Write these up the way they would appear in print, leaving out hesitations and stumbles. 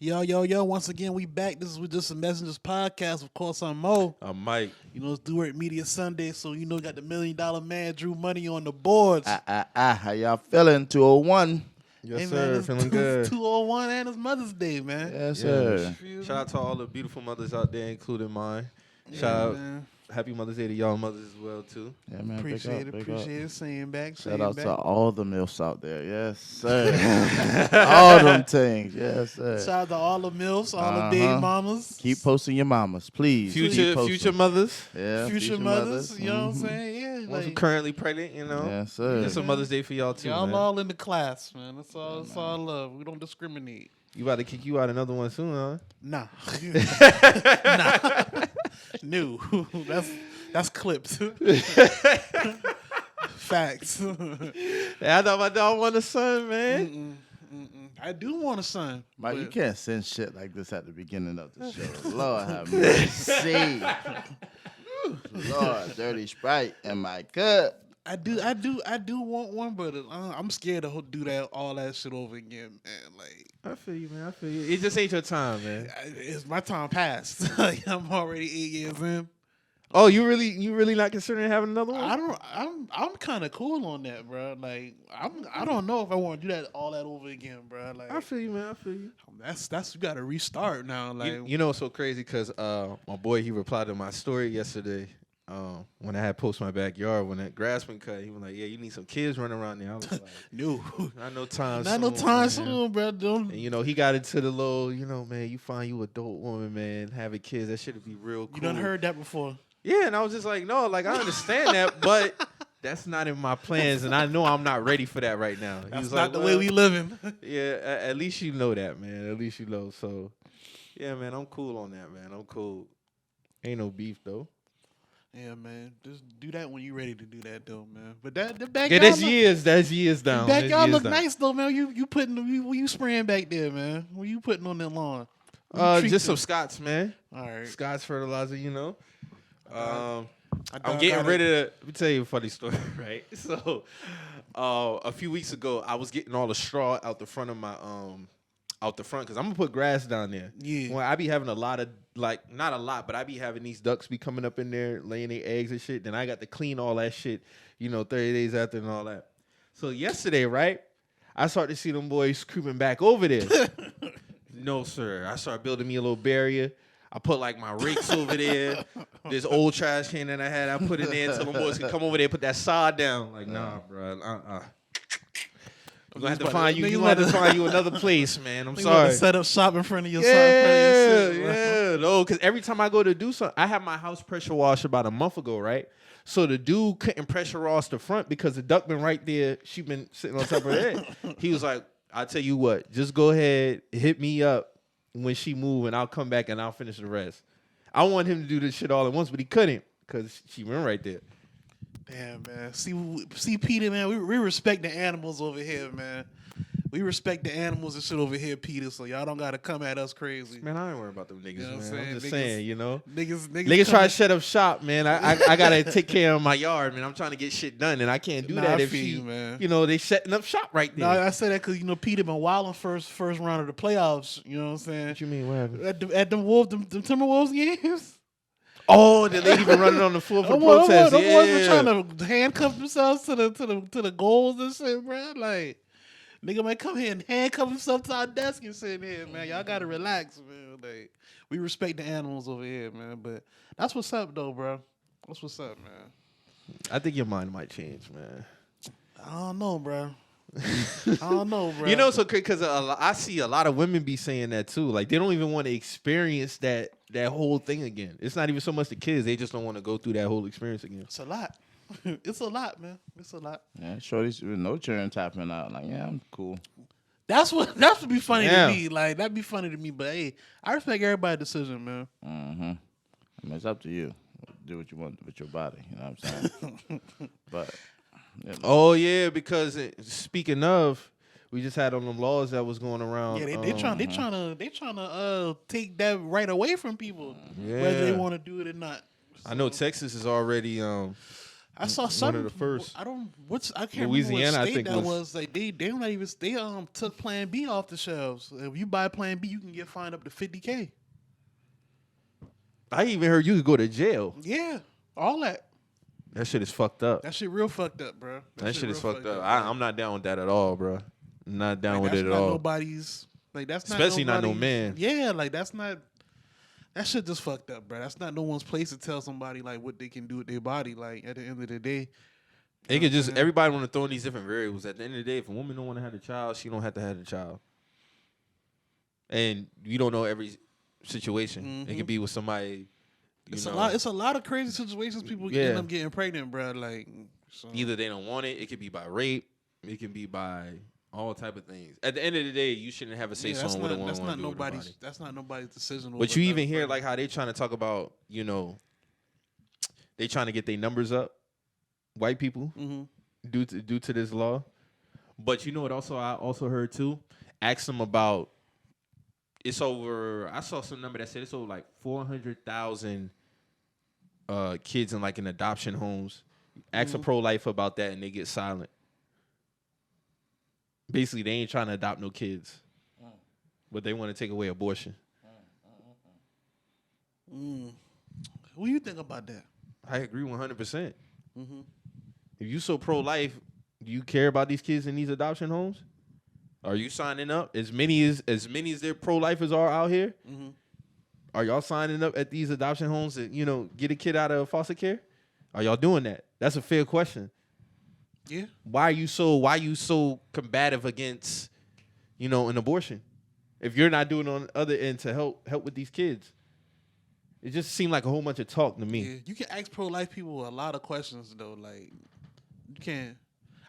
Yo, once again, we back. This is with Just a Messengers podcast. Of course, I'm Mo. I'm Mike. You know, it's Stewart Media Sunday, so you know, got the $1 Million Man, Drew Money on the boards. How y'all feeling? 201. Yes, Hey, sir. man, Feeling good. 201 and it's Mother's Day, man. Yes, sir. Shout out to all the beautiful mothers out there, including mine. Yeah, Shout out. man. Happy Mother's Day to y'all mothers as well, too. Yeah, man. Appreciate it. Saying back. Shout out to all the MILFs out there. Yes, sir. All them things. Yes, sir. Shout out to all the MILFs, all the baby mamas. Keep posting your mamas, please. Future mothers. Yeah, Future mothers. You know what I'm saying? Yeah. Ones who currently pregnant, you know. Yes, sir. It's a Mother's Day for y'all, too, Y'all man. all in the class, man. That's all love. We don't discriminate. You about to kick you out another one soon, huh? Nah. New. That's clipped. Facts. Yeah, I thought my dog wanted a son, man. I do want a son. Mike, but you can't send shit like this at the beginning of the show. Lord have mercy. Lord, dirty Sprite in my cup. I do want one, but I'm scared to do all that shit over again, man. Like, I feel you, man. I feel you. It just ain't your time, man. it's my time passed. I'm already 8 years in. Oh, you really not considering having another one? I'm kind of cool on that, bro. Like, I don't know if I want to do all that over again, bro. Like, I feel you, man. I feel you. That's you got to restart now. Like, You know what's so crazy? Because my boy, he replied to my story yesterday when I had posted my backyard when that grass been cut. He was like, "Yeah, you need some kids running around there." I was like, no, "Not no time, not soon, no time man." soon, bro. Don't. And he got into the little, man. You find you adult woman, man, having kids. That should be real cool. You done heard that before? Yeah, and I was just like, no, like I understand that, but that's not in my plans, and I know I'm not ready for that right now. He That's was not like, the way we living. Yeah, at least you know that, man. At least you know. So, yeah, man, I'm cool on that, man. I'm cool. Ain't no beef though. Yeah, man. Just do that when you ready to do that, though, man. But the backyard. Yeah, that's years down. The backyard look nice, though, man. You putting what you spraying back there, man? What you putting on that lawn? Just some Scott's, man. All right. Scott's fertilizer, I'm I getting rid of. Let me tell you a funny story, right? So, a few weeks ago, I was getting all the straw out the front of my because I'm gonna put grass down there. Yeah. When I be having a lot of not a lot, but I be having these ducks be coming up in there laying their eggs and shit. Then I got to clean all that shit, 30 days after and all that. So yesterday, right, I started to see them boys creeping back over there. No, sir. I started building me a little barrier. I put my rakes over there. This old trash can that I had, I put in there until the boys could come over there, put that sod down. Like, nah, bro. I'm gonna have to find you. You gonna have to find you another place, man. I'm sorry. Set up shop in front of your Yeah. No, because every time I go to do something, I had my house pressure washed about a month ago, right? So the dude couldn't pressure wash the front because the duck been right there. She been sitting on top of her head. He was like, "I'll tell you what. Just go ahead, hit me up when she move, and I'll come back and I'll finish the rest." I want him to do this shit all at once, but he couldn't because she went right there. Damn, man. See, Peter, man. We respect the animals over here, man. We respect the animals and shit over here, Peter. So y'all don't gotta come at us crazy. Man, I ain't worried about them niggas, You know what man. I'm saying? I'm just Niggas- saying, Niggas try to shut up shop, man. I gotta take care of my yard, man. I'm trying to get shit done, and I can't do that I if feel she, you, man. they setting up shop right there. No, I say that because Peter been wilding first round of the playoffs. You know what I'm saying? What you mean? What happened? At the Timberwolves games. Oh, the lady been running on the floor for protest. Them boys been Yeah. trying to handcuff themselves to the goals and shit, bro. Like, nigga might come here and handcuff himself to our desk and sit here, man. Y'all gotta relax, man. Like, we respect the animals over here, man. But that's what's up, though, bro. That's what's up, man. I think your mind might change, man. I don't know, bro. So because I see a lot of women be saying that too. Like they don't even want to experience that whole thing again. It's not even so much the kids; they just don't want to go through that whole experience again. It's a lot. It's a lot, man. It's a lot. Yeah, shorty's with no children tapping out. Like, yeah, I'm cool. That's what be funny to me. Like that'd be funny to me. But hey, I respect everybody's decision, man. Mm-hmm. I mean, it's up to you. Do what you want with your body. You know what I'm saying? But. Oh yeah, because speaking of, we just had on them laws that was going around. Yeah, they trying to take that right away from people, Yeah. whether they want to do it or not. I know Texas is already. I I saw One some of the first. I can't Louisiana, I remember what state think, that was- was. Like they not even they took Plan B off the shelves. If you buy Plan B, you can get fined up to $50K. I even heard you could go to jail. Yeah, all that. That shit is fucked up. That shit real fucked up, bro. That shit is real fucked up. bro. I'm not down with that at all, bro. I'm not down with That's it at not all. nobody's. Like that's Especially not no nobody's- man. Yeah, like that's not. That shit just fucked up, bro. That's not no one's place to tell somebody like what they can do with their body. Like at the end of the day, They could just everybody want to throw in these different variables. At the end of the day, if a woman don't want to have a child, she don't have to have a child. And you don't know every situation. It could be with somebody. It's a lot of crazy situations people end up getting pregnant, bro. Like so. Either they don't want it. It could be by rape. It can be by all type of things. At the end of the day, you shouldn't have a say so on what a woman want to do with her body. That's not nobody's decision. But you even hear like how they trying to talk about, they trying to get their numbers up, white people, due to this law. But you know what? I also heard too. Ask them about. It's over. I saw some number that said it's over like 400,000 kids in like in adoption homes. Ask a pro-life about that, and they get silent. Basically, they ain't trying to adopt no kids, but they want to take away abortion. What do you think about that? I agree 100%. If you so pro-life, do you care about these kids in these adoption homes? Are you signing up? As many as their pro-lifers are out here, are y'all signing up at these adoption homes to get a kid out of foster care? Are y'all doing that? That's a fair question. Yeah. Why are you so combative against an abortion? If you're not doing it on the other end to help with these kids. It just seemed like a whole bunch of talk to me. Yeah, you can ask pro-life people a lot of questions though. Like you can,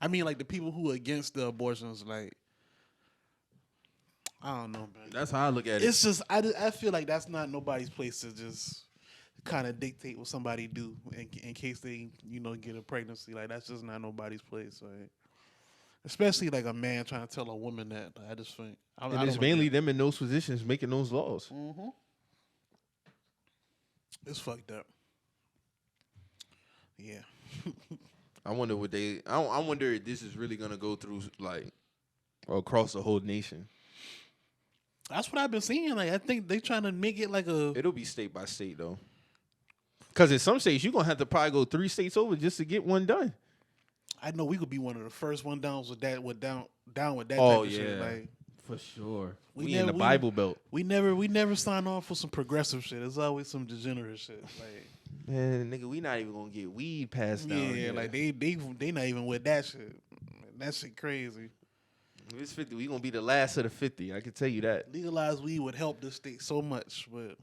I mean, like the people who are against the abortions. Like I don't know, man. That's how I look at it. It's just I feel like that's not nobody's place to just kind of dictate what somebody do in case they get a pregnancy. Like that's just not nobody's place. Like especially like a man trying to tell a woman that. I just think and it's mainly them in those positions making those laws. It's fucked up. Yeah. I wonder I wonder if this is really gonna go through like across the whole nation. That's what I've been seeing. Like I think they trying to make it like It'll be state by state though. Because in some states you're gonna have to probably go 3 states over just to get one done. I know we could be one of the first one downs with that down with that Oh type of yeah, shit. Like for sure. We We never- in the we- Bible Belt. we never sign off for some progressive shit. It's always some degenerate shit. Like Man, nigga, we not even gonna get weed passed down yeah, here. like they not even with that shit. That shit crazy. If it's 50, we gonna be the last of the 50. I can tell you that. Legalized weed would help the state so much, but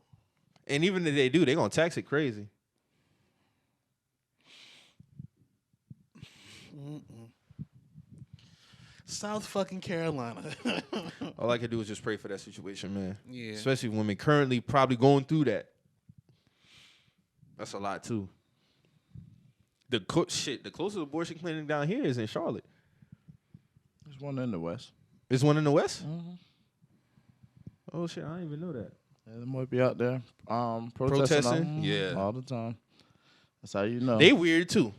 And even if they do, they gonna tax it crazy. South fucking Carolina. All I can do is just pray for that situation, man. Yeah. Especially women currently probably going through that. That's a lot too. The closest abortion clinic down here is in Charlotte. There's one in the West. Is one in the West? Oh shit, I didn't even know that. Yeah, they might be out there protesting. Protesting? Yeah. All the time. That's how you know. They weird too.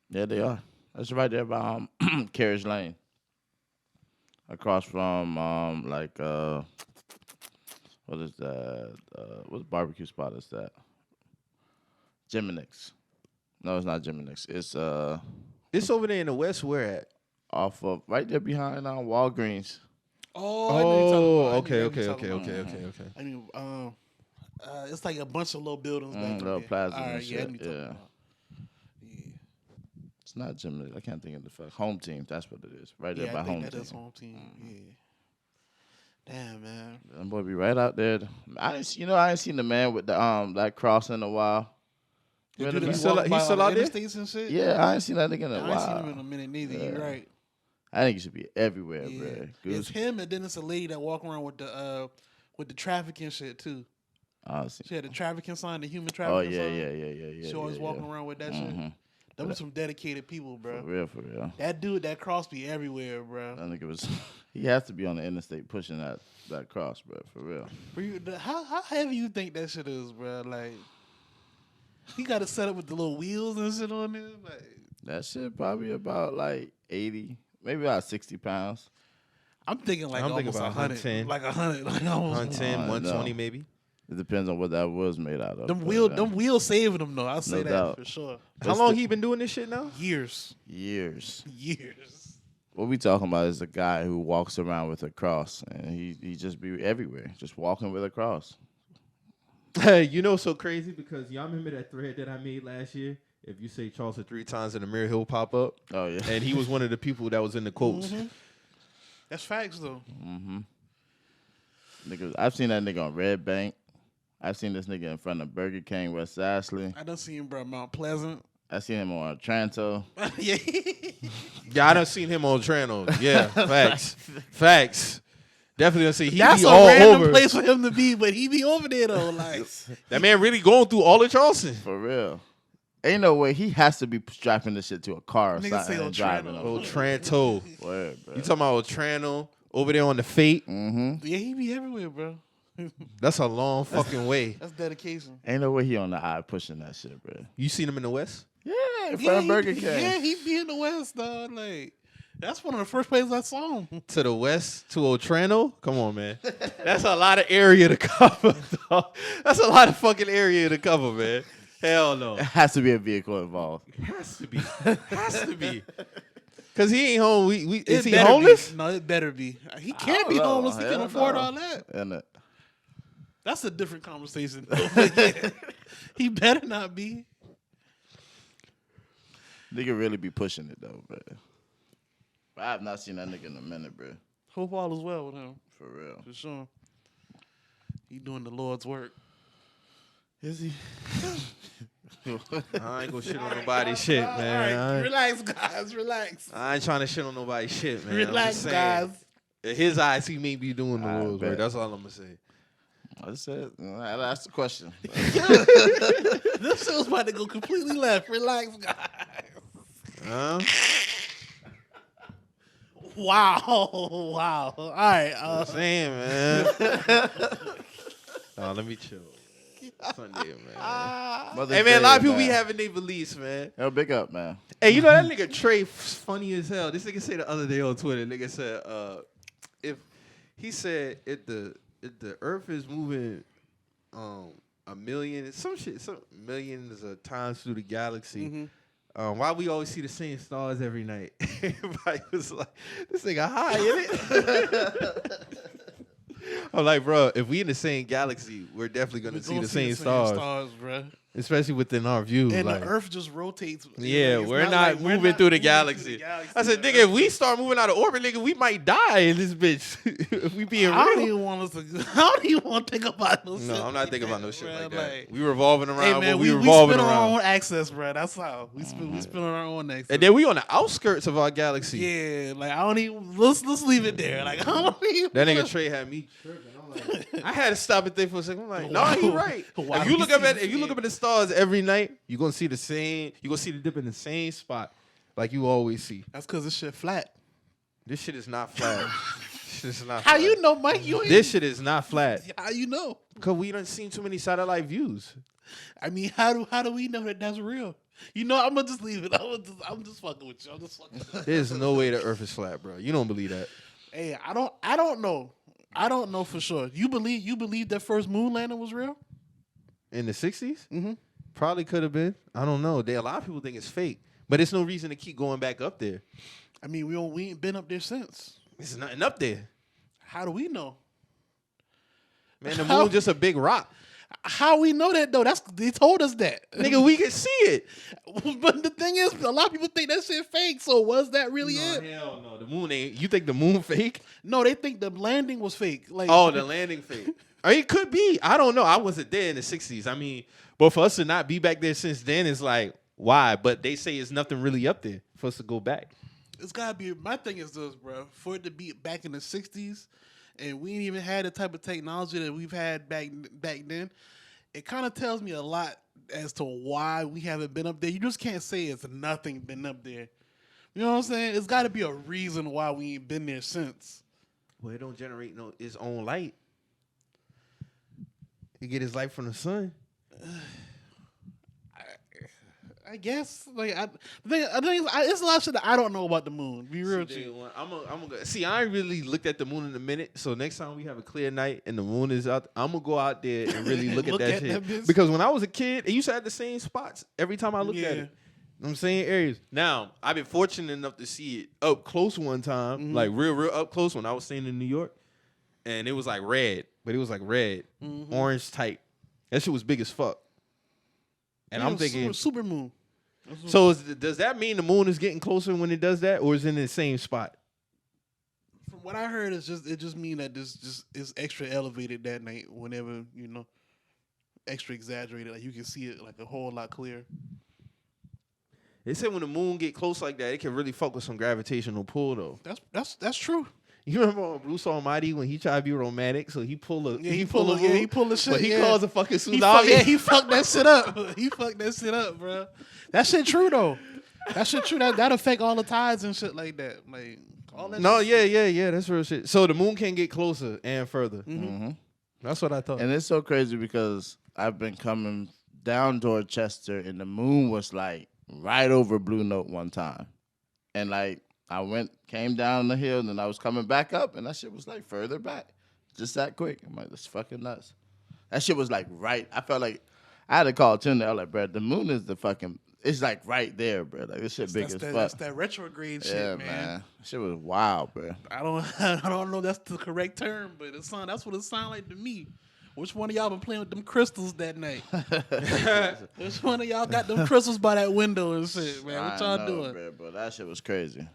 Yeah, they are. That's right there by Carriage Lane. Across from what is that? What barbecue spot is that? Jiminix. No, it's not Jiminix. It's over there in the West. Where at? Off of right there behind Walgreens. Oh, okay. I mean, it's like a bunch of little buildings back Little there. plazas All and right, yeah, I shit, know what you're yeah. talking about. Yeah. It's not Jiminix. I can't think of the fuck. Home Team. That's what it is. Right there Yeah, by I think Home that Team. is home team. Yeah. Damn, man. That boy be right out there. I ain't seen the man with the that cross in a while. You know Dude, what I he mean? He's still out there? interstates and shit. Yeah, I ain't seen that nigga in a I ain't seen while. him in a minute neither. You're right. I think he should be everywhere, Yeah. bro. It's him, and then it's a lady that walk around with the trafficking shit too. She had the trafficking sign, the human trafficking sign. Yeah. She always walking around with that shit. Them was some dedicated people, bro. For real. That dude, that cross be everywhere, bro. That nigga was. He has to be on the interstate pushing that cross, bro. For real. How heavy you think that shit is, bro? Like, He got it set up with the little wheels and shit on there. Like, That shit probably about like 80, maybe about 60 pounds. I'm thinking like I'm thinking almost about 100. Like 100. Like almost 110, 120 no. maybe. It depends on what that was made out of. Them but, wheels saving them though. I'll say No that doubt. for sure. How long he been doing this shit now? Years. Years. Years. What we talking about is a guy who walks around with a cross, and he just be everywhere, just walking with a cross. Hey, you know, so crazy because y'all remember that thread that I made last year? If you say Charleston 3 times in the mirror, he'll pop up. Oh yeah. And he was one of the people that was in the quotes. Mm-hmm. That's facts though. Mm-hmm. Niggas, I've seen that nigga on Red Bank. I've seen this nigga in front of Burger King, West Ashley. I done seen him, bro, Mount Pleasant. I seen him on Tranto. Yeah. Yeah, I done seen him on Trano. Yeah, facts. Facts. Definitely done see. He That's be a all random over. place for him to be, but he be over there though. Like, That man really going through all of Charleston. For real. Ain't no way he has to be strapping this shit to a car or Nigga say something and driving Tranto. over. Old Tranto. Word, bro. You talking about Trano over there on the Fate? Mm-hmm. yeah, he be everywhere, bro. That's a long fucking way. That's dedication. Ain't no way he on the eye pushing that shit, bro. You seen him in the West? Yeah, in front of Burger King. Yeah, he be in the West, dog. Like, that's one of the first places I saw him. To the west, to Otrano? Come on, man. That's a lot of area to cover, dog. That's a lot of fucking area to cover, man. Hell no. It has to be a vehicle involved. Has to be. Has to be. Because he ain't home. Is he better homeless? Be. No, it better be. He I can't don't be know. homeless. He can Hell afford no. all that. And That's a different conversation. But yeah, he better not be. nigga really be pushing it though, bro. But I have not seen that nigga in a minute, bro. Hope all is well with him, For real. for sure. He doing the Lord's work. Is he? I ain't gonna shit on nobody's shit, man. All right, relax, guys. Relax. I ain't trying to shit on nobody's shit, man. I'm Relax, just saying, guys. in his eyes, he may be doing the I Lord's bet. work. That's all I'm gonna say. I said, that's the question. This show's about to go completely left. Relax, guys. Huh? Wow. Wow. All right. I'm saying, man. Let me chill. Sunday, man. Mother's Hey, man, a Day, lot of people be having their beliefs, man. Yo, big up, man. Hey, you know that nigga Trey funny as hell. This nigga said the other day on Twitter, nigga said, if the Earth is moving a million, some millions of times through the galaxy, why we always see the same stars every night? Everybody was like, this nigga high, innit? I'm like, bro, if we in the same galaxy, we're definitely gonna see the same stars, bro. especially within our view. And like, the Earth just rotates. yeah, It's we're not like we're moving not through the moving galaxy. I said, The nigga, if Earth- we start moving out of orbit, nigga, we might die in this bitch. If we being I don't real. even want us to. I don't even want to think about no shit. No, I'm not like thinking about that, no shit bruh. like that. We revolving around Hey man, what we we revolving spin on our around. own axis, bro. That's how we spin on our own axis. And then we on the outskirts of our galaxy. Yeah, like I don't even. Let's leave it there. Like I don't even. That nigga Trey had me tripping. I'm like, I had to stop and think for a second. I'm like, no, Wow. he right. Wow, If you look he up at sees the stars every night, you're gonna see the same. You're gonna see the dip in the same spot, like you always see. That's because this shit flat. This shit is not flat. This shit is not How flat. you know, Mike? You ain't. This shit is not flat. How you know? Cause we done seen too many satellite views. I mean, how do we know that that's real? You know, I'm gonna just leave it. I'm just fucking with you. I'm just fucking. With you. There's no way the Earth is flat, bro. You don't believe that. Hey, I don't know. I don't know for sure. You believe that first moon landing was real? In the 60s? Mm-hmm. Probably could have been. I don't know. A lot of people think it's fake, but it's no reason to keep going back up there. I mean, we ain't been up there since. There's nothing up there. How do we know? Man, the moon's just a big rock. How we know that though? They told us that. Nigga, we can see it. But the thing is, a lot of people think that shit fake. So was that really it? Hell no. The moon ain't. You think the moon fake? No, they think the landing was fake. Like, Oh, the landing fake. I mean, it could be. I don't know. I wasn't there in the 60s. I mean, but for us to not be back there since then is like, why? But they say it's nothing really up there for us to go back. it's gotta be. My thing is this, bro. For it to be back in the '60s, and we ain't even had the type of technology that we've had back then, it kind of tells me a lot as to why we haven't been up there. You just can't say it's nothing been up there. You know what I'm saying? It's got to be a reason why we ain't been there since. Well, it don't generate its own light. It get its light from the sun. I guess I think it's a lot of shit that I don't know about the moon. Be real with you. I'm gonna see. I ain't really looked at the moon in a minute, so next time we have a clear night and the moon is out, I'm gonna go out there and really look at that shit. bitch. Because when I was a kid, it used to have the same spots every time I looked at it. You know what I'm saying? Areas. Now I've been fortunate enough to see it up close one time, like real up close when I was staying in New York, and it was like red, but it was like red, orange type. That shit was big as fuck. And I'm thinking super moon. So does that mean the moon is getting closer when it does that, or is it in the same spot? From what I heard, it just mean that this just is extra elevated that night. Whenever extra exaggerated, like you can see it like a whole lot clearer. They said when the moon get close like that, it can really fuck with some gravitational pull though. That's true. You remember on Bruce Almighty when he tried to be romantic, so he pulled a he pulled the shit. But he caused a fucking He tsunami. he fucked that shit up. He fucked that shit up, bro. That shit true though. That shit true. That affect all the tides and shit like that. Like all that. No, shit. yeah, that's real shit. So the moon can get closer and further. Mm-hmm. That's what I thought. And it's so crazy because I've been coming down Dorchester and the moon was like right over Blue Note one time. And like I came down the hill and then I was coming back up and that shit was like further back. Just that quick. I'm like, that's fucking nuts. That shit was like right. I felt like I had to call Tim. I was like, bro, the moon is it's like right there, bro. Like this shit big as fuck. That's that retrograde shit, man. Shit was wild, bro. I don't know if that's the correct term, but that's what it sounded like to me. Which one of y'all been playing with them crystals that night? Which one of y'all got them crystals by that window and shit, man? What y'all doing? Bro, but that shit was crazy.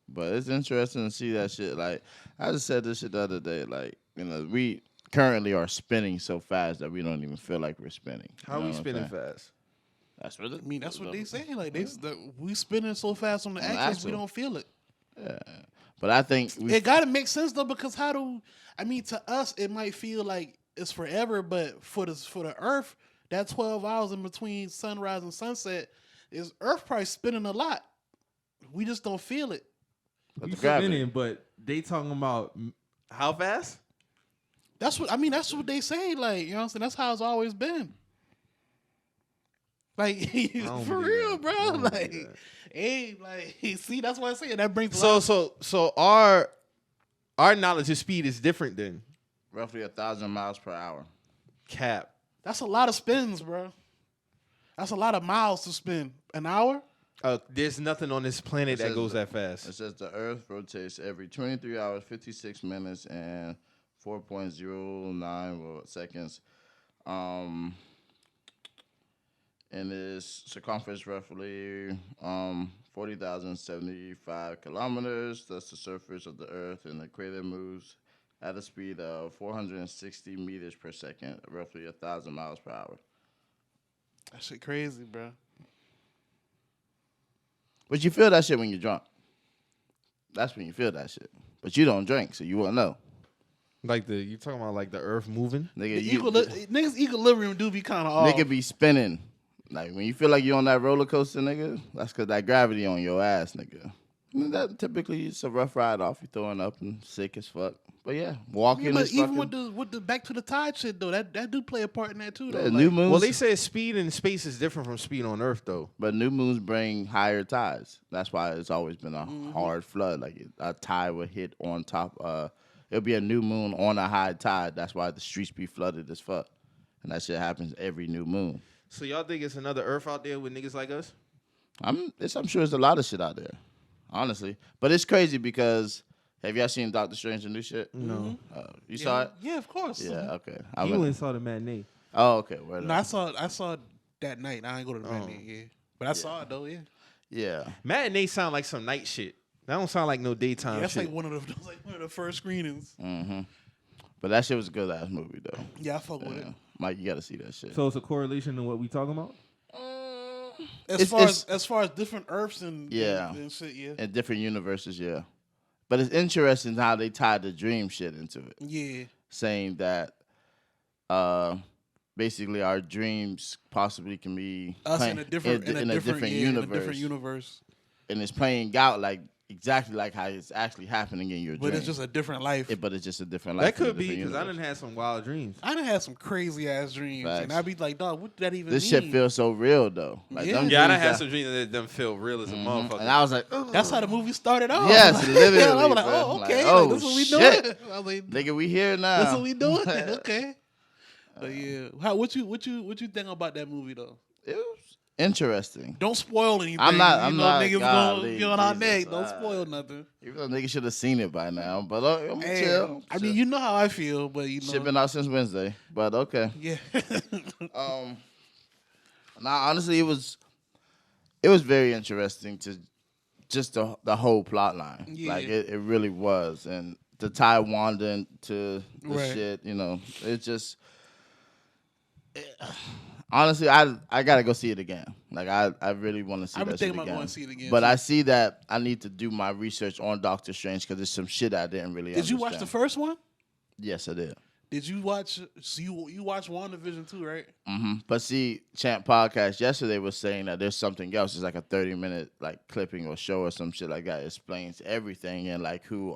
But it's interesting to see that shit. Like, I just said this shit the other day. Like, we currently are spinning so fast that we don't even feel like we're spinning. How we spinning fast? That's what that's what they say. Like, we spinning so fast on the axis, we don't feel it. Yeah. But I think it got to make sense, though, because to us, it might feel like it's forever, but for the Earth, that 12 hours in between sunrise and sunset, is Earth probably spinning a lot. We just don't feel it. We spinning, but they talking about how fast? That's what they say. Like, you know what I'm saying? That's how it's always been. Like, for real, bro. Like, hey, like, see, that's why I say that brings. So our knowledge of speed is different then. Roughly 1,000 miles per hour. Cap. That's a lot of spins, bro. That's a lot of miles to spin. An hour? There's nothing on this planet that goes that fast. It says the Earth rotates every 23 hours, 56 minutes, and 4.09 seconds. And its circumference roughly 40,075 kilometers. That's the surface of the Earth, and the crater moves at a speed of 460 meters per second, roughly 1,000 miles per hour. That shit crazy, bro. But you feel that shit when you're drunk. That's when you feel that shit. But you don't drink, so you won't know. Like you talking about like the Earth moving? Niggas' equilibrium do be kind of off. Nigga be spinning. Like when you feel like you're on that roller coaster, nigga, that's because that gravity on your ass, nigga. And that typically it's a rough ride off. You throwing up and sick as fuck. But yeah, walking is even fucking... with the back to the tide shit though, that do play a part in that too though. Yeah, new moons. Well, they say speed in space is different from speed on Earth though. But new moons bring higher tides. That's why it's always been a hard flood. Like a tide will hit on top. It'll be a new moon on a high tide. That's why the streets be flooded as fuck. And that shit happens every new moon. So y'all think it's another Earth out there with niggas like us? I'm sure there's a lot of shit out there, honestly. But it's crazy because have y'all seen Doctor Strange the new shit? No. You saw it? Yeah, of course. Yeah, okay. You went and saw the matinee. Oh, okay. No, I saw it that night. I ain't go to the matinee, yeah. But I saw it though, yeah. Yeah. Matinee sound like some night shit. That don't sound like no daytime that's shit. Like one of the first screenings. Mm-hmm. But that shit was a good ass movie though. Yeah, I fuck with it. Mike, you gotta see that shit. So it's a correlation to what we talking about? As far as different Earths and shit, yeah. And different universes, yeah. But it's interesting how they tied the dream shit into it. Yeah. Saying that basically our dreams possibly can be us in a different universe. And it's playing out like exactly like how it's actually happening in your dream. But it's just a different life. But it's just a different life. That could in a be different because I universe. done had some wild dreams. I done had some crazy ass dreams, Facts. and I'd be like, dog, what did that even This mean? shit feels so real though. Like, Yeah. them Yeah, I done dreams had that- some dreams that done feel real as a motherfucker. And I was like, ugh. That's how the movie started off. Yes, Like, literally, I was like, bro. oh, okay. Like, oh, like, this what we shit. doing. I was like, nigga, we here now. this what we doing. Okay. But yeah, what you think about that movie though? It was interesting. Don't spoil anything. I'm not Niggas gonna golly, get on our Jesus. neck. Don't spoil nothing. Even though niggas should have seen it by now, but I'm Hey, chill. I mean, you know how I feel, but you know, shit been out since Wednesday, but okay. yeah. Nah, honestly, it was very interesting to just the whole plot line. Yeah. Like it really was, and to tie Wanda into the Right. shit, it just. Honestly, I gotta go see it again. Like I really want to see I've been that shit thinking about again. going to see it again. But too. I see that I need to do my research on Doctor Strange because there's some shit I didn't really. Did you watch the understand. first one? Yes, I did. Did you watch? So you watched WandaVision too, right? But see, Champ Podcast yesterday was saying that there's something else. It's like a 30-minute like clipping or show or some shit like that. It explains everything and like who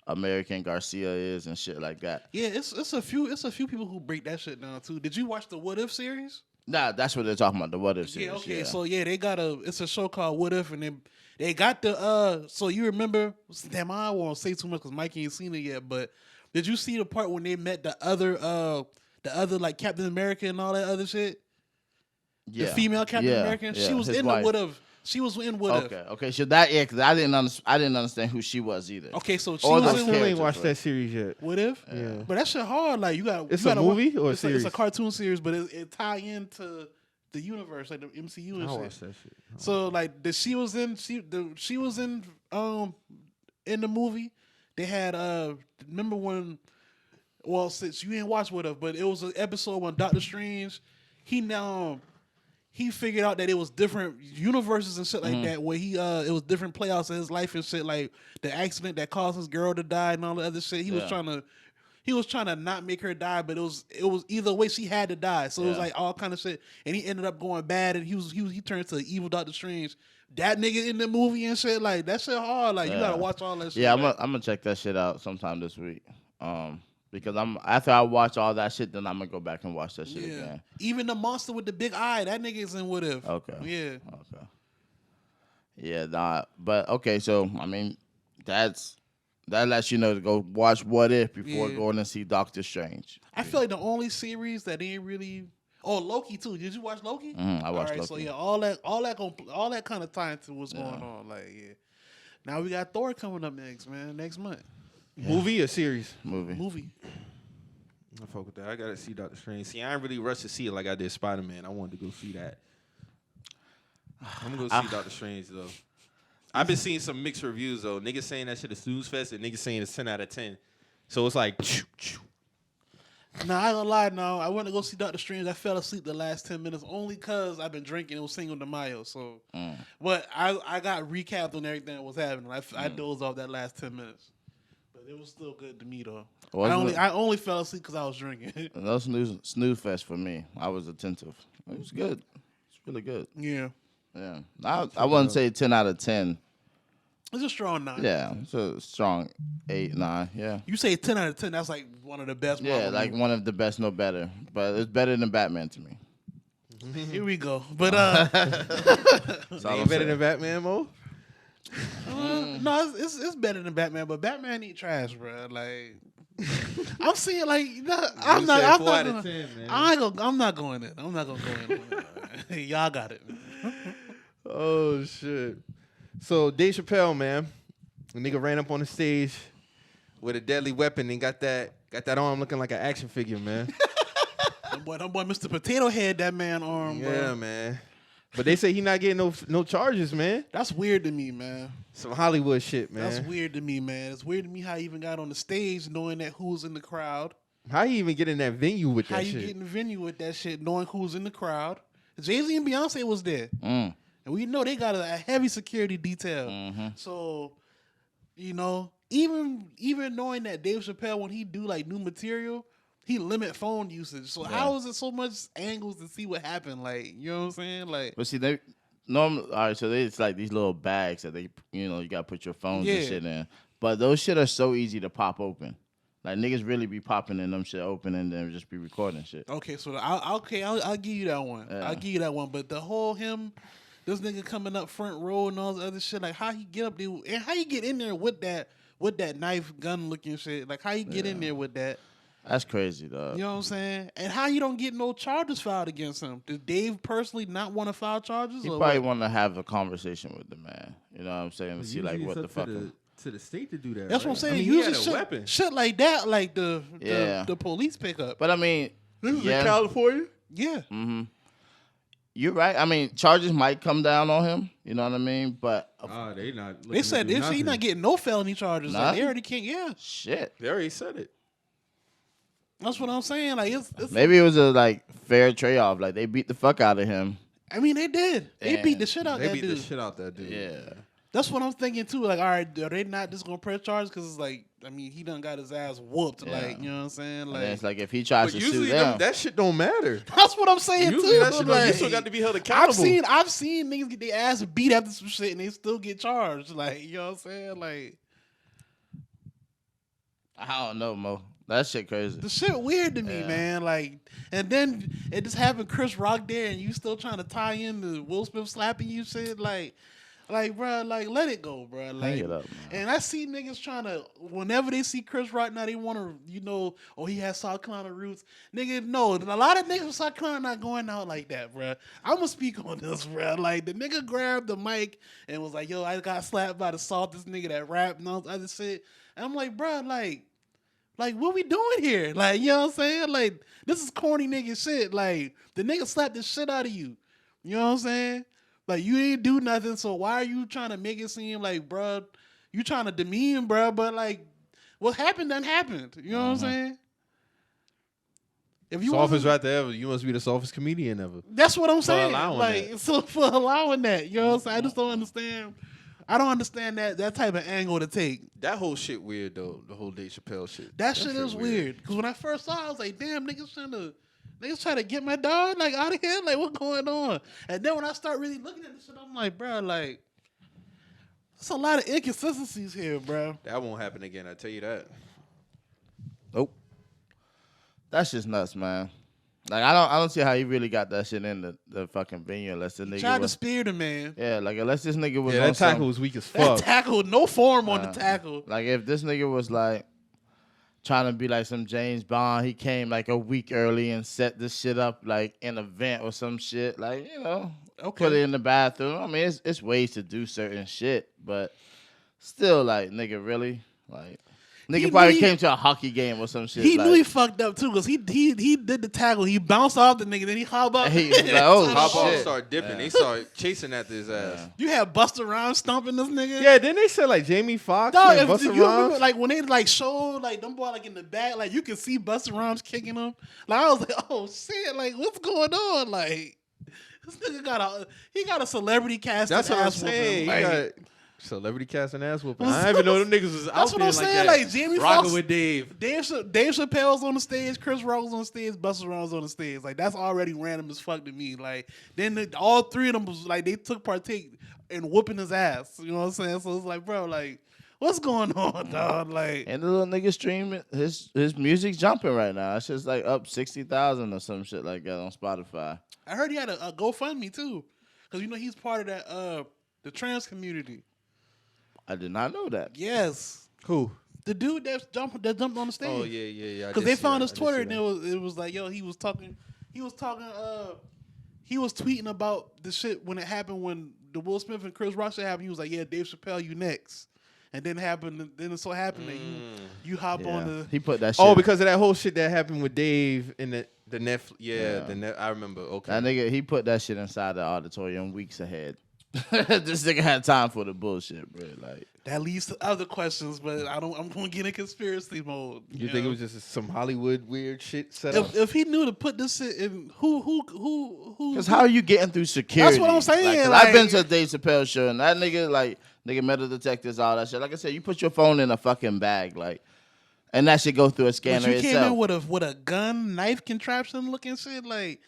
American Garcia is and shit like that. Yeah, it's a few people who break that shit down too. Did you watch the What If series? Nah, that's what they're talking about. The What If series. Yeah, okay. Yeah. So yeah, they got it's a show called What If, and they got the so you remember? Damn, I won't say too much because Mike ain't seen it yet. But did you see the part when they met the other like Captain America and all that other shit? Yeah. The female Captain Yeah, America. yeah, She was his in wife. the What If. She was in What If. Okay. So that because I didn't understand who she was either. Okay, so she Or was I those in still characters, ain't watched right? that series yet. What If? Yeah. But that shit hard. Like you got. It's you a gotta movie or a it's series? It's a cartoon series, but it tie into the universe, like the MCU and I shit. watched that shit. So like she was in in the movie. They had remember when? Well, since you didn't watch What If, but it was an episode when Doctor Strange, he figured out that it was different universes and shit like that. Where it was different playouts of his life and shit, like the accident that caused his girl to die and all the other shit. He was trying to not make her die, but it was either way she had to die. So it was like all kind of shit, and he ended up going bad, and he turned to evil Doctor Strange. That nigga in the movie and shit, like that shit hard. Like you gotta watch all that shit. Yeah, like, I'm gonna check that shit out sometime this week. Because after I watch all that shit, then I'm gonna go back and watch that shit again. Even the monster with the big eye, that nigga is in What If. Okay. Yeah. Okay. Yeah, nah. But okay, so I mean, that lets you know to go watch What If before Yeah. going to see Doctor Strange. I feel like the only series that ain't really. Oh, Loki too. Did you watch Loki? I watched All right, Loki. so yeah, all that kind of tie into what's going on. Like, yeah. Now we got Thor coming up next month. Movie or series? Movie. I fuck with that. I gotta see Doctor Strange. See, I ain't really rushed to see it like I did Spider-Man. I wanted to go see that. I'm gonna go see Doctor Strange though. I've been seeing some mixed reviews though. Niggas saying that shit is snooze fest and niggas saying it's 10 out of 10. So it's like Nah, I ain't gonna lie. No, I went to go see Doctor Strange. I fell asleep the last 10 minutes only because I've been drinking. It was Cinco de Mayo, so. But I got recapped on everything that was happening. I dozed off that last 10 minutes, but it was still good to me though. I only fell asleep because I was drinking. No snooze fest for me. I was attentive. It was good. It's really good. Yeah, Yeah. I wouldn't say 10 out of 10. it's a strong 9. Yeah, it's a strong 8, 9. Yeah. You say 10 out of 10. That's like one of the best. Yeah, Marvel like movies. one of the best, no better. But it's better than Batman to me. Here we go. But That's all I'm ain't better saying. than Batman, Mo. no, it's better than Batman. But Batman ain't trash, bro. Like I'm seeing like I'm not. I'm 4 not out of gonna, 10, man. I'm not going in. I'm not gonna go in. Y'all got it. Oh shit. So Dave Chappelle, man, the nigga ran up on the stage with a deadly weapon and got that arm looking like an action figure, man. That boy, Mr. Potato Head, that man arm, bro. Yeah, man. But they say he not getting no charges, man. That's weird to me, man. Some Hollywood shit, man. That's weird to me, man. It's weird to me how he even got on the stage knowing that who's in the crowd. How you even get in that venue with How that you shit? get in the venue with that shit knowing who's in the crowd. Jay-Z and Beyonce was there. And we know they got a heavy security detail. So, you know, even knowing that Dave Chappelle, when he do like new material, he limit phone usage. So how is it so much angles to see what happened? Like, you know what I'm saying? Like, But see, All right, so it's like these little bags that they, you gotta put your phones and Yeah. shit in. But those shit are so easy to pop open. Like niggas really be popping in them shit open and then just be recording shit. Okay, so I'll give you that one. Yeah. I'll give you that one. But the whole this nigga coming up front row and all this other shit, like how he get up there and how you get in there with that knife gun looking shit, like how you get in there with that. That's crazy, dog. You know what I'm saying? And how you don't get no charges filed against him? Does Dave personally not want to file charges? He or probably what? want to have a conversation with the man. You know what I'm saying? To see like Usually what it's the up fuck. to the state to do that. That's right? what I'm saying. I mean, he Usually had a weapon. shit like that, like the police pick up. But I mean, This is yeah. in California. Yeah. Mm-hmm. You're right. I mean, charges might come down on him. You know what I mean? But They not. They said he's not getting no felony charges. Like, Nothing? they already can't. Yeah, shit. They already said it. that's what I'm saying. Like it's Maybe it was a like fair trade off. Like they beat the fuck out of him. I mean, they did. They Damn. beat the shit out They that beat dude. the shit out that dude. Yeah. That's what I'm thinking too. Like, all right, are they not just gonna press charges? Because it's like, I mean, he done got his ass whooped. Yeah. Like, you know what I'm saying? And Like, then it's like if he tries But to usually sue them, that shit don't matter. that's what I'm saying Usually too. that shit don't, you Like, still got to be held accountable. I've seen niggas get their ass beat after some shit and they still get charged. Like, you know what I'm saying? Like, I don't know, Mo. That shit crazy. the shit weird to me, Yeah. man. Like, and then it just happened Chris Rock there, and you still trying to tie in the Will Smith slapping you shit. Like, bro, like let it go, bro. Like, Hang it up, man. and I see niggas trying to whenever they see Chris Rock now, they want to, oh, he has South Carolina roots. Nigga, no, a lot of niggas from South Carolina not going out like that, bro. I'm gonna speak on this, bro. Like the nigga grabbed the mic and was like, yo, I got slapped by the saltest nigga that rap and all this other shit. And I'm like, bro, like, what we doing here? Like, you know what I'm saying? Like, this is corny nigga shit. Like, the nigga slapped the shit out of you. You know what I'm saying? Like, you ain't do nothing, so why are you trying to make it seem like, bruh, you trying to demean, bruh, but, like, what happened done happened. You know what I'm saying? If you Softest right there ever. You must be the softest comedian ever. That's what I'm saying. allowing Like, that. so for allowing that, you know what I'm saying? I just don't understand. I don't understand that type of angle to take. That whole shit weird though. The whole Dave Chappelle shit. That shit is weird. Because when I first saw it, I was like, damn, niggas trying to get my dog like out of here. Like, what's going on? And then when I start really looking at this shit, I'm like, bro, like, there's a lot of inconsistencies here, bro. That won't happen again. I tell you that. Nope. That's just nuts, man. Like I don't see how he really got that shit in the fucking venue unless the nigga Tried to was, spear the man. yeah, like unless this nigga was Yeah, on that tackle some, was weak as That fuck. tackle, no form on the tackle. like if this nigga was like trying to be like some James Bond, he came like a week early and set this shit up like in a vent or some shit, like put it in the bathroom. I mean, it's ways to do certain shit, but still, like nigga, really, like. Nigga probably came to a hockey game or some shit. He like, knew he fucked up too, cause he did the tackle. He bounced off the nigga, then he hop up. He was like, oh, Hop off, shit. start dipping. They start chasing after his ass. You had Busta Rhymes stomping this nigga. Yeah, then they said like Jamie Foxx Dog, and if Busta you remember, Rhymes. like when they like showed like them boy like in the back, like you can see Busta Rhymes kicking him. Like I was like, oh shit, like what's going on? Like this nigga got a celebrity cast. That's what I'm ass whooping. saying. He Like, got celebrity casting ass whooping. I didn't even know them niggas was out That's what there I'm like saying. that. Like Jamie Rocking Foxx, with Dave. Dave Chappelle's on the stage, Chris Rock's on the stage, Busta Rhymes on the stage. Like that's already random as fuck to me. Like then all three of them was like they took partake in whooping his ass. You know what I'm saying? So it's like, bro, like what's going on, dog? Like And the little nigga streaming his music's jumping right now. It's just like up 60,000 or some shit like that on Spotify. I heard he had a GoFundMe too, because he's part of that the trans community. I did not know that. Yes, Who? the dude that jumped on the stage. Oh yeah. I Because did they see found that. his I did Twitter see and that. it was like, yo, he was tweeting about the shit when it happened when the Will Smith and Chris Rock shit happened. He was like, yeah, Dave Chappelle, you next. And then it so happened that you hop on the. He put that shit. Oh, because of that whole shit that happened with Dave in the Netflix. Yeah, I remember. Okay. that nigga, he put that shit inside the auditorium weeks ahead. This nigga had time for the bullshit, bro. Like That leads to other questions, but I'm gonna get in conspiracy mode. You think know? it was just some Hollywood weird shit set up? If he knew to put this shit in, who? Because how are you getting through security? That's what I'm saying, Like, 'cause like- I've been to a Dave Chappelle show, and that nigga, metal detectors, all that shit. Like I said, you put your phone in a fucking bag, like, and that shit go through a But scanner you came itself. in with a gun, knife contraption looking shit, like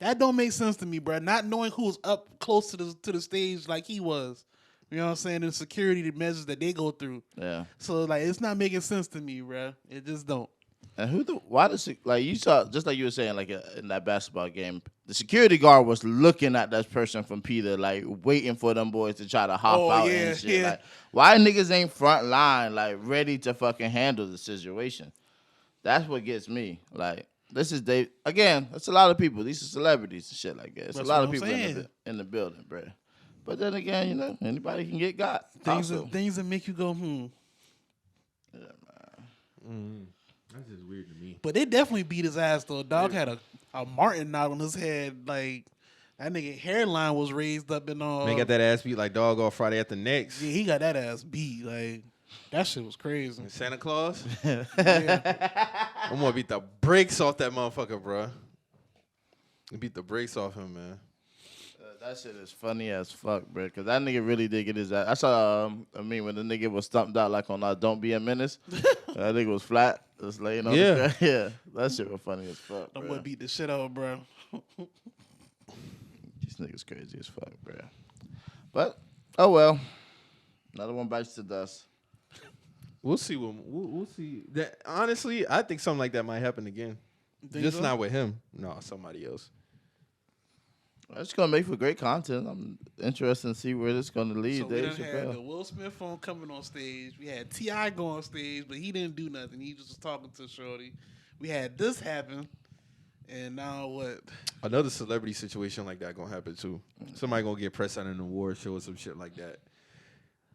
That don't make sense to me, bro. Not knowing who's up close to the stage like he was. You know what I'm saying? The security measures that they go through. Yeah. So like, it's not making sense to me, bro. It just don't. And why does it, like you saw, just like you were saying, like in that basketball game, the security guard was looking at that person from Peter, like waiting for them boys to try to hop out and shit. Yeah. Like, why niggas ain't front line, like ready to fucking handle the situation? That's what gets me. Like, this is again, it's a lot of people. These are celebrities and shit like that. It's That's a lot what of I'm people saying. in the building, bro. But then again, you know, anybody can get got. Things also. that make you go, Yeah, man. That's just weird to me. But they definitely beat his ass though. Dog had a Martin knot on his head. Like that nigga hairline was raised up and all. Man got that ass beat like dog off Friday at the next. Yeah, he got that ass beat. Like that shit was crazy. Santa Claus. Yeah. I'm gonna beat the brakes off that motherfucker, bro. Beat the brakes off him, man. That shit is funny as fuck, bro. Cause that nigga really did get his ass. I saw, when the nigga was stumped out like on Don't Be a Menace. That nigga was flat, just laying on the ground. Yeah, that shit was funny as fuck, bro. I'm gonna beat the shit out, bro. These niggas crazy as fuck, bro. But oh well, another one bites the dust. We'll see. We'll see. That honestly, I think something like that might happen again. Just so? not with him. No, somebody else. It's gonna make for great content. I'm interested to see where this gonna lead. So we Dave done had the Chappelle. Will Smith phone coming on stage. We had T.I. go on stage, but he didn't do nothing. He just was talking to Shorty. We had this happen, and now what? Another celebrity situation like that gonna happen too. Somebody gonna get pressed on an award show or some shit like that.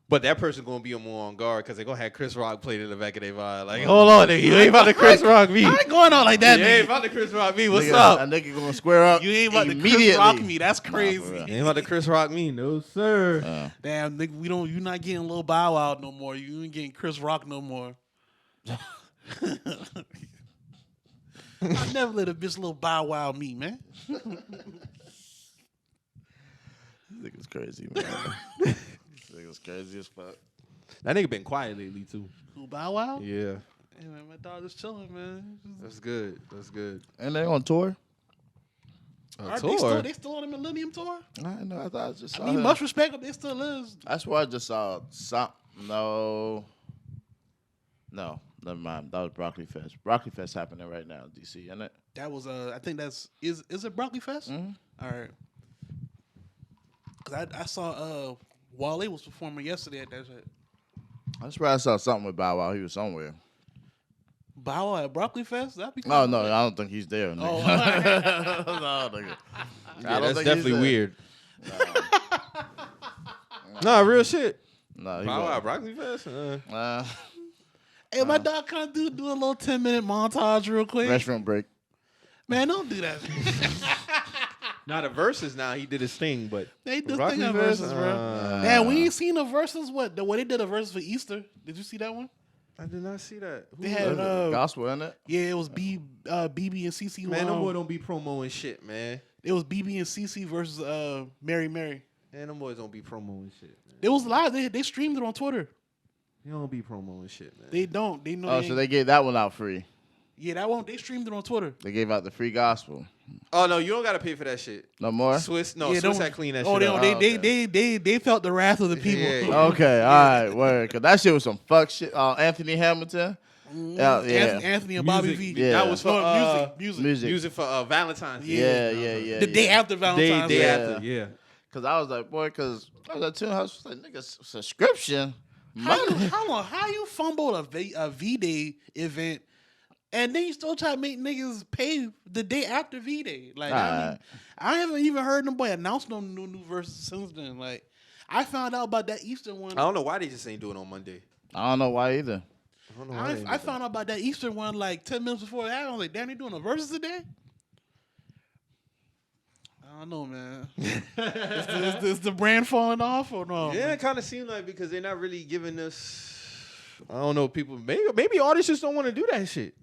But that person gonna be more on guard because they gonna have Chris Rock played in the back of their vibe. Like, hold on, nigga, you ain't about to Chris Rock me. I ain't going on like that, You ain't nigga. about to Chris Rock me. What's Nigga, up? A nigga gonna square up. You ain't about to immediately. Chris Rock me. That's crazy. for real. You ain't about to Chris Rock me, no sir. Damn, nigga, you're not getting Lil Bow Wow no more. You ain't getting Chris Rock no more. I never let a bitch Lil Bow Wow me, man. This nigga's crazy, man. This nigga's crazy as fuck. That nigga been quiet lately too. Who, Bow Wow? Yeah, Hey, man, my dog is chilling, man. that's good. That's good. And they on tour? They still on the Millennium Tour? I know. I thought I just saw I mean, him. much respect, but they still is. I swear I just saw some. No, never mind. That was Broccoli Fest. Broccoli Fest happening right now in DC, isn't it? That was I think is it Broccoli Fest? Mm-hmm. All right. Cause I saw Wale was performing yesterday at that shit. I swear I saw something with Bow Wow. He was somewhere. Bow Wow at Broccoli Fest? That'd be Oh no, I don't think he's there. Nigga. Oh, No, nigga. Yeah, don't that's think definitely he's there. weird. Nah, real shit. No, he Bow Wow, wasn't. Broccoli Fest. Hey, my dog kind of do a little 10-minute montage real quick. Restroom break. Man, don't do that. Not a verses now. He did his thing, but They do Broccoli thing on Fest? verses, bro. Man, we ain't seen the verses. What they did a verse for Easter? Did you see that one? I did not see that. Who They had Gospel, isn't it? yeah, it was BB and CC. man, no boy don't be promoing shit, man. It was BB and CC versus Mary. Man, them boys don't be promoting shit, man. It was live. They streamed it on Twitter. They don't be promoting shit, man. They don't. They know. Oh, so they gave that one out free. Yeah, that one. They streamed it on Twitter. They gave out the free gospel. Oh no, you don't gotta pay for that shit. No more? Swiss, no, Yeah, Swiss don't- had clean that Oh, shit up. they felt the wrath of the people. Yeah. Okay, all right, word. Cause that shit was some fuck shit. Anthony Hamilton. Yeah, Anthony and Bobby Music. V. Yeah. That was for music. music. for Valentine's. Yeah. The day after Valentine's Day Day. after, yeah. Cause I was like, boy, cause I was like, too, I was like, nigga, subscription. How you fumbled a V-Day event and then you still try to make niggas pay the day after V-Day? Like, I haven't even heard them boy announce no new verses since then. Like, I found out about that Easter one. I don't know why they just ain't doing it on Monday. I don't know why either. I don't know why they I found out about that Easter one like 10 minutes before that. I was like, damn, they doing a versus today? I don't know, man. is the brand falling off or no? Yeah, it kind of seemed like because they're not really giving us. I don't know, people. Maybe artists just don't want to do that shit.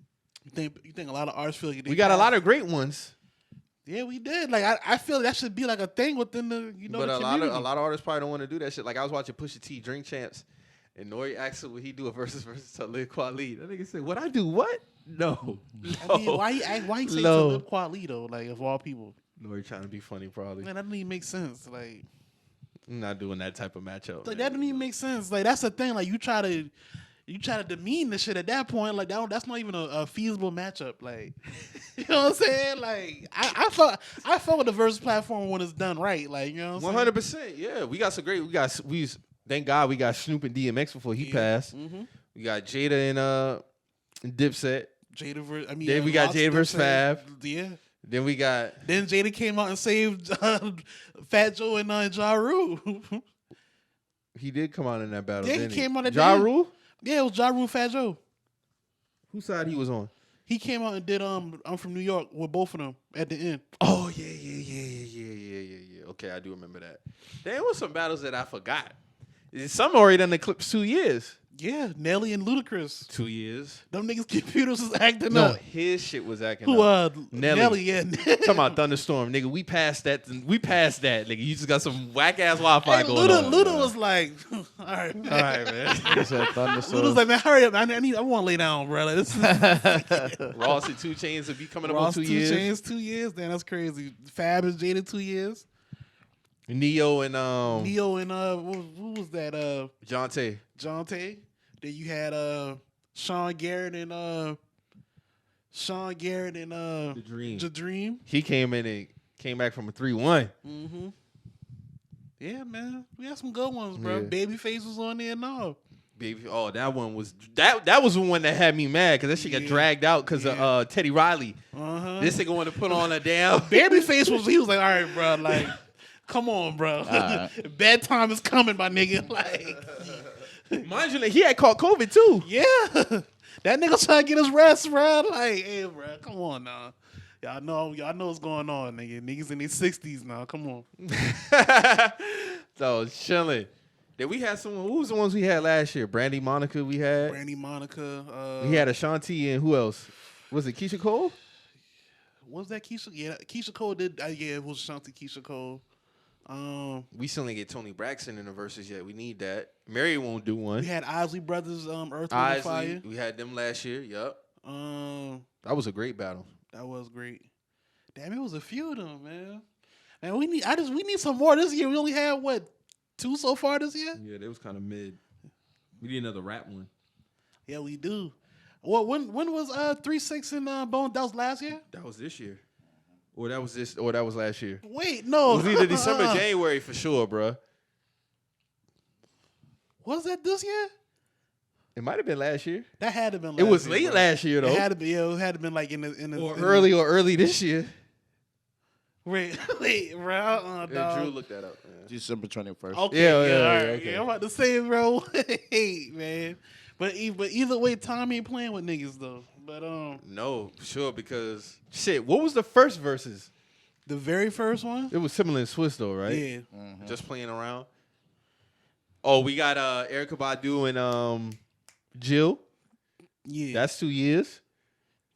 You think a lot of artists feel like We got a lot of great ones, Yeah, we did. Like I feel that should be like a thing within the but the a community. lot of artists probably don't want to do that shit. Like I was watching Pusha T Drink Champs, and Nori asked him would he do a versus Talib Kweli. That nigga said, "What I do? What? No." I mean, why he say No. Talib Kweli though? Like of all people. Nori trying to be funny, probably. Man, that doesn't even make sense. Like I'm not doing that type of matchup. that man. doesn't even make sense. Like that's the thing. Like you try to demean the shit at that point. Like that's not even a feasible matchup. Like you know what I'm saying? Like I felt with the versus platform when it's done right. Like you know what I'm saying? 100%. Yeah, we got some great. Thank God we got Snoop and DMX before he passed. Mm-hmm. We got Jada and Dipset. Then we got Jada versus Fab. Yeah. Then we got. Then Jada came out and saved Fat Joe and Ja Rule. He did come out in that battle. Yeah, he didn't came out at Ja the end. Rule? Yeah, it was Ja Rule, Fat Joe. Whose side he was on? He came out and did I'm from New York with both of them at the end. Oh yeah. Okay, I do remember that. There was some battles that I forgot. Some already done the clips 2 years. Yeah, Nelly and Ludacris. 2 years. Them niggas' computers was acting No, up. his shit was acting Who up. Nelly, yeah. Talking about Thunderstorm, nigga. We passed that. Nigga. You just got some whack ass Wi-Fi Hey, going on. Luda was like, all right, man. All right, man. He said Thunderstorm. Luda's like, man, hurry up. I want to lay down, bro. Like, this is Ross and 2 Chainz will be coming up on Ross 2 years. 2 Chainz, 2 years. Damn, that's crazy. Fab and Jada 2 years. Neo and Neo and who was that? Jonte. Jonte. Then you had Sean Garrett and The Dream. The Dream. He came in and came back from a 3-1. Mm-hmm. Yeah, man. We had some good ones, bro. Yeah. Babyface was on there and all. Baby, oh, that one was that was the one that had me mad because that shit got dragged out because of Teddy Riley. Uh-huh. This nigga wanted to put on a damn. Babyface he was like, all right, bro, like, come on, bro. Right. Bad time is coming, my nigga. Like, Mind you, he had caught COVID too. yeah. That nigga trying to get his rest, bro. Like, hey, bro, come on now. Y'all know what's going on, nigga. Niggas in their 60s now. Come on. So chilling. Then we had someone. Who was the ones we had last year? Brandy Monica. We had. Brandy Monica. We had Ashanti and who else? Was it Keisha Cole? Was that Keisha? Yeah, Keisha Cole did. Yeah, it was Ashanti, Keisha Cole. We still didn't get Tony Braxton in the verses yet. We need that. Mary won't do one. We had Isley Brothers, Earth, Wind, and Fire. Isley, we had them last year. Yup. That was a great battle. That was great. Damn, it was a few of them, man. And we need some more this year. We only had what, 2 so far this year? Yeah, they was kind of mid. We need another rap one. Yeah, we do. Well, when was 3-6 and Bone? That was last year? That was this year. Or that was last year. Wait, no. It was either December, January for sure, bro. Was that this year? It might have been last year. That had to have been last It was year, late bro. last year though. It had to be. Yeah, it had to been like in the Or early this year. Wait, bro. Yeah, Drew looked that up. Man. December 21st. Okay, Yeah, all right. okay. Yeah, I'm about to say, bro. Hey, man. But either way, Tom ain't playing with niggas though. But No, sure, because shit. What was the first verses? the very first one. It was similar in Swiss though, right? Yeah. Just playing around. Oh, we got Erykah Badu and Jill. Yeah. That's 2 years.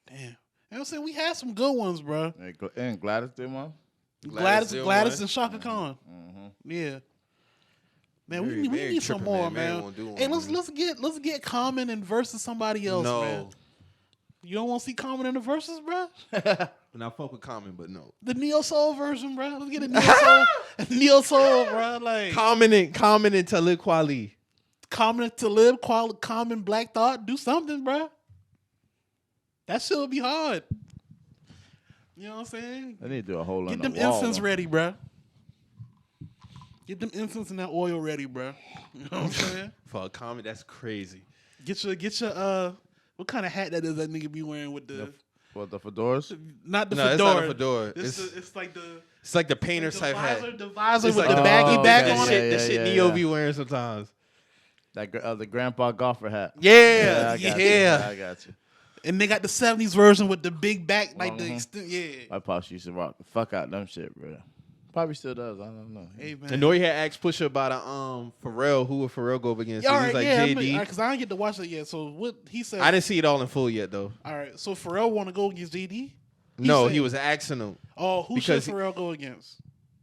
Damn. You know what I'm saying? We had some good ones, bro. And Gladys did one. Gladys did Gladys one. and Shaka Khan. Yeah. Man, Mary- we Mary need some tripping, more, man. Mary man. won't do one, Hey, man. let's get Common and versus somebody else, No. man. You don't want to see Common in the verses, bro? And I fuck with Common, but no. The Neo Soul version, bro. Let's get a Neo Soul, Neo Soul, bro. Like Common and Talib Kweli. Common to live, Common Black Thought. Do something, bro. That shit would be hard. You know what I'm saying? They need to do a whole Get on them the wall incense one. ready, bro. Get them incense and that oil ready, bro. You know what I'm saying? For a Common, that's crazy. Get your what kind of hat that is that nigga be wearing with the For the fedoras? not the No, fedora. it's not a fedora. It's like the It's like the painter's the type visor, hat. the visor It's with like the Oh, baggy okay, back yeah, on The it. shit yeah, Neo yeah. be wearing sometimes. That the grandpa golfer hat. Yeah, I got yeah. You. I got you. And they got the 70s version with the big back, like the Mhm. extent. Yeah. My pops used to rock the fuck out them shit, bro. Probably still does. I don't know. Hey man. And Nori had asked Pusha about Pharrell. Who would Pharrell go up against? Yeah, So all he's right, like yeah, JD. because I didn't get to watch it yet. So what he said? I didn't see it all in full yet though. All right, so Pharrell want to go against JD? No, said- he was asking him. Oh, who because should Pharrell go against?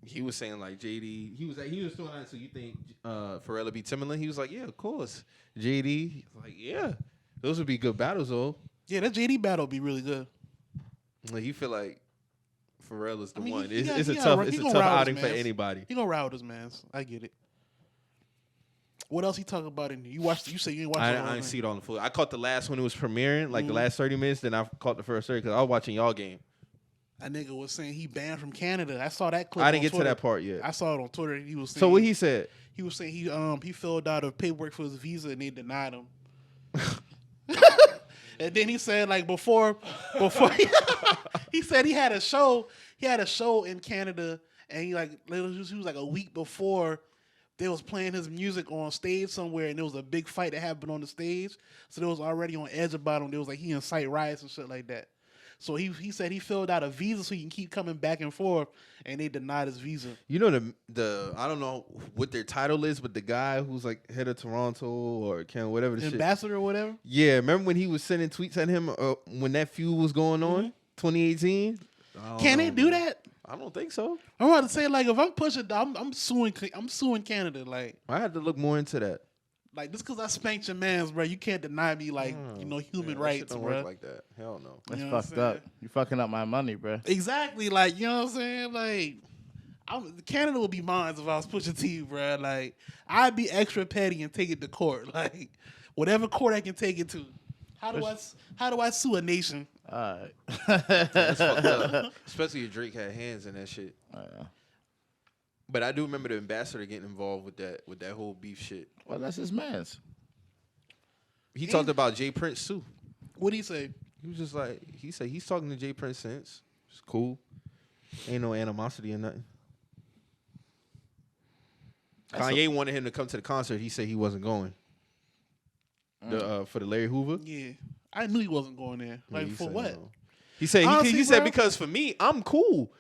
He was saying like JD. He was throwing out. So you think Pharrell would be Timberland? He was like, yeah, of course. JD. He's like, yeah, those would be good battles though. Yeah, that JD battle would be really good. Like he feel like Pharrell is the I mean, one. he got- It's he a got tough, ri- it's he a gonna tough ride his outing for mans. anybody. He gonna ride with his mans. I get it. What else he talking about in here? You watched? You said you didn't watch it. I didn't see it on the full. I caught the last when it was premiering, like the last 30 minutes. Then I caught the first 30 because I was watching y'all game. That nigga was saying he banned from Canada. I saw that clip. I didn't on get Twitter. to that part yet. I saw it on Twitter. He was saying, So what he said? He was saying he filled out a paperwork for his visa and they denied him. And then he said like before he said he had a show. He had a show in Canada and he was like a week before they was playing his music on stage somewhere and there was a big fight that happened on the stage. So they was already on edge about him. There was like he incite riots and shit like that. So he said he filled out a visa so he can keep coming back and forth, and they denied his visa. You know the I don't know what their title is, but the guy who's like head of Toronto or whatever the Ambassador shit. or whatever? Yeah, remember when he was sending tweets at him when that feud was going on, 2018? Can they do that? I don't think so. I'm about to say like if I'm pushing, I'm suing Canada. I had to look more into that. Like just because I spanked your mans, bro, you can't deny me human That rights, shit don't bro. work like that. Hell no. That's You know what fucked I'm up. saying? You fucking up my money, bro. Exactly, like you know what I'm saying. Like Canada would be mine if I was Pusha T, bro. Like I'd be extra petty and take it to court, like whatever court I can take it to. How do I sue a nation? All right. That's fucked up. Especially if Drake had hands in that shit. But I do remember the ambassador getting involved with that whole beef shit. Well, that's his man's. He talked about Jay Prince too. What'd he say? He was just like, he said he's talking to Jay Prince since. It's cool. Ain't no animosity or nothing. Kanye wanted him to come to the concert. He said he wasn't going. For the Larry Hoover. Yeah, I knew he wasn't going there. Like Yeah, for said what? no. He said Honestly, he said bro. because for me, I'm cool.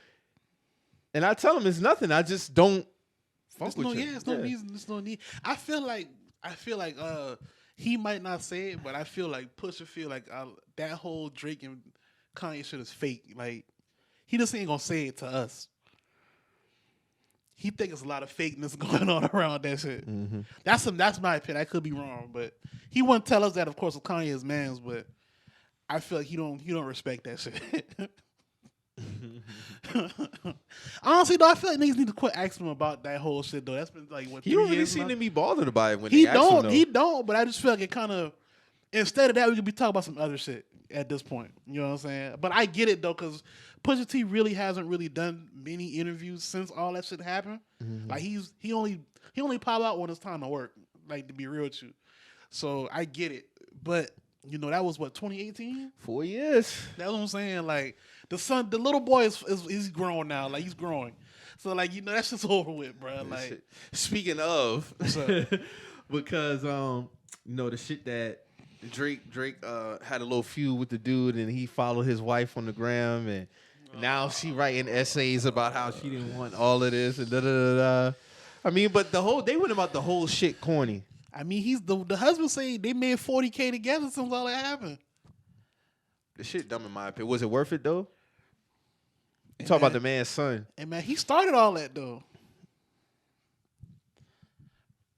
And I tell him it's nothing. I just don't fuck There's with you. there's no reason. There's no need. I feel like he might not say it, but I feel like Pusha feel like that whole Drake and Kanye shit is fake. Like he just ain't gonna say it to us. He think it's a lot of fakeness going on around that shit. Mm-hmm. That's my opinion. I could be wrong, but he wouldn't tell us that. Of course, with Kanye's man's, but I feel like he don't respect that shit. Honestly, though, I feel like niggas need to quit asking him about that whole shit. Though that's been like what He 3 don't really years seem now? to be bothered by it when He they ask him, though. he don't. But I just feel like it kind of instead of that, we could be talking about some other shit at this point. You know what I'm saying? But I get it though, because Pusha T really hasn't really done many interviews since all that shit happened. Mm-hmm. Like he only pop out when it's time to work. Like to be real with you, so I get it. But you know that was what 2018. 4 years. That's what I'm saying. Like the little boy is grown now. Like he's growing. So like you know that's just over with, bro. Like Shit. Speaking of, up? because you know the shit that Drake had a little feud with the dude and he followed his wife on the gram and now she writing essays about how she didn't want all of this and da da da da. I mean, but they went about the whole shit corny. I mean, he's the husband say they made $40K together since all that happened. The shit dumb in my opinion. Was it worth it though? You And talk about man- the man's son. And man, he started all that though.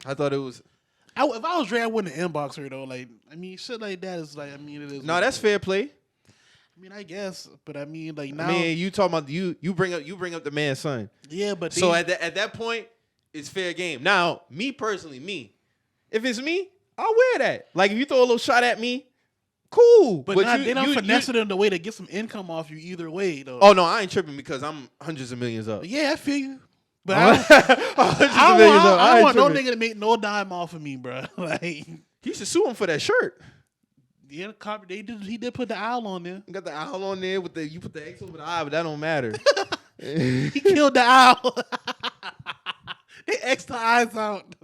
I thought it was. If I was Dre, I wouldn't inbox her though. Like, I mean, shit like that is like, I mean, it is. No, what that's it is. fair play. I mean, I guess, but I mean, like now, I mean, you talking about you bring up the man's son. yeah, but So they- at that point, it's fair game. Now, me personally, if it's me, I'll wear that. Like if you throw a little shot at me, cool. but they don't finesse it in the way to get some income off you either way though. Oh no, I ain't tripping because I'm hundreds of millions up. Yeah, I feel you. But Hundreds I of don't, millions up. I ain't don't want no tripping. nigga to make no dime off of me, bro. Like, He should sue him for that shirt. yeah, he did put the owl on there. You got the owl on there with you put the X over the eye, but that don't matter. He killed the owl. They X the eyes out.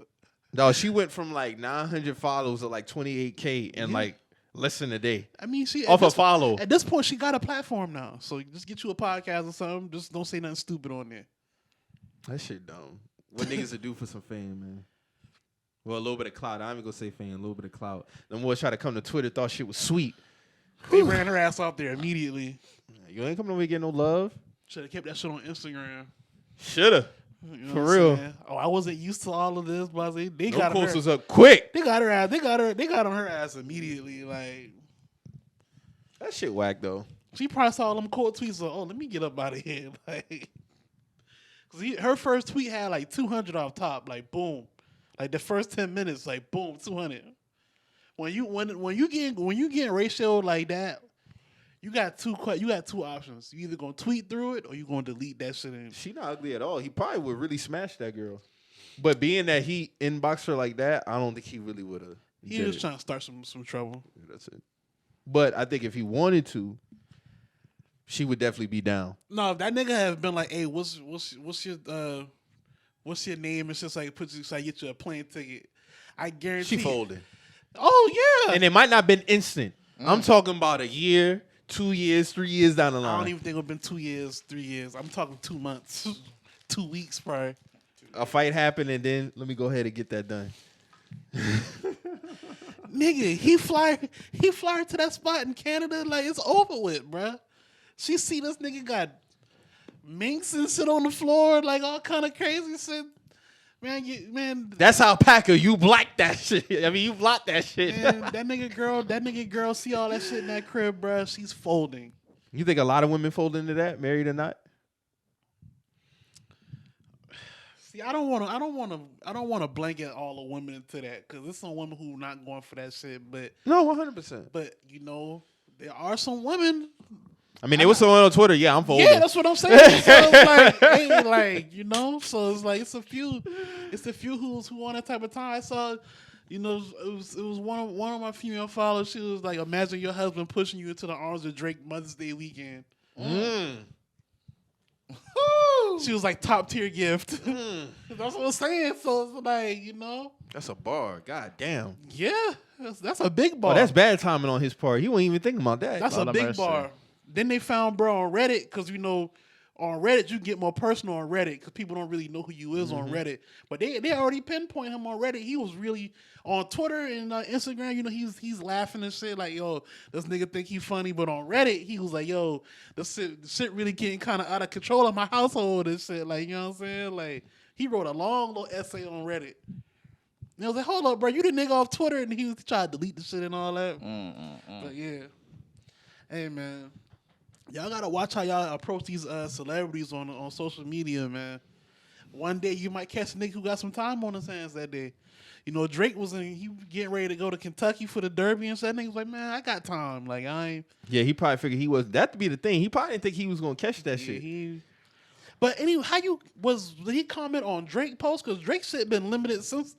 No, she went from like 900 followers to like 28K in like less than a day. I mean, she Off a follow. At this point, she got a platform now, so just get you a podcast or something. Just don't say nothing stupid on there. That shit dumb. What niggas would do for some fame, man. Well, a little bit of clout. I ain't gonna say fame, a little bit of clout. Them boys try to come to Twitter, thought shit was sweet. They ran her ass off there immediately. You ain't coming over here getting no love. Should have kept that shit on Instagram. Shoulda. You know For what I'm real. saying? Oh, I wasn't used to all of this, but they No got post her. was up quick. They got her ass. They got on her ass immediately. Like That shit whack though. She probably saw them court tweets. Like, oh, let me get up out of here. Like, cause her first tweet had like 200 off top. Like, boom. Like the first 10 minutes, like boom, 200. When you getting ratio like that, you got two options. You either gonna tweet through it or you gonna delete that shit. She not ugly at all. He probably would really smash that girl. But being that he inboxed her like that, I don't think he really would have. He was trying to start some trouble. Yeah, that's it. But I think if he wanted to, she would definitely be down. No, if that nigga have been like, hey, what's your name? It's just like so I get you a plane ticket. I guarantee She folded. Oh yeah. And it might not have been instant. I'm talking about a year, 2 years, 3 years down the line. I don't even think it would have been 2 years, 3 years. I'm talking 2 months. 2 weeks probably. A fight happened and then let me go ahead and get that done. Nigga, he fly to that spot in Canada like it's over with, bruh. She see this nigga got minks and sit on the floor like all kind of crazy shit. Man, That's how Packer, you blocked that shit. I mean, you blocked that shit. man, that nigga girl see all that shit in that crib, bruh. She's folding. You think a lot of women fold into that, married or not? See, I don't want to blanket all the women into that because there's some women who not going for that shit. But No, 100%. But there are some women. I mean, there was someone on Twitter. Yeah, I'm folding. Yeah, that's what I'm saying. So it's like, hey, like so it's like it's a few who on that type of time. I saw, it was one of my female followers. She was like, imagine your husband pushing you into the arms of Drake Mother's Day weekend. She was like top tier gift. That's what I'm saying. So it's like, That's a bar. God damn. yeah, that's a big bar. Oh, that's bad timing on his part. He wasn't even thinking about that. That's a big bar. Then they found bro on Reddit because on Reddit you get more personal on Reddit because people don't really know who you is on Reddit. But they already pinpoint him on Reddit. He was really on Twitter and Instagram. He's laughing and shit like, yo, this nigga think he funny. But on Reddit he was like, yo, this shit really getting kind of out of control in my household and shit. Like, you know what I'm saying? Like he wrote a long little essay on Reddit. And I was like, hold up, bro, you the nigga off Twitter, and he was trying to delete the shit and all that. But yeah, hey man. Y'all gotta watch how y'all approach these celebrities on social media, man. One day you might catch a nigga who got some time on his hands that day. Drake he getting ready to go to Kentucky for the Derby and shit. That nigga was like, man, I got time. Like I ain't. Yeah, he probably figured he was that to be the thing. He probably didn't think he was gonna catch that shit. But anyway, did he comment on Drake post? Because Drake shit been limited since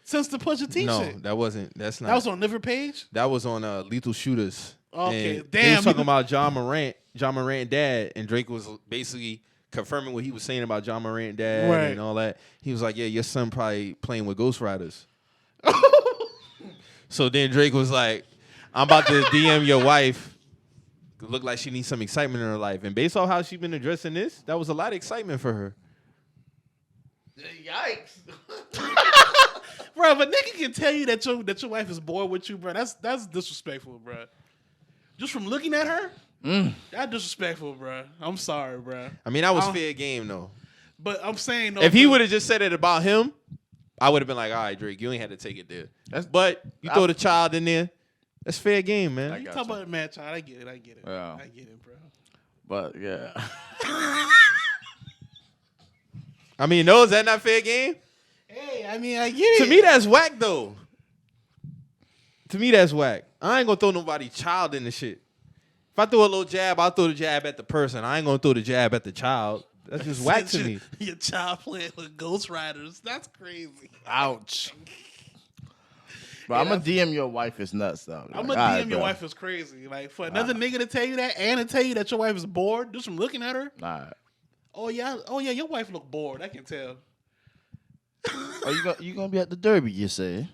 the Pusha T shit. No, that's not. That was on Liver Page? That was on Lethal Shooters. Okay, and damn. They was talking about John Morant dad, and Drake was basically confirming what he was saying about John Morant dad and all that. He was like, yeah, your son probably playing with Ghost Riders. So then Drake was like, I'm about to DM your wife. Look like she needs some excitement in her life. And based off how she's been addressing this, that was a lot of excitement for her. Yikes. Bro, if a nigga can tell you that your wife is bored with you, bro, that's disrespectful, bro. Just from looking at her, that's disrespectful, bro. I'm sorry, bro. I mean, that was fair game, though. But I'm saying, if he would have just said it about him, I would have been like, all right, Drake, you ain't had to take it there. But you throw the child in there, that's fair game, man. You talk about a mad child, I get it. Yeah. I get it, bro. But yeah. I mean, no, is that not fair game? Hey, I mean, I get it. To me, that's whack, though. To me, that's whack. I ain't gonna throw nobody child in the shit. If I throw a little jab, I'll throw the jab at the person. I ain't gonna throw the jab at the child. That's just whack to me. Your child playing with Ghost Riders. That's crazy. Ouch. But I'm gonna DM your wife is nuts though. I'm gonna DM your wife is crazy. Like for another nigga to tell you that and to tell you that your wife is bored just from looking at her. Nah. Oh yeah, your wife look bored. I can tell. You gonna be at the Derby? You say?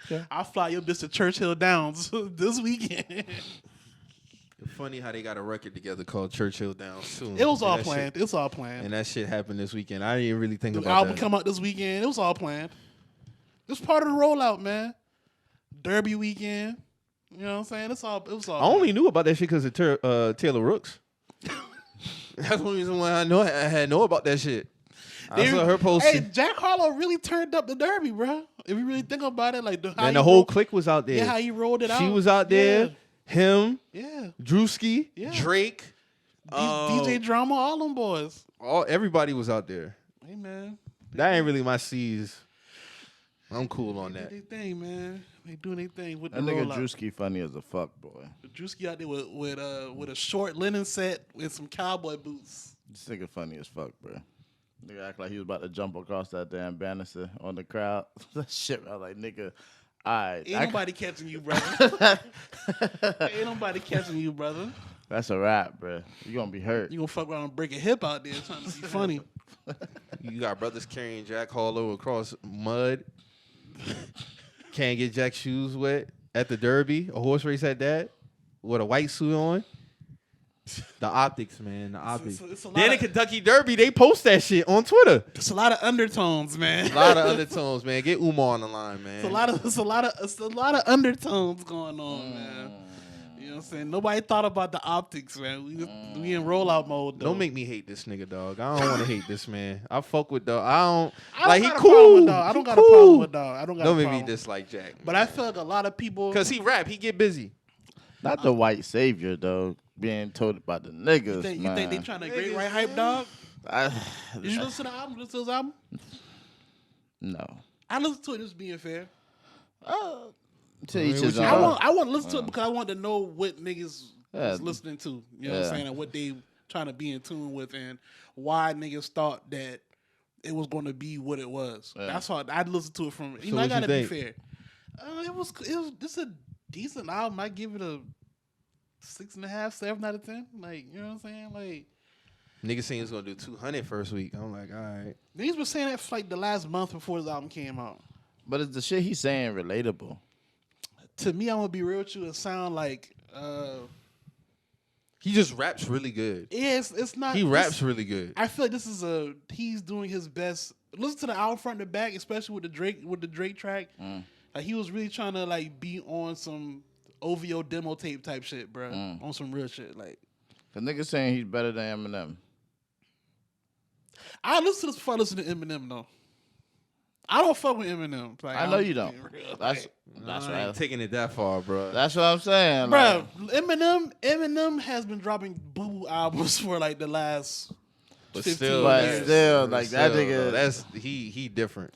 Yeah. I'll fly your bitch to Churchill Downs this weekend. It's funny how they got a record together called Churchill Downs too. It was all planned. It was all planned. And that shit happened this weekend. I didn't really think the about album that. come out this weekend. It was all planned. It was part of the rollout, man. Derby weekend. You know what I'm saying? It was all. I only knew about that shit because of Taylor Rooks. That's one reason why I had know about that shit. I saw her posting. Hey, Jack Harlow really turned up the Derby, bro. If you really think about it, like the whole clique was out there. Yeah, how he rolled it out. She was out there. Yeah. him, Yeah. Drewski, Yeah. Drake, DJ Drama, all them boys. everybody was out there. Hey, man. That ain't really my C's. I'm cool on They that. do their thing, man. They doing their thing with That the nigga rollout. Drewski funny as a fuck, boy. Drewski out there with a short linen set and some cowboy boots. This nigga funny as fuck, bro. Nigga act like he was about to jump across that damn banister on the crowd. That shit, I was like, nigga, all right. Ain't nobody catching you, brother. Ain't nobody catching you, brother. That's a wrap, bro. You gonna be hurt. You gonna fuck around and break a hip out there trying to be funny. You got brothers carrying Jack Harlow across mud. Can't get Jack's shoes wet at the Derby, a horse race at that, with a white suit on. The optics, man. The optics. It's a lot Then of- in Kentucky Derby, they post that shit on Twitter. It's a lot of undertones, man. A lot of undertones, man. Get Umar on the line, man. It's a lot of undertones going on, man. You know what I'm saying? Nobody thought about the optics, man. We in rollout mode, though. Don't make me hate this nigga, dog. I don't want to hate this man. I fuck with dog. I don't got he a problem cool. with dog. I don't He got a problem cool. with dog. I don't got Don't a make problem. me dislike Jack. But I feel like a lot of people, Cause he rap, he get busy. Not the white savior, though, being told about the niggas, you think they trying to great right hype, dog? Did you listen to the album? Listen to his album? No. I listened to it just being fair. To each his what I own. want to listen to it because I want to know what niggas Yeah. was listening to. You know what I'm Yeah. saying? And what they trying to be in tune with and why niggas thought that it was going to be what it was. Yeah. That's how I'd listen to it from. You So know, I what you got to be think? fair. It was this a decent album. I give it a 6.5, 7 out of 10. Like, you know what I'm saying? Like, Niggas saying he's gonna do 200 first week. I'm like, all right. niggas been saying that for like the last month before his album came out. But is the shit he's saying relatable? To me, I'm gonna be real with you. It sound like He just raps really good. it's not. He this- raps really good. I feel like this is he's doing his best. Listen to the album front to back, especially with the Drake track. Like he was really trying to like be on some OVO demo tape type shit, bro. On some real shit. Like The nigga saying he's better than Eminem. I listen to this before I listen to Eminem though. I don't fuck with Eminem. Like, I know you don't. being real. That's I ain't right. taking it that far, bro. That's what I'm saying. Bro, like, Eminem has been dropping boo albums for like the last But 15 still, But years. still, like, that nigga- though, that's he different.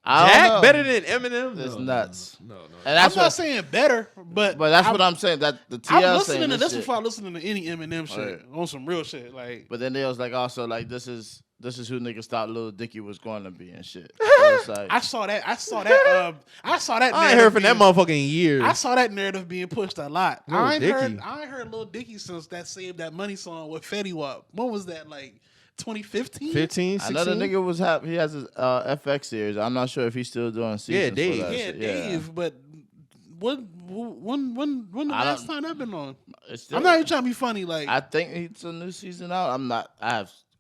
I don't Jack know. better than Eminem? It's No, nuts. No. And I'm that's not what, saying better, but that's what I'm saying. That the TL I'm saying listening to this shit. before I listening to any Eminem shit Right. on some real shit. Like But then they was like also like this is who niggas thought Lil Dicky was going to be and shit. So it's like, I saw that. I saw that I ain't narrative heard from that being- motherfucker in years. I saw that narrative being pushed a lot. Lil I ain't Dicky. heard Lil Dicky since that Save That Money song with Fetty Wap. When was that? Like 2015? 15, 16? I know the nigga was he has his FX series. I'm not sure if he's still doing seasons. Dave. For that Yeah, shit. Dave. But when the I last don't- time I've been on? It's still, I'm not even trying to be funny. Like I think it's a new season out. I'm not.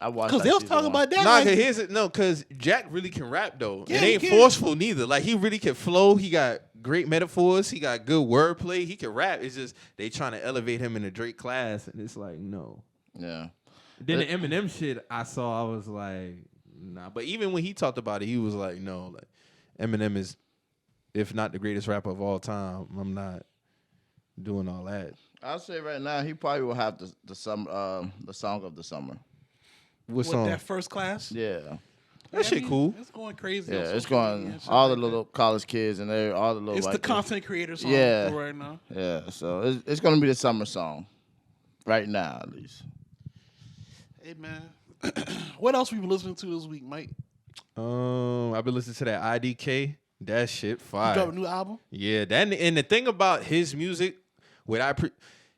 I watched. because they was talking about that. Nah, like, cause Jack really can rap though. Yeah, it he ain't can. forceful neither. Like he really can flow. He got great metaphors. He got good wordplay. He can rap. It's just they trying to elevate him in the Drake class, and it's like no. Yeah. Then the Eminem shit I saw, I was like, nah. But even when he talked about it, he was like, no, like Eminem is, if not the greatest rapper of all time, I'm not doing all that. I'll say right now, he probably will have the song of the summer. What with song? that First Class. Yeah. That shit cool. It's going crazy. Yeah, on it's social media going and shit all the like little college kids and all the little. that. It's the white kids. content creator song Yeah. for right now. Yeah, so it's gonna be the summer song, right now at least. Hey man, what else we been listening to this week, Mike? I've been listening to that IDK. That shit You fire. dropped a new album? Yeah, that and the thing about his music,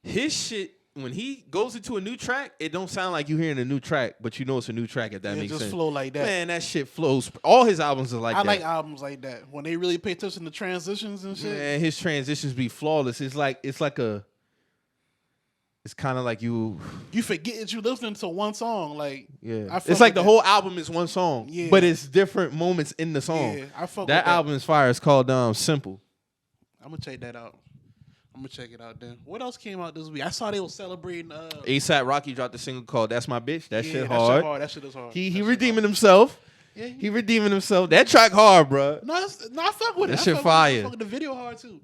his shit when he goes into a new track, it don't sound like you hearing a new track, but you know it's a new track if that It makes just sense. flow like that. Man, that shit flows. All his albums are like I that. like albums like that when they really pay attention to transitions and shit. Man, his transitions be flawless. It's kind of like you. You forget that you listening to one song. Like Yeah, I fuck it's like with the that. whole album is one song, Yeah. but it's different moments in the song. Yeah, I fuck That with album is fire. It's called Simple. I'm gonna check that out. I'm gonna check it out then. What else came out this week? I saw they were celebrating. ASAP Rocky dropped a single called "That's My Bitch." That yeah, shit that hard. Shit hard. That shit is hard. He That shit redeeming hard. himself. Yeah, He redeeming himself. That track hard, bro. No, I fuck with it. That I shit fuck fire. With it. I fuck with the video hard too.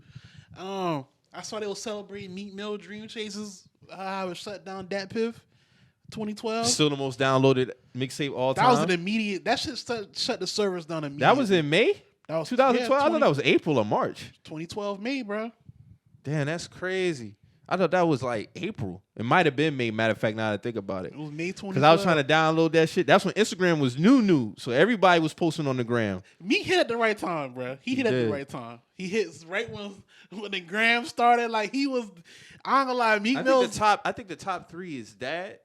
I I saw they were celebrating Meek Mill Dream Chasers. How it shut down Dat Piff 2012. Still the most downloaded mixtape all time. That was an immediate. That shit shut the servers down immediately. That was in May? That was 2012? I thought that was April or March. 2012 May, bro. Damn, that's crazy. I thought that was like April. It might have been May, matter of fact, now that I think about it. It was May 2012. Because I was trying to download that shit. That's when Instagram was new. So everybody was posting on the gram. Meek hit at the right time, bro. He hit at the right time. He hits right when the gram started. Like, he was, I ain't gonna lie, Meek Mill. I think the top 3 is that,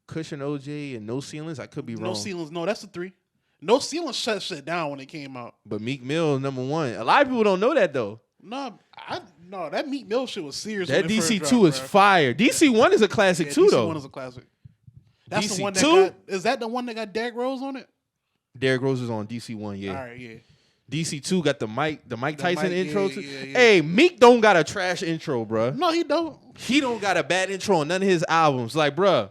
Cushion OJ, and No Ceilings. I could be wrong. No Ceilings, no, that's the 3. No Ceilings shut shit down when it came out. But Meek Mill is number 1. A lot of people don't know that though. No, that Meek Mill shit was serious. That when it DC2 first dropped, is bro. fire. DC1 is a classic too, though. DC1 is a classic. That's DC2? the one that got, is that the one that got Derrick Rose on it? Derrick Rose is on DC1, yeah. All right, yeah. DC2 got the Mike Tyson Mike, intro yeah, too. yeah. Hey, Meek don't got a trash intro, bruh. No, he don't. He don't got a bad intro on none of his albums. Like, bruh.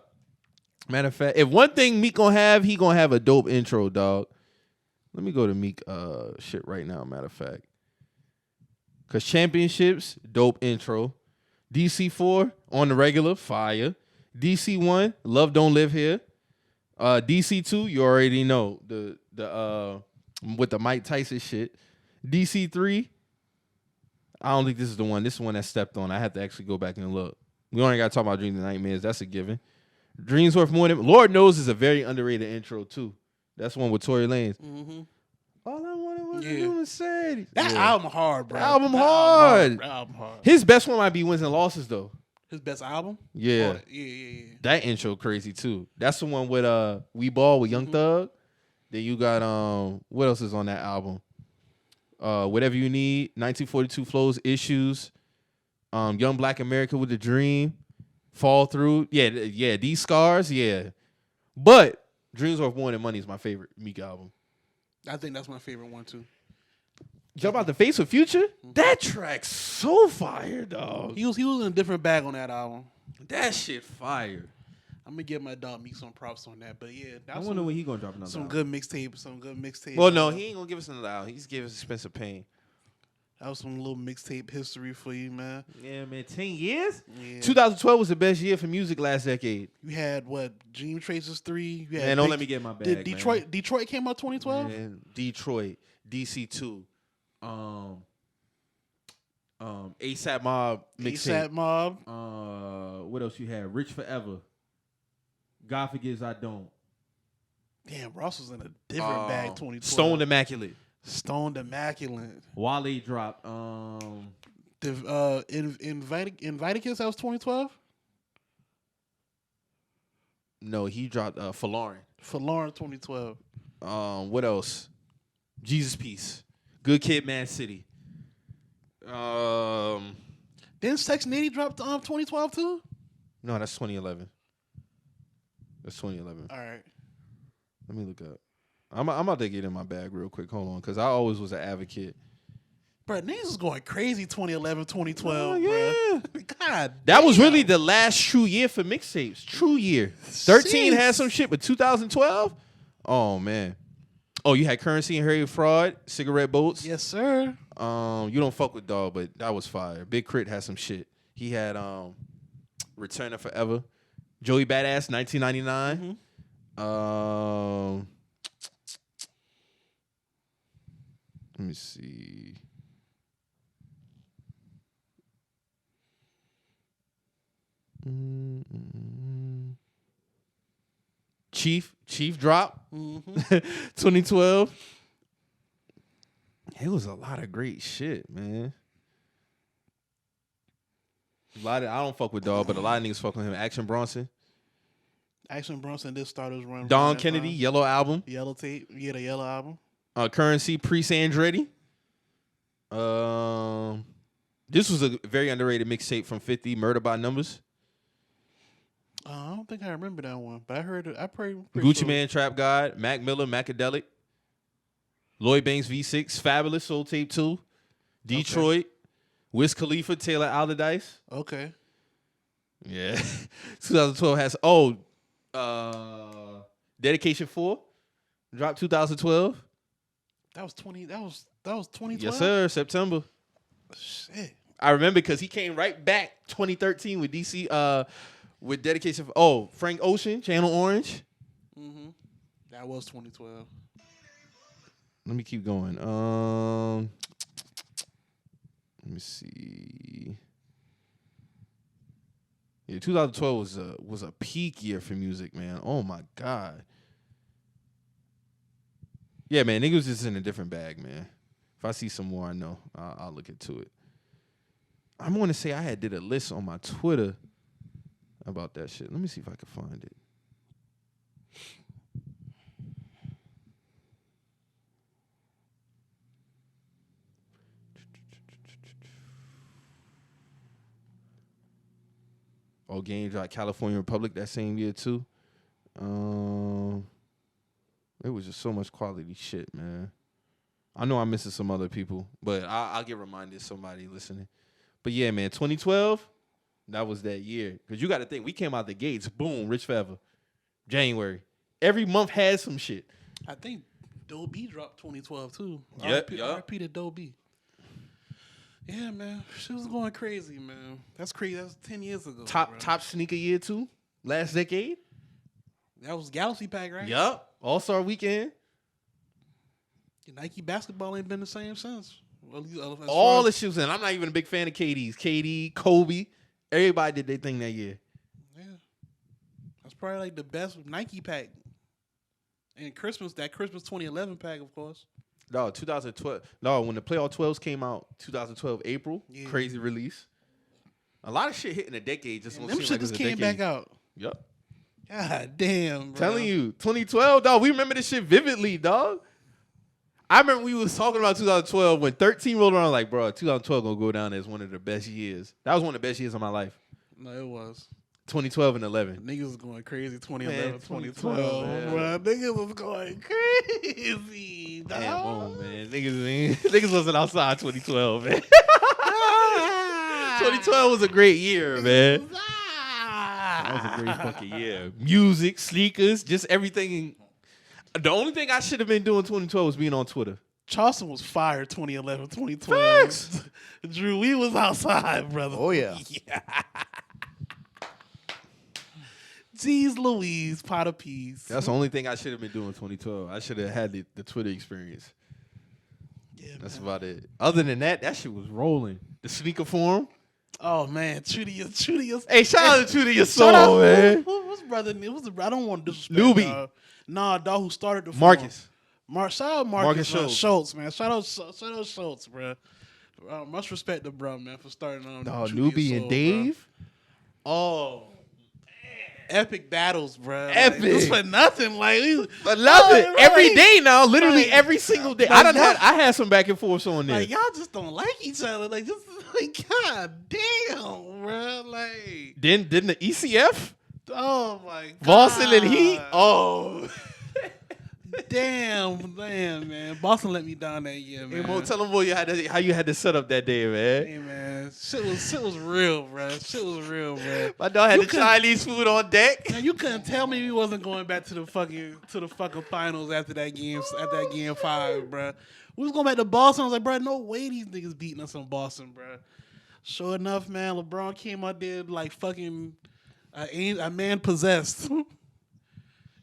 Matter of fact, if one thing Meek gonna have, he gonna have a dope intro, dog. Let me go to Meek shit right now, matter of fact. Cause Championships, dope intro. DC4 on the regular, fire. DC1, Love Don't Live Here. DC2, you already know the with the Mike Tyson shit. DC3, I don't think this is the one. This is the one that stepped on. I have to actually go back and look. We only got to talk about Dreams and Nightmares. That's a given. Dreams Worth More Than Lord Knows is a very underrated intro too. That's one with Tory Lanez. Mm-hmm. All I wanted was a new Mercedes. That album hard, bro. That album hard. His best one might be Wins and Losses though. His best album? Yeah. Oh, yeah. That intro crazy too. That's the one with We Ball with Young Thug. Then you got what else is on that album? Whatever You Need, 1942 Flows, Issues, Young Black America with the Dream, Fall Through. Yeah, These Scars, yeah. But Dreams Worth More Than Money is my favorite Meek album. I think that's my favorite one too. Jump Out the Face with Future? That track's so fire, dog. He was in a different bag on that album. That shit fire. I'm gonna give my dog Meek some props on that. But yeah, I wonder when he gonna drop another some album. good mixtape. Well, no, he ain't gonna give us another album. He's giving us Expensive Pain. That was some little mixtape history for you, man. Yeah, man. 10 years? Yeah. 2012 was the best year for music last decade. You had what? Dream Tracers 3. You had Man, don't let me get my bag. Did Detroit came out 2012? Man, Detroit, DC2, ASAP Mob mixtape. ASAP Mob. What else you had? Rich Forever. God Forgives I Don't. Damn, Ross was in a different bag 2012. Stoned Immaculate. Stoned Immaculate. Wale dropped. Inviticus, that was 2012? No, he dropped For Lauren. For Lauren 2012. What else? Jesus Peace. Good Kid, Mad City. Didn't Section 80 drop 2012 too? No, that's 2011. That's 2011. All right. Let me look up. I'm about to get in my bag real quick. Hold on, because I always was an advocate. Bro, niggas was going crazy 2011, 2012, yeah. bro. God That was damn. really the last true year for mixtapes. True year. 13 had some shit, but 2012? Oh, man. Oh, you had Currency and Harry Fraud, Cigarette Boats. Yes, sir. You don't fuck with Dog, but that was fire. Big Crit had some shit. He had Return of Forever. Joey Badass, 1999. Let me see. Chief drop. 2012. It was a lot of great shit, man. I don't fuck with Dog, but a lot of niggas fuck with him. Action Bronson. Action Bronson did start his run. Don Kennedy, Yellow Album. Yellow Tape. Yeah, the Yellow Album. Currency, Priest Andretti. This was a very underrated mixtape from 50, Murder by Numbers. I don't think I remember that one, but I heard it. I pretty Gucci sure. Man, Trap God, Mac Miller, Macadelic. Lloyd Banks, V6, Fabulous, Soul Tape 2. Detroit, Wiz Khalifa, Taylor Allardyce. Okay. Yeah. 2012 has, Dedication 4. Dropped 2012. That was 2012. Yes, sir. September. Shit. I remember because he came right back 2013 with DC with dedication for Frank Ocean, Channel Orange. Mm-hmm. That was 2012. Let me keep going. Let me see. Yeah, 2012 was a peak year for music, man. Oh my God. Yeah, man, niggas just in a different bag, man. If I see some more, I know I'll look into it. I'm gonna say I did a list on my Twitter about that shit. Let me see if I can find it. Games like California Republic that same year too. It was just so much quality shit, man. I know I'm missing some other people, but I'll get reminded somebody listening. But yeah, man, 2012, that was that year. Because you got to think, we came out the gates, boom, Rich Forever, January. Every month had some shit. I think Doe B dropped 2012 too. Yep. RP to Doe B. Yeah, man. Shit was going crazy, man. That's crazy. That was 10 years ago. Top sneaker year too, last decade. That was Galaxy Pack, right? Yup. All-Star Weekend. Nike basketball ain't been the same since. Well, All the shoes, and I'm not even a big fan of KD's. KD, Kobe, everybody did their thing that year. Yeah. That's probably like the best Nike pack. And Christmas 2011 pack, of course. No, 2012. No, when the Playoff 12s came out, 2012 April, crazy release. A lot of shit hit in a decade. Just them shit just came back out. Yep. God damn, bro. Telling you, 2012, dog. We remember this shit vividly, dog. I remember we was talking about 2012 when 13 rolled around. Like, bro, 2012 gonna go down as one of the best years. That was one of the best years of my life. No, it was. 2012 and 11. Niggas was going crazy 2011, Man, 2012, man. bro. Niggas was going crazy, dog. Damn, man. Niggas wasn't outside 2012, man. 2012 was a great year, man. That was a great fucking year. Music, sneakers, just everything. The only thing I should have been doing 2012 was being on Twitter. Charleston was fired 2011, 2012. Facts. Drew, we was outside, brother. Oh, yeah. Jeez Louise, pot of peas. That's the only thing I should have been doing 2012. I should have had the Twitter experience. Yeah, That's man. about it. Other than that, that shit was rolling. The sneaker forum. Oh, man. True to your. Hey, shout out to True to Your Shout out, Soul, man. What's brother? I don't want to disrespect. Newbie. Dog. Nah, dog who started the Marcus. forum. Shout out Marcus Schultz, man. Shout out Schultz, bro. Much respect to bro, man, for starting on. Dog, True to Your Newbie Soul, and Dave. Bro. Oh. Epic battles, bro. Epic. Like, just for nothing. Like, But love it. bro, Every like- day now, literally like- every single day. like, I had some back and forth on there. like y'all just don't like each other. Like, just like, god damn, bro. Like, Didn't the ECF? oh my god. Boston and Heat? Oh. damn, man. Boston let me down that year, Hey, man. Mo, tell them boy how you had to set up that day, man. Hey, man. Shit was real, bro. Shit was real, bro. My dog had You the couldn't- Chinese food on deck. Man, you couldn't tell me we wasn't going back to the fucking finals after that game 5, bro. We was going back to Boston. I was like, bro, no way these niggas beating us in Boston, bro. Sure enough, man, LeBron came out there like fucking a man possessed.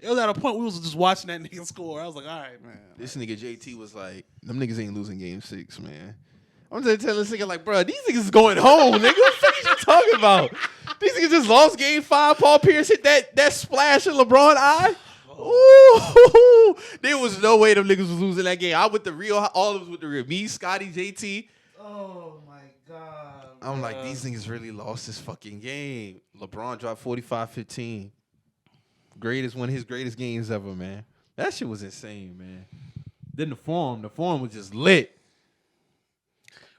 It was at a point we was just watching that nigga score. I was like, all right, man. This nigga JT was like, them niggas ain't losing game 6, man. I'm just telling this nigga like, bro, these niggas is going home, nigga. What the fuck you talking about? These niggas just lost game 5. Paul Pierce hit that splash in LeBron eye. Ooh, there was no way them niggas was losing that game. I with the real, all of us with the real. Me, Scotty, JT. Oh my god. I'm like, these niggas really lost this fucking game. LeBron dropped 45-15. One of his greatest games ever, man. That shit was insane, man. Then the forum was just lit.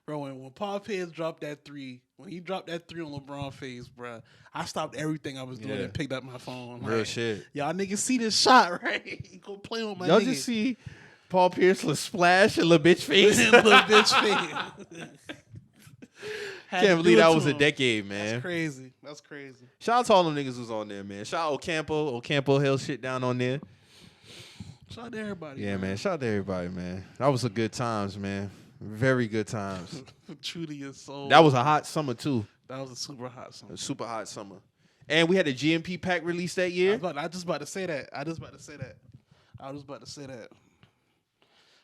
Bro, when Paul Pierce dropped that 3, when he dropped that 3 on LeBron's face, bro, I stopped everything I was doing Yeah. and picked up my phone. Real Like, shit. y'all niggas see this shot, right? Go play on my Y'all nigga. just see Paul Pierce little splash in little bitch face. Little bitch face. Had to Can't do believe it that to was a him. decade, man. That's crazy. That's crazy. Shout out to all them niggas who's on there, man. Shout out Ocampo held shit down on there. Shout out to everybody. Yeah, man. Shout out to everybody, man. That was a good times, man. Very good times. True to your soul. That was a hot summer too. That was a super hot summer. A super hot summer. And we had a GMP pack release that year. I just about to say that.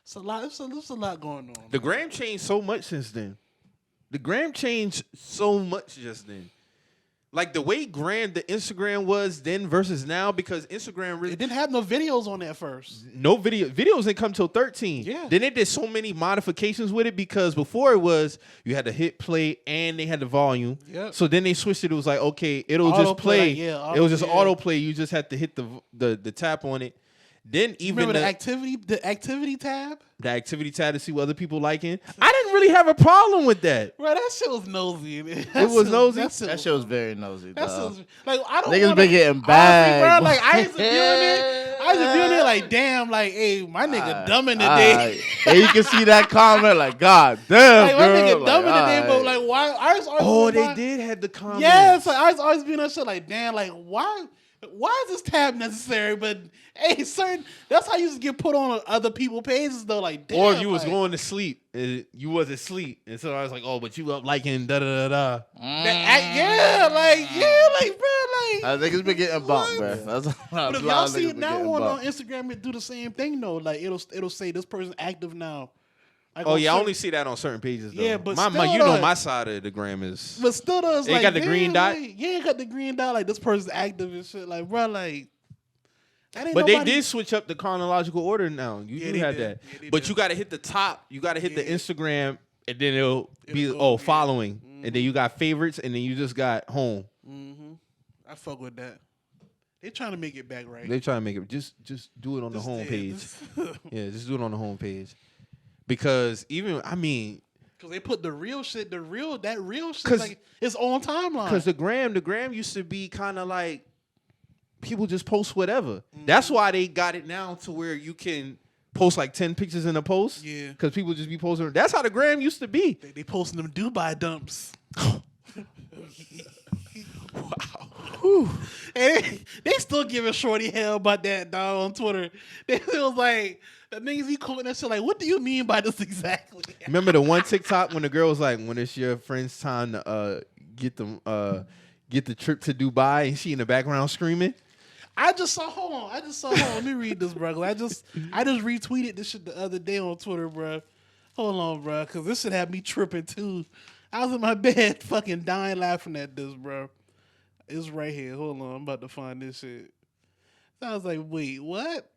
It's a lot. It's a lot going on. The gram changed so much since then. The gram changed so much just then. Like the way the Instagram was then versus now, because Instagram really It didn't have no videos on there first. no videos didn't come till 13. Yeah. Then they did so many modifications with it, because before it was you had to hit play and they had the volume. Yep. So then they switched it. It was like, okay, it'll Auto just play. play, yeah, It was just yeah. auto play. You just had to hit the tap on it. Then even Remember the activity tab? the activity tab to see what other people liking. I didn't really have a problem with that. Bro, that shit was nosy. It was nosy? That shit was very nosy. That shit dog. was, like, I don't Niggas wanna, been getting honestly, bagged. bro, like I used to be on it. Like, damn, like, hey, my nigga dumbing today. And you can see that comment like, God damn, Like, my girl. nigga Like, dumbing today, but alright. like, why? I was always Oh, wondering they why- did have the comments. Yes, like, I was always being that shit. Like, damn, like, why is this tab necessary? But hey, that's how you used to get put on other people's pages though. Like, damn, Or if you was like, going to sleep, you wasn't asleep, and so I was like, "Oh, but you up liking da da da da." like, bro, like. Niggas been getting bumped, bro. That's But if y'all see it now on Instagram, it do the same thing though. Like it'll say this person's active now. Like, Oh on yeah, I certain- only see that on certain pages. Though. Yeah, but my still, you know though, my side of the gram is. But still, though, it's It like got the green damn, dot? like, yeah, it got the green dot. Like this person's active and shit. Like, bro, like. That ain't But nobody- they did switch up the chronological order now. You Yeah, do they have did. that, Yeah, they but did. you got to hit the top. You got to hit the Yeah. Instagram, and then it'll be go, yeah. following, and then you got favorites, and then you just got home. I fuck with that. They trying to make it back right. They try to make it just do it on the Just- home yeah, page. just- Yeah, just do it on the home page, because even Cause they put that real shit 'Cause- like it's on timeline. because the gram used to be kind of like people just post whatever. That's why they got it now to where you can post like 10 pictures in a post. Yeah. Because people just be posting. That's how the gram used to be. They posting them Dubai dumps. Wow. And they still giving Shorty hell about that dog on Twitter. They was like the niggas be quoting that shit like, what do you mean by this exactly? Remember the one TikTok when the girl was like, when it's your friend's time to get the trip to Dubai, and she in the background screaming. Hold on. Let me read this, bro. I just retweeted this shit the other day on Twitter, bro. Hold on, bro, because this shit had me tripping too. I was in my bed fucking dying laughing at this, bro. It's right here. Hold on. I'm about to find this shit. So I was like, wait, what?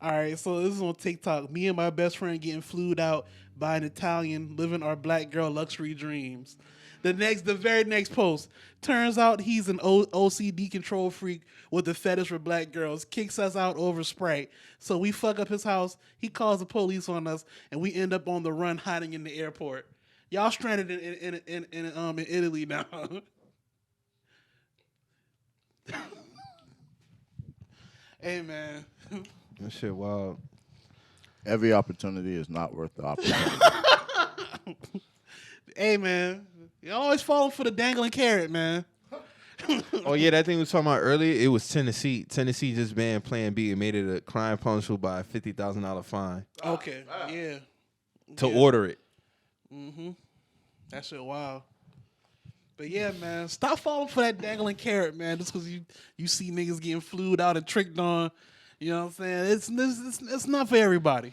All right, so this is on TikTok. Me and my best friend getting flued out by an Italian, living our black girl luxury dreams. The very next post. Turns out he's an OCD control freak with a fetish for black girls. Kicks us out over Sprite. So we fuck up his house. He calls the police on us, and we end up on the run, hiding in the airport. Y'all stranded in Italy now. Hey man. That shit wild. Every opportunity is not worth the opportunity. Hey man. You always falling for the dangling carrot, man. Oh yeah, that thing we was talking about earlier. It was Tennessee. Tennessee just banned Plan B and made it a crime punishable by a $50,000 fine Okay. Yeah. to Yeah. order it. That shit wild. But yeah, man, stop falling for that dangling carrot, man. Just because you see niggas getting flued out and tricked on, you know what I'm saying? It's not for everybody.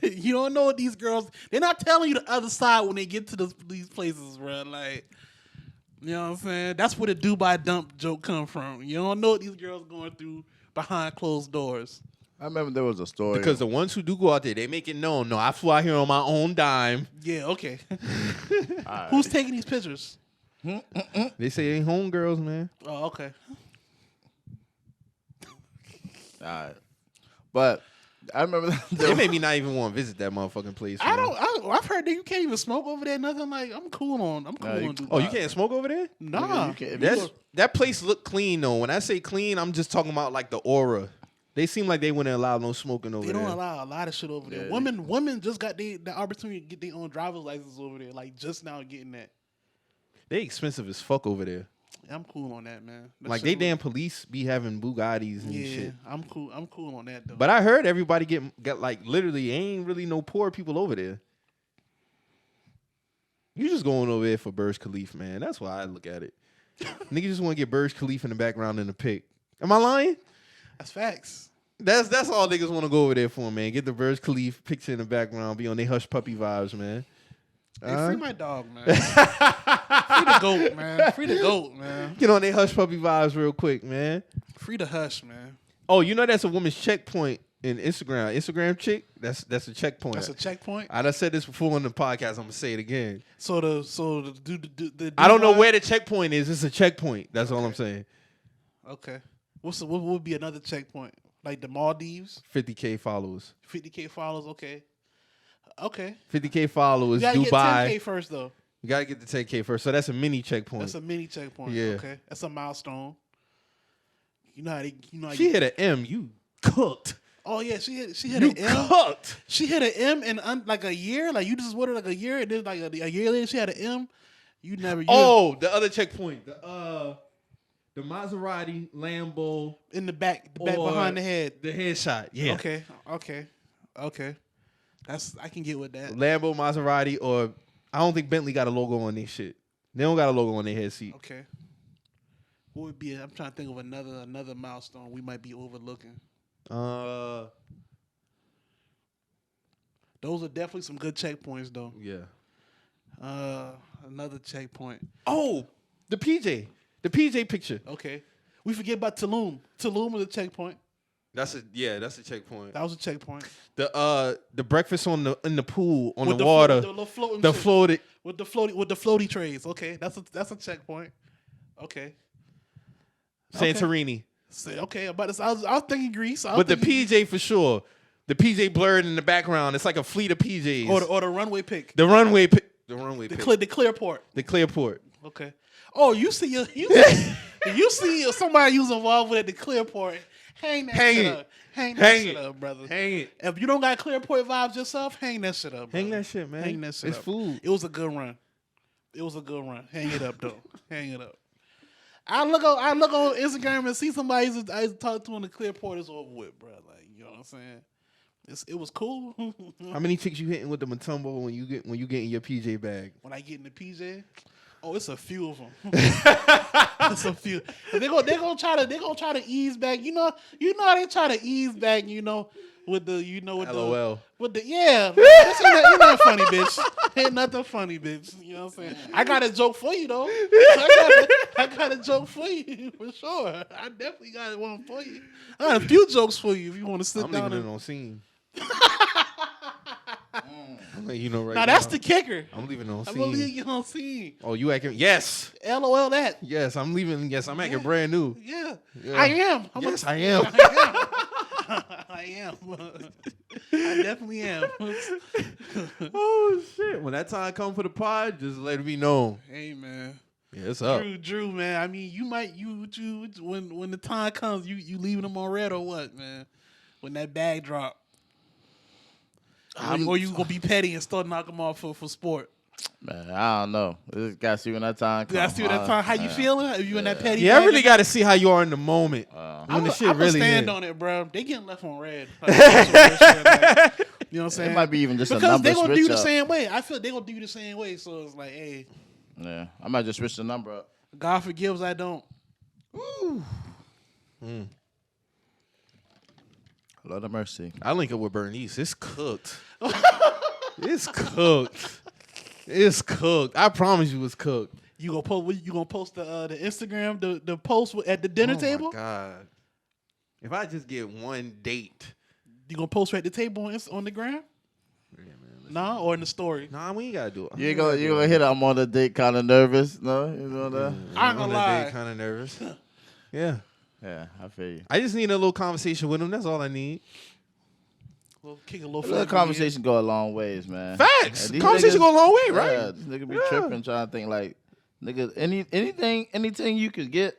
You don't know what these girls. They're not telling you the other side when they get to these places, bro. Like, you know what I'm saying? That's where the Dubai dump joke come from. You don't know what these girls going through behind closed doors. I remember there was a story. Because the ones who do go out there, they make it known. No, I flew out here on my own dime. Yeah, okay. Who's taking these pictures? They say they ain't homegirls, man. Oh, okay. All right. But I remember It made me not even want to visit that motherfucking place. Man. I've heard that you can't even smoke over there. Nothing like I'm cool on you- Dubai. Oh, you can't smoke over there? Nah. You can't- if you go- That place look clean though. When I say clean, I'm just talking about like the aura. They seem like they wouldn't allow no smoking over They there. don't allow a lot of shit over there. Yeah. Women just got the opportunity to get their own driver's license over there. Like just now getting that. They expensive as fuck over there. I'm cool on that, man. That Like shit they look- damn police be having Bugattis and Yeah, shit. I'm cool. I'm cool on that though. But I heard everybody got like literally ain't really no poor people over there. You just going over there for Burj Khalifa, man. That's why I look at it. Niggas just want to get Burj Khalifa in the background in the pic. Am I lying? That's facts. That's all niggas want to go over there for, man. Get the Burj Khalifa picture in the background, be on their hush puppy vibes, man. Hey, free my dog, man. Free the goat, man. Free the goat, man. Get on their hush puppy vibes real quick, man. Free the hush, man. Oh, you know that's a woman's checkpoint in Instagram. Instagram chick, that's a checkpoint. That's a checkpoint. I done said this before on the podcast. I'm gonna say it again. So the I don't know where the checkpoint is. It's a checkpoint. That's all I'm saying. Okay. What would be another checkpoint? Like the Maldives? 50K followers. 50K followers. Okay. Okay. 50K followers. You gotta Dubai. get 10K first though. You gotta get the 10K first. So that's a mini checkpoint. That's a mini checkpoint. Yeah. Okay. That's a milestone. You know how they. You know how She hit an M. You cooked. Oh yeah, she hit You an M. cooked. She hit an M in like a year. Like you just wanted like a year, and then like a year later she had an M. You never. Oh, the other checkpoint. The Maserati, Lambo, in the back or behind the head. the headshot. Yeah. Okay. I can get with that. Lambo, Maserati, or I don't think Bentley got a logo on their shit. They don't got a logo on their head seat. Okay. What would be? I'm trying to think of another milestone we might be overlooking. Those are definitely some good checkpoints, though. Yeah. Another checkpoint. Oh, the PJ picture. Okay. We forget about Tulum. Tulum was a checkpoint. That's a checkpoint. That was a checkpoint. The breakfast in the pool on With the water. The little floating The shit. floated. With the floaty trays. Okay. That's a checkpoint. Okay. Santorini. Okay. I was thinking Greece. But the PJ for sure. The PJ blurred in the background. It's like a fleet of PJs. or the runway pick. The runway pick. The Clearport. The Clearport. Okay. Oh, you see somebody who's involved with the Clearport. Hang that shit up, brother. Hang it. If you don't got Clearport vibes yourself, hang that shit up. Brother. Hang that shit, man. Hang that shit it's up. food. It was a good run. Hang it up though. Hang it up. I look on Instagram and see somebody I used to talk to on the Clearport is over with, bro. Like, you know what I'm saying? It was cool. How many chicks you hitting with the Matumbo when you get in your PJ bag? When I get in the PJ, oh, it's a few of them. It's a few. They're gonna try to ease back. You know how they try to ease back. With LOL. Yeah. You're not funny, bitch. Ain't nothing funny, bitch. You know what I'm saying? I got a joke for you though. I got a joke for you for sure. I definitely got one for you. I got a few jokes for you if you want to sit I'm down. leaving it on scene. I'm letting you know right now. now. That's the kicker. I'm leaving it on I'm gonna scene. leave you on scene. Oh, you acting? Yes. LOL that. Yes, I'm leaving. Yes, I'm acting brand new. Yeah. Yeah. I am. I am. I am. I definitely am. Oh shit! When that time come for the pod, just let me know. Hey man. Yeah, it's up. Drew, man. I mean, you might when the time comes, you leaving them on red or what, man? When that bag drop, or you gonna be petty and start knocking them off for sport? Man, I don't know. Just gotta see when that time comes. Gotta see when that time. How you feeling? Are you in that petty? Yeah, I bag? really got to see how you are in the moment. When the shit I'm really stand hit. on it, bro. They getting left on red. Like, you know what I'm saying? It might be even just because a number they gonna do switch the up. same way. I feel they gonna do the same way. So it's like, hey, Yeah, I might just switch the number up. God forgives, I don't. Ooh. Lord of mercy. I link up with Bernice. It's cooked. It's cooked. It's cooked. I promise you, it's cooked. You gonna post the Instagram the post at the dinner table? Oh my God! If I just get one date, You gonna post right at the table on the gram? yeah, man. Nah, or in the story? Nah, we ain't gotta do it. You gonna hit I'm on the date kind of nervous? No, you know that? I ain't gonna lie. Kind of nervous. Yeah, Yeah, I feel you. I just need a little conversation with him. That's all I need. Kick a little. A little conversation go a long ways, man. Facts. And these Conversation niggas- go a long way, right? Yeah, this nigga be tripping, trying to think like, nigga, anything you could get,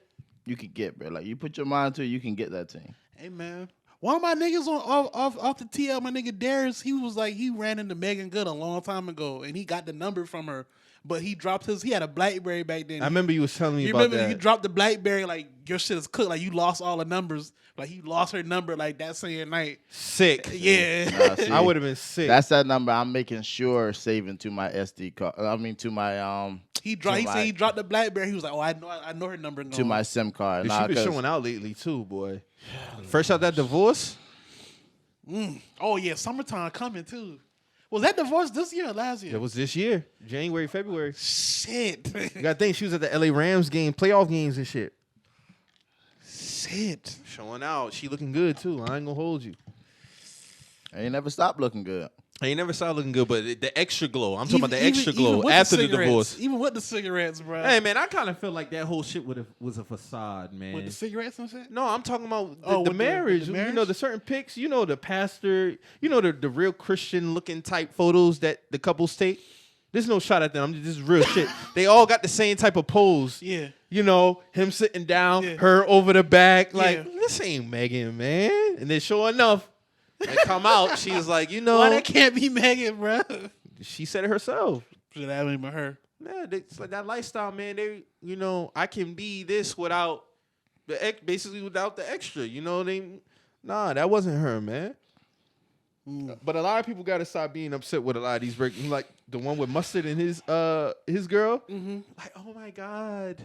bro. Like you put your mind to it, you can get that thing. Hey man, One of my niggas off the TL, my nigga Darius, he was like, he ran into Megan Good a long time ago, and he got the number from her, but he dropped his. He had a BlackBerry back then. I remember you was telling me You about remember that. you dropped the BlackBerry, like your shit is cooked, like you lost all the numbers, like he lost her number like that same night. Sick. Yeah, Nah, see, I would have been sick. That's that number I'm making sure saving to my SD card. I mean to my he to said my- he dropped the BlackBerry. He was like, oh, I know her number. to my SIM card. She Nah, been 'cause- showing out lately too, boy. First out that divorce. Oh yeah, summertime coming too. Was that divorce this year or last year? It was this year, January, February. Shit. You gotta think she was at the LA Rams game, playoff games and shit. Shit. Showing out. She looking good too. I ain't gonna hold you. I ain't never stopped looking good. I ain't never saw her looking good, but the extra glow. I'm talking about the Even- extra even glow with after the cigarettes, divorce. Even with the cigarettes, bro. Hey man, I kind of feel like that whole shit was a facade, man. With the cigarettes and shit? No, I'm talking about Oh, the with marriage. the You know, marriage? the certain pics. You know, the pastor. You know, the real Christian looking type photos that the couples take. There's no shot at them. This is real shit. They all got the same type of pose. Yeah. You know, him sitting down, Yeah. her over the back. Like, Yeah. this ain't Megan, man. And then sure enough, they come out. She's like, you know. Why that can't be Megan, bro? She said it herself. Should that be her? Yeah, it's like that lifestyle, man. They, you know, I can be this without basically without the extra. You know, nah, that wasn't her, man. But a lot of people got to stop being upset with a lot of these breaks. Like the one with Mustard and his girl. Like, oh my god,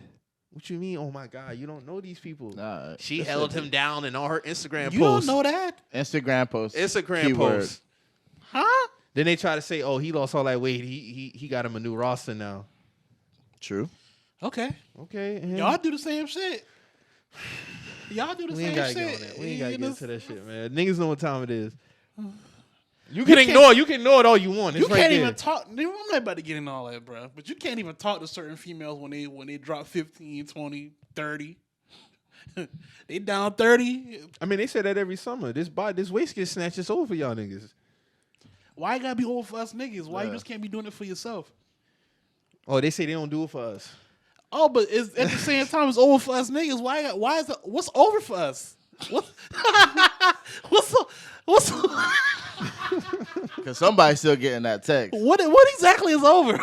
what you mean? Oh my god, you don't know these people. Nah, She that's held it. him down in all her Instagram You posts. don't know that? Instagram posts. Instagram keyword. posts. Huh? Then they try to say, oh, he lost all that weight. He got him a new roster now. True. Okay. Okay, and Y'all do the same shit. Y'all do the we ain't same gotta shit. get on that. We ain't gotta You get know, into that shit, man. Niggas know what time it is. You can ignore it all you want. It's You right can't there. even talk. I'm not about to get into all that, bro. But you can't even talk to certain females when they drop 15, 20, 30. They down 30. I mean, they say that every summer. This waist gets snatched. It's over for y'all niggas. Why it gotta be over for us niggas? Why you Yeah. just can't be doing it for yourself? Oh, they say they don't do it for us. Oh, but it's, at the same time, it's over for us niggas. Why is it? What's over for us? What? What's Because somebody's still getting that text. what exactly is over?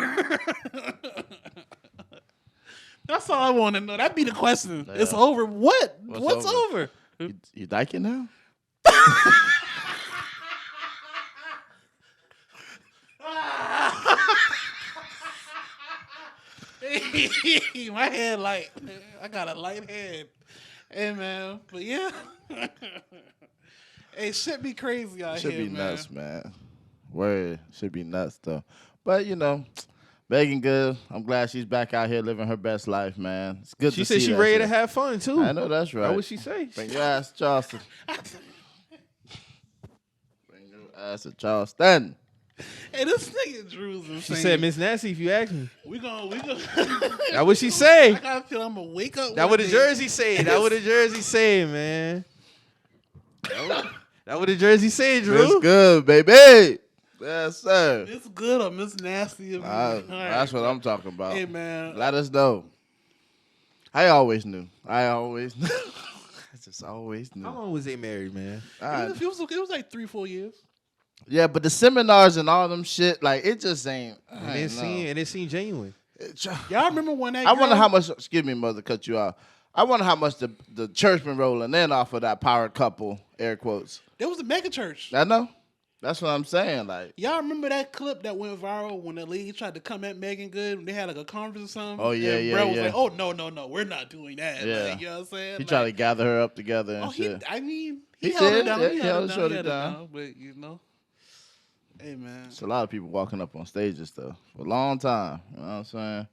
That's all I want to know. That'd be the question. Yeah. It's over. What? What's over? You like it now? My head light. I got a light head. Hey man, but yeah. Hey, shit be crazy out Should here, be man. nuts, man. Word. Should be nuts, though. But, you know, Megan good. I'm glad she's back out here living her best life, man. It's good She to said see she that ready shit. to have fun too. I know that's right. That's what she say. Bring your ass to Charleston. Bring your ass to Charleston. Hey, this nigga Drew's insane. She said, Miss Nancy, if you ask me. we gonna. That what she say. I gotta feel I'm gonna wake up. That one what the day. jersey say. That what the jersey say, man. That what the jersey say, Drew. It's good, baby. Yes, sir. It's good or Miss Nasty. All right. That's what I'm talking about. Hey man, Let us know. I always knew. I just always knew. How long was they married, man? it was like 3-4 years. Yeah, but the seminars and all them shit, like it just ain't. And it seemed genuine. Y'all remember when that? I wonder girl- how much. Excuse me, mother, cut you off. I wonder how much the church been rolling in off of that power couple, air quotes. There was a mega church. I know. That's what I'm saying. Like, Y'all remember that clip that went viral when the lady tried to come at Megan Good when they had like a conference or something? Oh, yeah, and yeah, bro was yeah. like, "Oh no, we're not doing that." Yeah. Like, you know what I'm saying? he tried to gather her up together and Oh, shit. he He held her did, down. yeah, he he held held her shorty down. He held her down. down. But you know, hey man, It's a lot of people walking up on stages though for a long time. You know what I'm saying?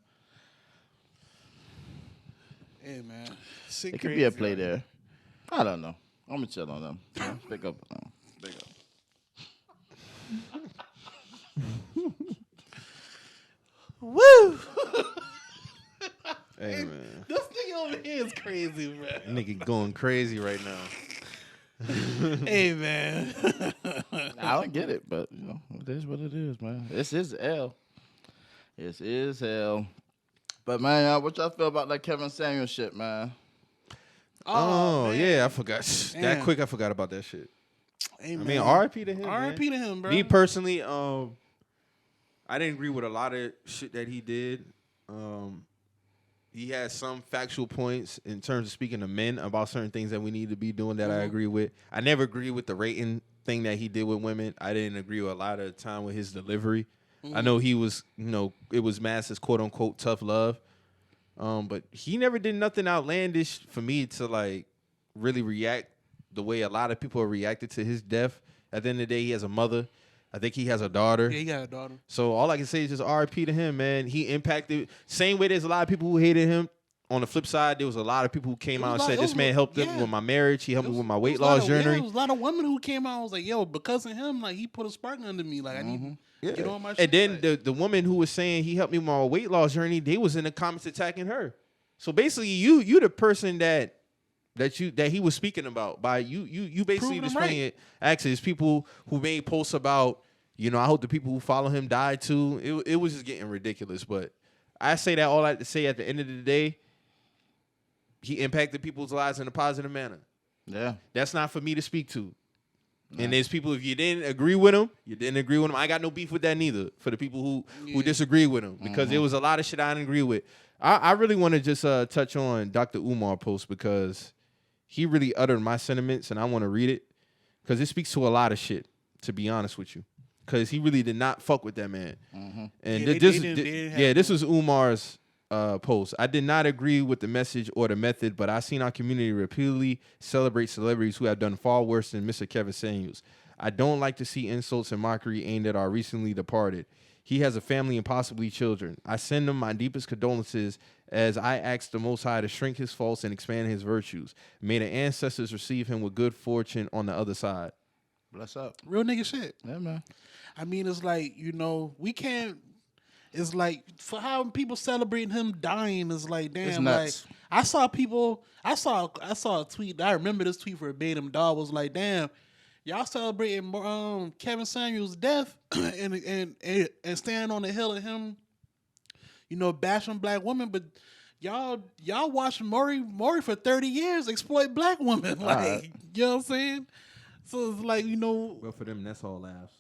hey man, shit It could crazy be a play out there. I don't know. I'm gonna chill on them. Pick up. Pick up. Woo! Hey, man. This nigga over here is crazy, man. Nigga going crazy right now. Hey man, I don't get it, but you know, it is what it is, man. This is L. This is hell. But man, what y'all feel about that Kevin Samuel shit, man? Oh, man. yeah, I forgot. That Damn. quick, I forgot about that shit. Hey, I man. mean, R.I.P. to him. R.I.P. to him, bro. Me personally, I didn't agree with a lot of shit that he did. He had some factual points in terms of speaking to men about certain things that we need to be doing that I agree with. I never agree with the rating thing that he did with women. I didn't agree with a lot of the time with his delivery. I know he was, it was masked as quote unquote tough love. But he never did nothing outlandish for me to like really react the way a lot of people have reacted to his death. At the end of the day, he has a mother. I think he has a daughter. Yeah, he got a daughter. So all I can say is just RIP to him, man. He impacted. Same way there's a lot of people who hated him. On the flip side, there was a lot of people who came out and said, this man helped me with my marriage. He helped me with my weight loss journey. There was a lot of women who came out and was like, yo, because of him, like he put a spark under me. Like I need to get on my shit. And then the woman who was saying he helped me with my weight loss journey, they was in the comments attacking her. So basically, you the person that he was speaking about by you basically displaying it. Actually, it's people who made posts about, I hope the people who follow him die too. It was just getting ridiculous. But I say that all I have to say at the end of the day, he impacted people's lives in a positive manner. Yeah. That's not for me to speak to. Nah. And there's people, if you didn't agree with him, you didn't agree with him. I got no beef with that neither for the people who disagree with him because there was a lot of shit I didn't agree with. I really want to just touch on Dr. Umar post because he really uttered my sentiments and I want to read it because it speaks to a lot of shit, to be honest with you. Because he really did not fuck with that man. And this was Umar's post. I did not agree with the message or the method, but I've seen our community repeatedly celebrate celebrities who have done far worse than Mr. Kevin Samuels. I don't like to see insults and mockery aimed at our recently departed. He has a family and possibly children. I send him my deepest condolences as I ask the Most High to shrink his faults and expand his virtues. May the ancestors receive him with good fortune on the other side. Bless up. Real nigga shit. Yeah, man. I mean, it's like, we can't. It's like for how people celebrating him dying is like, damn. It's nuts. Like I saw a tweet. I remember this tweet verbatim. Dog was like, damn, y'all celebrating Kevin Samuels' death and standing on the hill of him, bashing black women, but y'all watched Maury for 30 years exploit black women. Like, you know what I'm saying? So it's like, Well, for them, that's all laughs.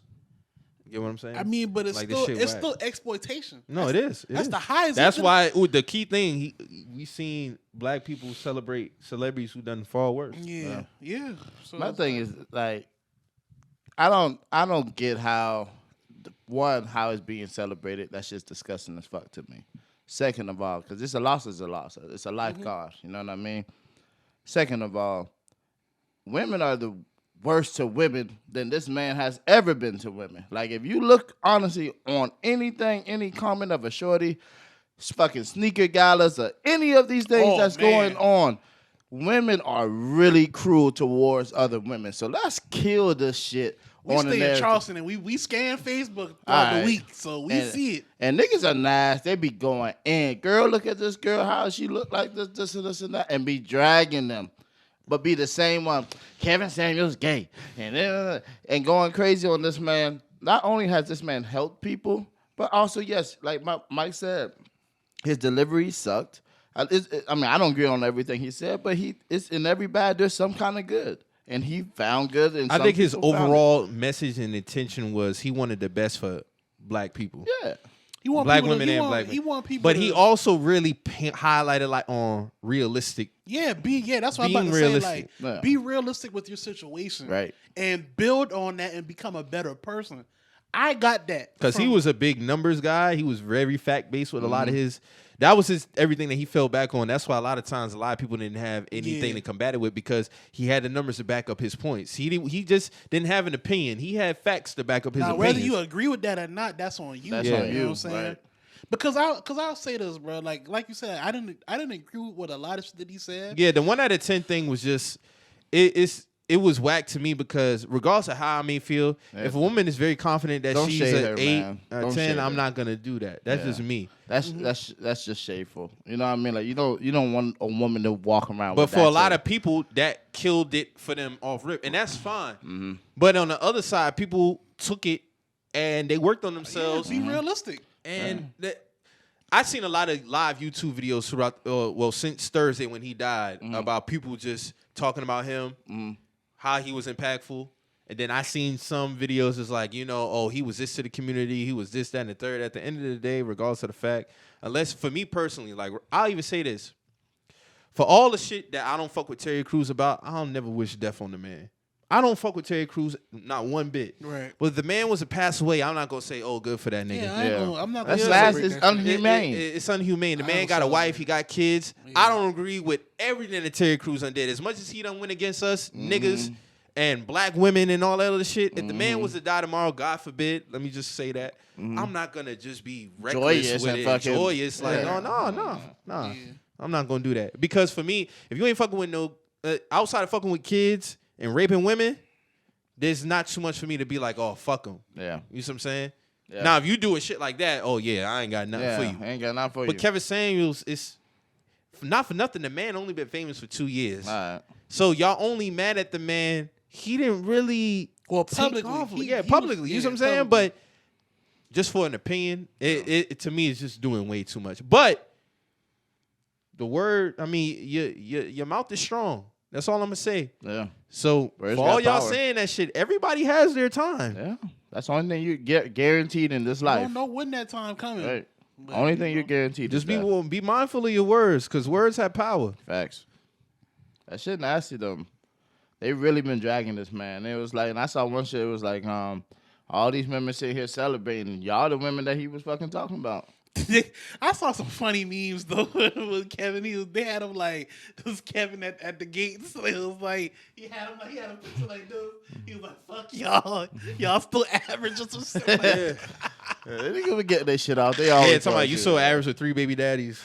You know what I'm saying? I mean, but it's like still exploitation. No, it is. That's the highest. That's why the key thing we seen black people celebrate celebrities who done far worse. Yeah. So my thing is like, I don't get how it's being celebrated. That's just disgusting as fuck to me. Second of all, because it's a loss is a loss. It's a life cost. You know what I mean? Second of all, women are the worse to women than this man has ever been to women. Like, if you look honestly on anything, any comment of a shorty, fucking sneaker galas, or any of these things going on, women are really cruel towards other women. So let's kill this shit. We stay in Charleston and we scan Facebook throughout the week, so we see it. And niggas are nice. They be going in. Girl, look at this girl. How she look like this and this and that, and be dragging them. But be the same one. Kevin Samuels gay, and going crazy on this man. Not only has this man helped people, but also, yes, like Mike said, his delivery sucked. I don't agree on everything he said, but it's in every bad there's some kind of good, and he found good. And I think his overall message and intention was he wanted the best for black people. Yeah. He want black women and black men. He want people, but he also really highlighted like on realistic. That's what I'm about to say. Like, be realistic with your situation, right? And build on that and become a better person. I got that because he was a big numbers guy. He was very fact based with a lot of his. That was everything that he fell back on. That's why a lot of times a lot of people didn't have anything to combat it with because he had the numbers to back up his points. He just didn't have an opinion. He had facts to back up his opinion. Whether you agree with that or not, that's on you. That's on you. You know what I'm saying? Right. Because I'll say this, bro. Like you said, I didn't agree with a lot of shit that he said. Yeah, the 1 out of 10 thing was just it was whack to me because regardless of how I may feel, if a woman is very confident that she's an 8 or 10, I'm not gonna do that. That's just me. That's just shameful. You know what I mean? Like you don't want a woman to walk around. But with for a lot of people, that killed it for them off rip, and that's fine. But on the other side, people took it and they worked on themselves. Be realistic. And I've seen a lot of live YouTube videos throughout, since Thursday when he died, about people just talking about him, how he was impactful. And then I seen some videos that's like, he was this to the community, he was this, that, and the third. At the end of the day, regardless of the fact, unless for me personally, like I'll even say this. For all the shit that I don't fuck with Terry Crews about, I don't never wish death on the man. I don't fuck with Terry Crews not one bit. Right. But if the man was to pass away, I'm not gonna say, oh, good for that nigga. Yeah, I'm not. That's gonna it's unhumane. It's unhumane. The man got a wife, he got kids. Yeah. I don't agree with everything that Terry Crews did. As much as he done went against us, niggas, and black women and all that other shit. If the man was to die tomorrow, God forbid, let me just say that, I'm not gonna just be reckless Joyous with and it. fucking- Joyous, like, Yeah. no. Yeah. I'm not gonna do that. Because for me, if you ain't fucking with outside of fucking with kids and raping women, there's not too much for me to be like, oh, fuck them. Yeah. You see what I'm saying? Yeah. Now, if you doing shit like that, oh, yeah, I ain't got nothing for you. Ain't got nothing for But you. Kevin Samuels is, not for nothing, the man only been famous for 2 years. All right. So y'all only mad at the man. He didn't really Well, take publicly, off. he Publicly. was- You see what I'm yeah, saying? publicly. But just for an opinion, it to me is just doing way too much. But the word, I mean, your mouth is strong. That's all I'm gonna say. Yeah. So Words for all got y'all power. saying that shit, everybody has their time. Yeah. That's the only thing you get guaranteed in this I life. don't know when that time coming. Right. But, Only you thing know. you're guaranteed. Just is that. be mindful of your words, because words have power. Facts. That shit nasty though. They really been dragging this man. It was like, and I saw one shit. It was like, all these women sitting here celebrating. Y'all the women that he was fucking talking about. I saw some funny memes though with Kevin. They had him like this was Kevin at the gate. So it was like he had a picture like this. He was like, "Fuck y'all still average or some shit." Like that. Yeah, they didn't even get their shit out. They always Yeah, talking about talk you shit. so average with 3 baby daddies.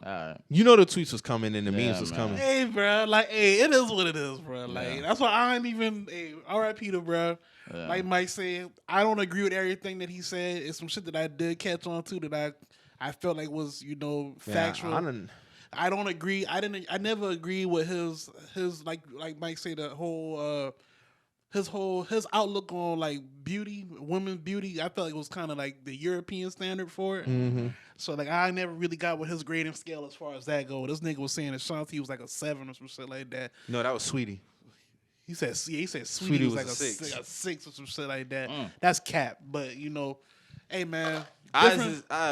All right. You know the tweets was coming and the Yeah, memes was man. coming. Hey, bro, like, hey, it is what it is, bro. Like, Yeah. that's why I ain't even. Hey, R.I.P. to bro. Yeah. Like Mike said, I don't agree with everything that he said. It's some shit that I did catch on to that I felt like was factual. I done, I don't agree. I never agree with his like Mike said, the whole his outlook on like beauty, women's beauty. I felt like it was kind of like the European standard for it. So like I never really got with his grading scale as far as that go. This nigga was saying Ashanti was like a 7 or some shit like that. no, that was Sweetie. He said Sweetie Sweetie was was like a 6. a 6 or some shit like that. That's cap. But hey man.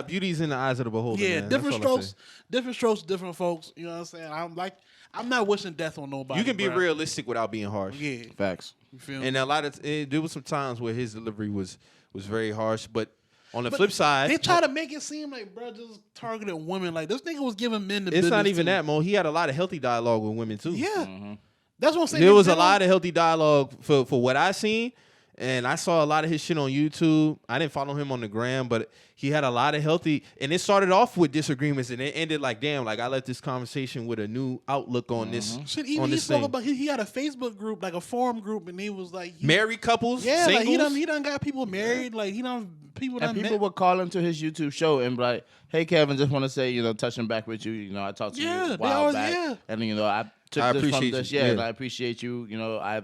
Beauty's in the eyes of the beholder. Yeah, man. different That's all I strokes, say. different folks. You know what I'm saying? I'm not wishing death on nobody. You can be bruh. realistic without being harsh. Yeah, Facts. you feel me? And a lot of there was some times where his delivery was very harsh, but on the But flip side, they try to make it seem like bro just targeted women. Like this nigga was giving men the it's not business, even too. that, Mo. He had a lot of healthy dialogue with women too. Yeah, that's what I'm saying. There was a lot of healthy dialogue for what I seen, and I saw a lot of his shit on YouTube. I didn't follow him on the gram, but he had a lot of healthy, and it started off with disagreements, and it ended like, damn, like I left this conversation with a new outlook on this. Shit, even on he this spoke thing. about he had a Facebook group, like a forum group, and he was like, Married couples, yeah, singles. like he done got people married, like he done people And done people met. would call into his YouTube show and be like, "Hey, Kevin, just want to say, touching back with you. I talked to Yeah, you they a while always- back, yeah. and I took I this from appreciate this, you, and yeah. I appreciate you. I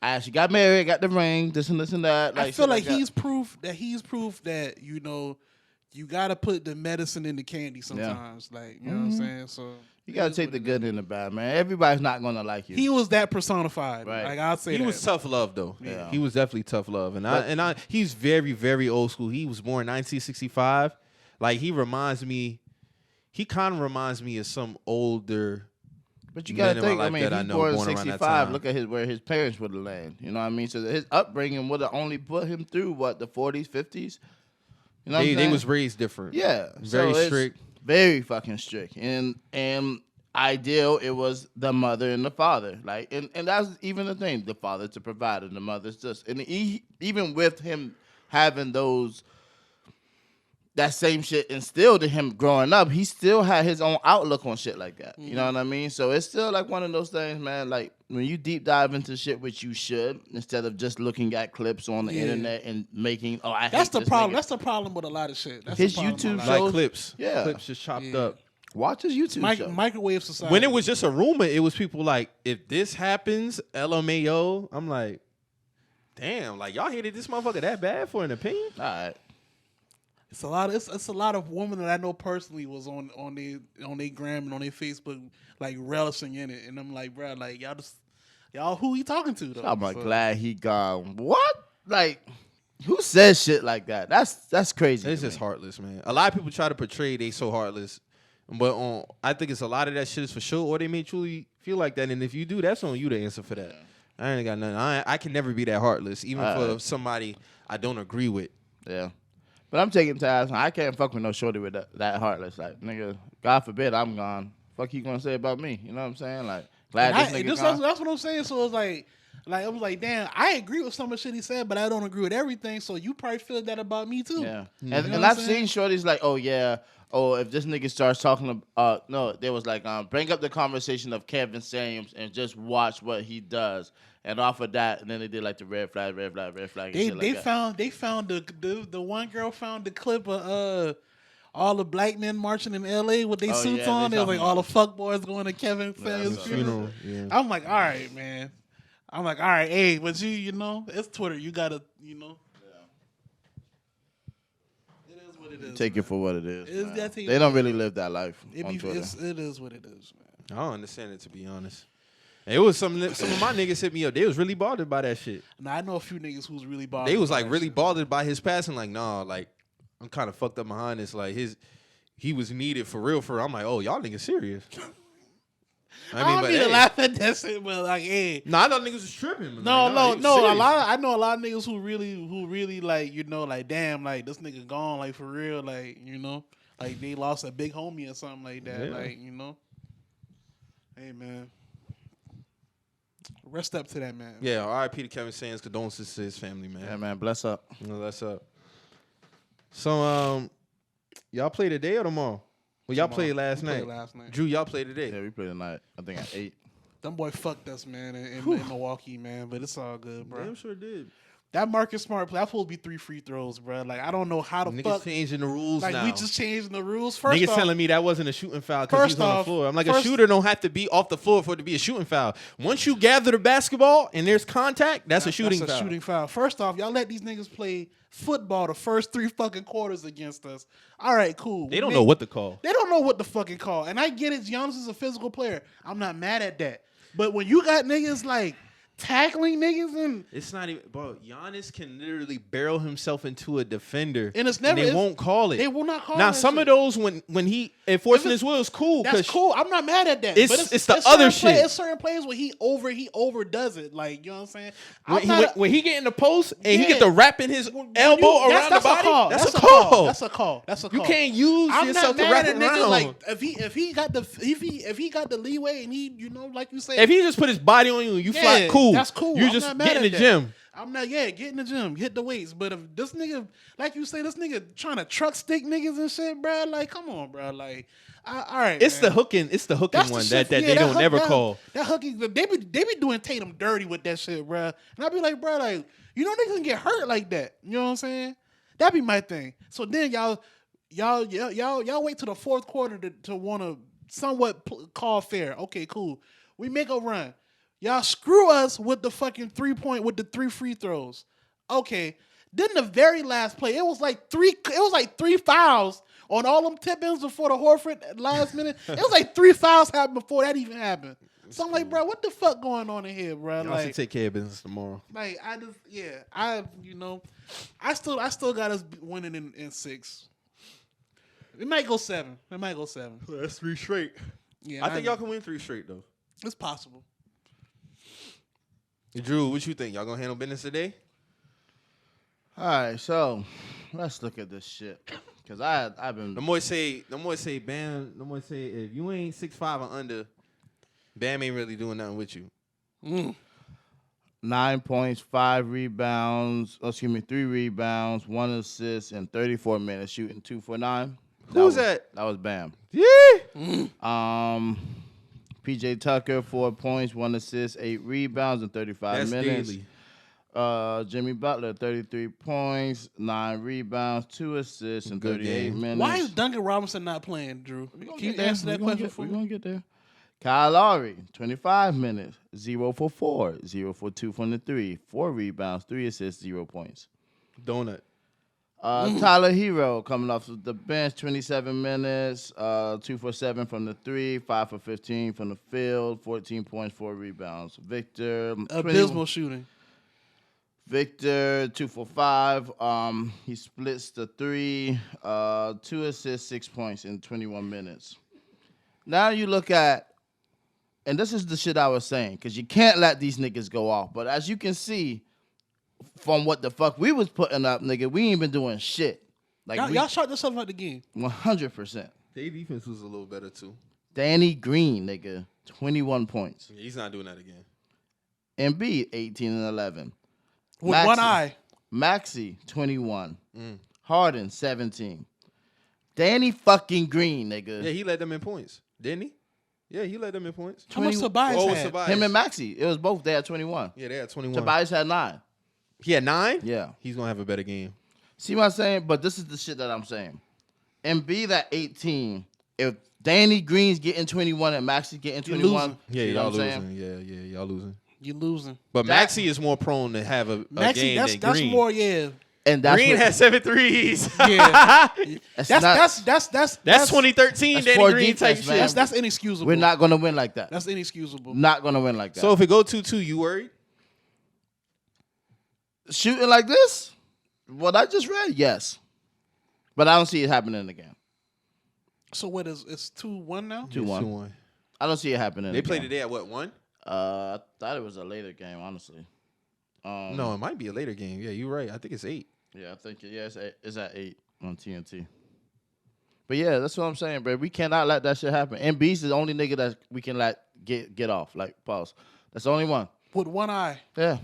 actually got married, got the ring, this and that. I feel like that. he's proof that you gotta put the medicine in the candy sometimes. Like you know what I'm saying. So You gotta take the good and the bad, man. Everybody's not gonna like you. he was that personified. Right. Like I'll say He that. was tough love though. Yeah. He was definitely tough love, and he's very, very old school. He was born in 1965. Like he kind of reminds me of some older. But you men gotta in my think. life If that I he's know born in born around that '65, time. look at where his parents would have landed. You know what I mean? So his upbringing would have only put him through the 40s, 50s. You know what I'm They saying? was raised different. Yeah, Very so it's strict. very fucking strict. And ideal, it was the mother and the father. Like, and that's even the thing. The father to provide, and the mother's just. And even with him having that same shit instilled in him growing up, he still had his own outlook on shit like that. You know what I mean? So it's still like one of those things, man. Like when you deep dive into shit, which you should, instead of just looking at clips on the internet and making, I That's hate the this problem. nigga. That's the problem with a lot of shit. That's His the problem YouTube with a lot Like shows- clips. Yeah. Clips just chopped Yeah. up. Watch his YouTube show. microwave society. When it was just a rumor, it was people like, if this happens, LMAO. I'm like, damn, like y'all hated this motherfucker that bad for an opinion? All right. It's a lot. It's a lot of women that I know personally was on their gram and on their Facebook like relishing in it, and I'm like, bro, like y'all who he talking to though? I'm So, glad he gone. What? Like, who says shit like that? That's crazy. It's to just me. heartless, man. A lot of people try to portray they so heartless, but I think it's a lot of that shit is for sure, or they may truly feel like that. And if you do, that's on you to answer for that. I ain't got nothing. I can never be that heartless, even for somebody I don't agree with. Yeah. But I'm taking tabs. I can't fuck with no shorty with that heartless. Like, nigga, God forbid I'm gone. Fuck you gonna say about me? You know what I'm saying? Like, glad this nigga gone. that's what I'm saying. So it's like I was like, damn, I agree with some of the shit he said, but I don't agree with everything. So you probably feel that about me too. Yeah. You And, know and what I've I'm seen saying? shorties like, oh yeah, if this nigga starts talking about no, there was like bring up the conversation of Kevin Samuels and just watch what he does. And off of that, and then they did like the red flag. And shit They like found the one girl found the clip of all the black men marching in L.A. with their suits yeah, on. they It was like talking all the about- fuck boys going to Kevin Samuels' funeral. Yeah. I'm like, all right, man. I'm like, all right, hey, but you know, it's Twitter. You gotta, you know. It is what it is. Take man. it for what it is. It's man. that take it They for don't what really it is. live that life on Twitter. It is what it is, man. I don't understand it, to be honest. It was some of my niggas hit me up. They was really bothered by that shit. Now I know a few niggas who's really bothered. They was by like that really shit. bothered by his passing. Like, nah, like I'm kind of fucked up behind this. Like he was needed for real. I'm like, oh, y'all niggas serious. I don't mean to laugh at that shit, but like, hey. Nah, I thought niggas was tripping. No. Like, nah, he was serious. I know a lot of niggas who really like, you know, like, damn, like this nigga gone, like for real, like, you know, like they lost a big homie or something like that, Yeah. like, you know. Hey man, rest up to that man. Yeah, R.I.P. to Kevin Samuels. Condolences to his family, man. Yeah, man. Bless up. You know, that's up. So, y'all play today or tomorrow? Well, y'all played last We night. played last night. Drew, y'all played today. Yeah, we played tonight. I think at 8. Them boy fucked us, man, in Milwaukee, man. But it's all good, bro. Damn sure did. That Marcus Smart play, that's supposed to be 3 free throws, bro. Like I don't know how the Niggas fuck. changing the rules Like now. we just changing the rules. First Niggas off, telling me that wasn't a shooting foul because he's First on the off- floor. I'm like, a first- shooter don't have to be off the floor for it to be a shooting foul. Once you gather the basketball and there's contact, that's a shooting that's foul. shooting foul. First off, y'all let these niggas play football the first 3 fucking quarters against us. All right, cool. They don't know what to call. They don't know what the fucking call. And I get it. Giannis is a physical player. I'm not mad at that. But when you got niggas like tackling niggas and It's not even, bro. Giannis can literally barrel himself into a defender, And it's never- they it's- won't call it. they will not call Now, that some shit. of those when he enforcing If it's- his will is cool. that's cool. I'm not mad at that. It's- But it's the certain other shit. It's certain plays where he overdoes it. Like, you know what I'm saying? When he get in the post and he Yeah. get the wrapping his elbow around the body, that's a call. That's a call. That's a call. You can't use I'm yourself not to mad wrap at a nigga. around. Like if he got the leeway and he, you know, like you say, If he just put his body on you, you fly cool. That's cool. You I'm just not mad get in at the that. gym. I'm not. Yeah, get in the gym, hit the weights. But if this nigga, like you say, this nigga trying to truck stick niggas and shit, bro. Like, come on, bro. Like, all right. It's man. the hooking. It's the hooking That's the one shit. that Yeah, they don't hook- never that- call. That hooking, they be doing Tatum dirty with that shit, bro. And I be like, bro, like, you know niggas can get hurt like that. You know what I'm saying? That be my thing. So then y'all wait till the fourth quarter to want to somewhat call fair. Okay, cool. We make a run. Y'all screw us with the fucking 3-point with the 3 free throws. Okay. Then the very last play, it was like three fouls on all them tip-ins before the Horford last minute. It was like 3 fouls happened before that even happened. So I'm like, bro, what the fuck going on in here, bro? Y'all Like, should take care of business tomorrow. like I still got us winning in 6. It might go 7. That's 3 straight. Yeah, I think y'all can win 3 straight though. It's possible. Drew, what you think? Y'all gonna handle business today? All right, so let's look at this shit. Because I've been... The more say, Bam, the more say, if you ain't 6'5" or under, Bam ain't really doing nothing with you. 9 points, 5 rebounds, 3 rebounds, 1 assist, and 34 minutes shooting 2 for 9. Who's that? That was Bam. Yeah. PJ Tucker, 4 points, 1 assist, 8 rebounds, and 35 That's minutes. daily. Jimmy Butler, 33 points, 9 rebounds, 2 assists, and Good 38 game. minutes. Why is Duncan Robinson not playing, Drew? Can you answer that question for We're me? going to get there. Kyle Lowry, 25 minutes, 0 for 4, 0 for 2 from the 3, 4 rebounds, 3 assists, 0 points. Donut. Tyler Hero coming off of the bench, 27 minutes, 2 for 7 from the 3, 5 for 15 from the field, 14 points, 4 rebounds. Victor, Abysmal shooting. Victor, 2 for 5. He splits the 3, 2 assists, 6 points in 21 minutes. Now you look at, and this is the shit I was saying, because you can't let these niggas go off. But as you can see, from what the fuck we was putting up, nigga, we ain't been doing shit. Like Y'all shot yourself out the game. 100%. Their defense was a little better too. Danny Green, nigga, 21 points. Yeah, he's not doing that again. Embiid, 18 and 11. With one eye. Maxey, 21. Harden, 17. Danny fucking Green, nigga. Yeah, he led them in points, didn't he? Yeah, he led them in points. How much Tobias Oh, had? Tobias. Him and Maxey. It was both. They had 21. Yeah, they had 21. Tobias had 9. He had 9? Yeah. He's going to have a better game. See what I'm saying? But this is the shit that I'm saying. Embiid at 18. If Danny Green's getting 21 and Maxey's getting 21. losing. Yeah, you know y'all what I'm losing. saying? Yeah, y'all losing. You losing. But Maxey is more prone to have a Maxey, game than that's Green. more, yeah. And that's Green what, has 7 threes. Yeah. that's That's 2013 that's Danny poor Green defense, type man. shit. That's inexcusable. we're not gonna win like that. That's inexcusable. Not gonna win like that. So if it go 2-2, you worried? Shooting like this, what I just read, yes. But I don't see it happening again. So what is it's 2-1 now? 2-1. I don't see it happening They again. played today at what, 1? I thought it was a later game, honestly. No, it might be a later game. Yeah, you're right. I think it's 8. Yeah, I think it's at 8 on TNT. But yeah, that's what I'm saying, bro. We cannot let that shit happen. Embiid's the only nigga that we can let get off. Like, pause. That's the only one. With one eye Yeah.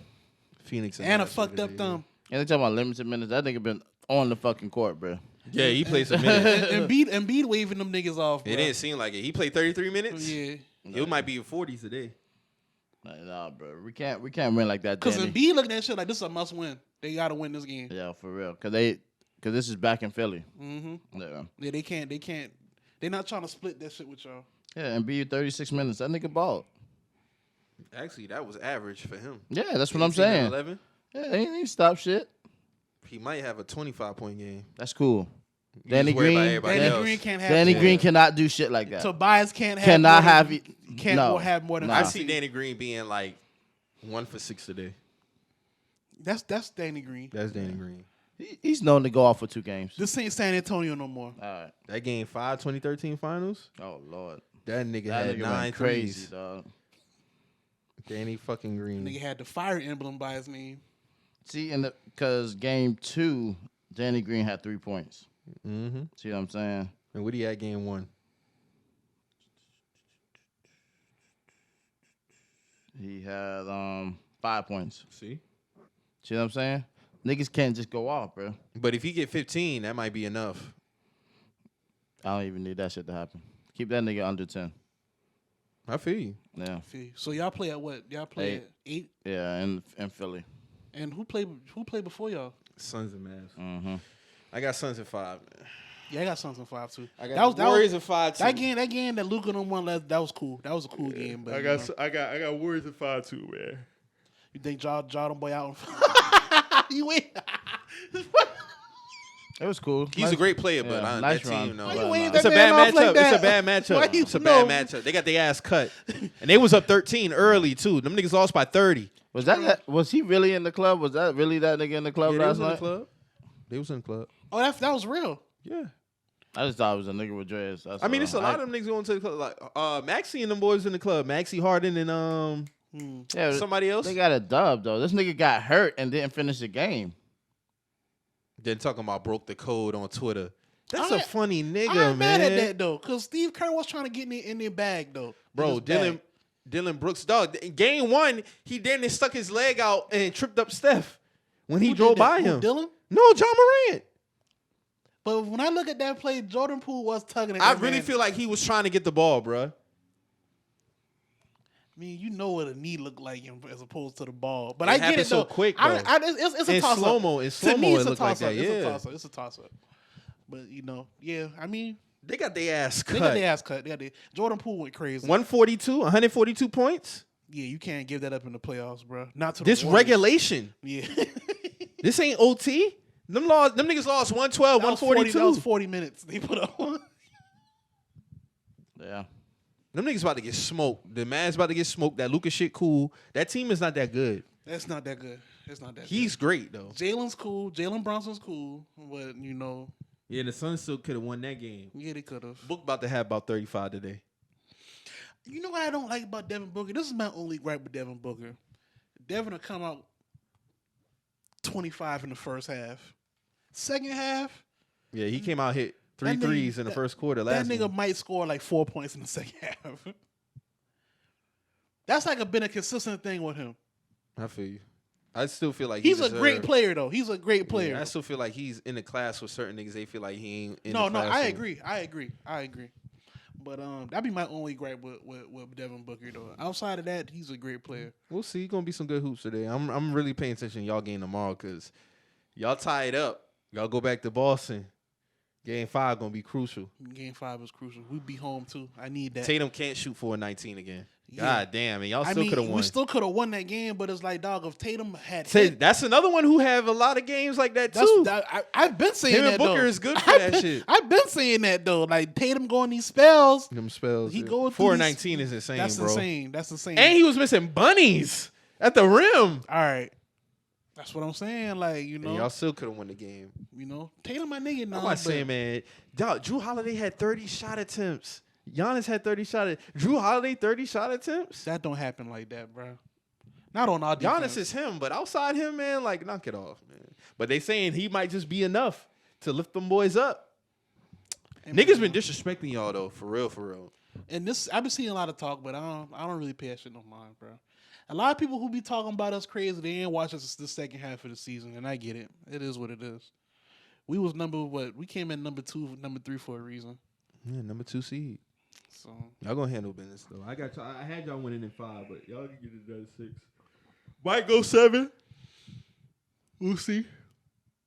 Phoenix and a fucked up thumb. And they talking about limited minutes. That nigga been on the fucking court, bro. Yeah, he played some minutes. Embiid waving them niggas off, bro. It didn't seem like it. He played 33 minutes. Yeah. It might be in 40s today. Like, nah, bro. We can't win like that, Because Danny. Embiid looking at that shit like this is a must win. They gotta win this game. Yeah, for real. Cause this is back in Philly. Mm-hmm. Yeah. Yeah, they can't. They're not trying to split that shit with y'all. Yeah, Embiid 36 minutes. That nigga balled. Actually, that was average for him. Yeah, that's what I'm 18 and saying. 11. Yeah, they ain't even stop shit. He might have a 25-point game. That's cool. You Danny just worry about Green. everybody Danny else. Green can't have. Danny more. Green cannot do shit like that. Tobias can't have. Cannot more have than, it. Can't No. have more than. Nah. I 50. see Danny Green being like 1 for 6 today. That's Danny Green. That's Danny Green. He's known to go off for 2 games. This ain't San Antonio no more. All right. That game 5, 2013 finals. Oh Lord. That nigga That had nigga 9 went crazy, threes. dog. Danny fucking Green. Nigga had the fire emblem by his name. See, because game 2, Danny Green had 3 points. Mm-hmm. See what I'm saying? And what he had game 1? He had 5 points. See? See what I'm saying? Niggas can't just go off, bro. But if he get 15, that might be enough. I don't even need that shit to happen. Keep that nigga under 10. I feel you. Yeah. So y'all play at what? Y'all play 8. at 8. Yeah, in Philly. And who played before y'all? Suns and Mavs. Mm-hmm. I got Suns at 5. Yeah, I got Suns in 5 too. I got the Warriors at 5 too. That game that Luka on one left, that was cool. That was a cool game. But I got Warriors at 5 too, man. you think Ja them boy out? You win. It was cool. He's a great player, but yeah, on nice that run. team, no. Why you ain't It's a that bad man off matchup. like that? It's a bad Why matchup. you It's a bad know? matchup. They got their ass cut. And they was up 13 early, too. Them niggas lost by 30. Was he really in the club? Was that really that nigga in the club Yeah, they last was in the night? club. They was in the club. Oh, that was real. Yeah. I just thought it was a nigga with dreads. I mean, it's a lot of them niggas going to the club. Like Maxie and them boys in the club. Maxie Harden and yeah, somebody else. They got a dub though. This nigga got hurt and didn't finish the game. Then talking about broke the code on Twitter. That's I- a funny nigga, I'm man. mad at that though, cause Steve Kerr was trying to get in their bag though. Bro, In his bag. Dylan Brooks, dog. In game 1, he then stuck his leg out and tripped up Steph when he Who drove did that? by Who, him. Dylan. No, John Morant. But when I look at that play, Jordan Poole was tugging at I that really man. feel like he was trying to get the ball, bro. I mean, you know what a knee look like as opposed to the ball. But It I get happened it so though. quick, I, though. it's a In toss slow-mo, up. in To slow-mo, me, it it's a looked like toss up. that, yeah. It's a toss up. But you know, yeah. I mean, They got their ass they got their cut. ass cut. They got Jordan Poole went crazy. 142 points. Yeah, you can't give that up in the playoffs, bro. Not to This the Warriors. regulation. Yeah. This ain't OT. Them niggas lost 112, That was 142. 40 minutes they put on. Yeah. Them niggas about to get smoked. The man's about to get smoked. That Lucas shit cool. That team is not that good. That's not that good. It's not that He's great, though. good. Jalen's cool. Jalen Brunson's cool. But, you know. Yeah, the Suns still could have won that game. Yeah, they could have. Book about to have about 35 today. You know what I don't like about Devin Booker? This is my only gripe with Devin Booker. Devin will come out 25 in the first half. Second half, Yeah, he came out hit three That nigga- threes in the first quarter last that nigga game. might score like 4 points in the second half. That's like been a consistent thing with him. I feel you. I still feel like He's he a great deserved- player, though. He's a great player. Yeah, I still feel like he's in the class with certain niggas. They feel like he ain't in No, the class. I with- agree. But that'd be my only gripe with Devin Booker, though. Outside of that, he's a great player. We'll see. Gonna be some good hoops today. I'm really paying attention to y'all game tomorrow because y'all tie it up. Y'all go back to Boston. Game 5 gonna be crucial. Game 5 is crucial. We'd be home too. I need that. Tatum can't shoot for a 19 again. Yeah. God damn, and y'all still could have won. We still could have won that game, but it's like, dog, if Tatum had Say, hit, that's another one who have a lot of games like that too. I've been saying Him that. and Booker though. is good for I've that been- shit. I've been saying that though. Like Tatum going these spells. Them spells. He yeah. goes 419 is insane, That's bro. insane. That's insane. And he was missing bunnies at the rim. All right. That's what I'm saying. Like, you And know, y'all still could have won the game. Tatum my nigga now. I'm not saying, man. Dog, Drew Holiday had 30 shot attempts. Giannis had 30 shot. Drew Holiday 30 shot attempts. that don't happen like that, bro. Not on our Giannis defense. is him, but outside him, man, like knock it off, man. But they saying he might just be enough to lift them boys up. Hey, Niggas man. been disrespecting y'all though, for real, for real. And this, I've been seeing a lot of talk, but I don't really pay that shit no mind, bro. A lot of people who be talking about us crazy, they ain't watch us the second half of the season, and I get it. It is what it is. We was we came in number 2, number 3 for a reason. Yeah, number 2 seed. So Y'all gonna handle business though. I got y'all. I had y'all winning in 5, but y'all can get it done 6. Might go 7. We'll see.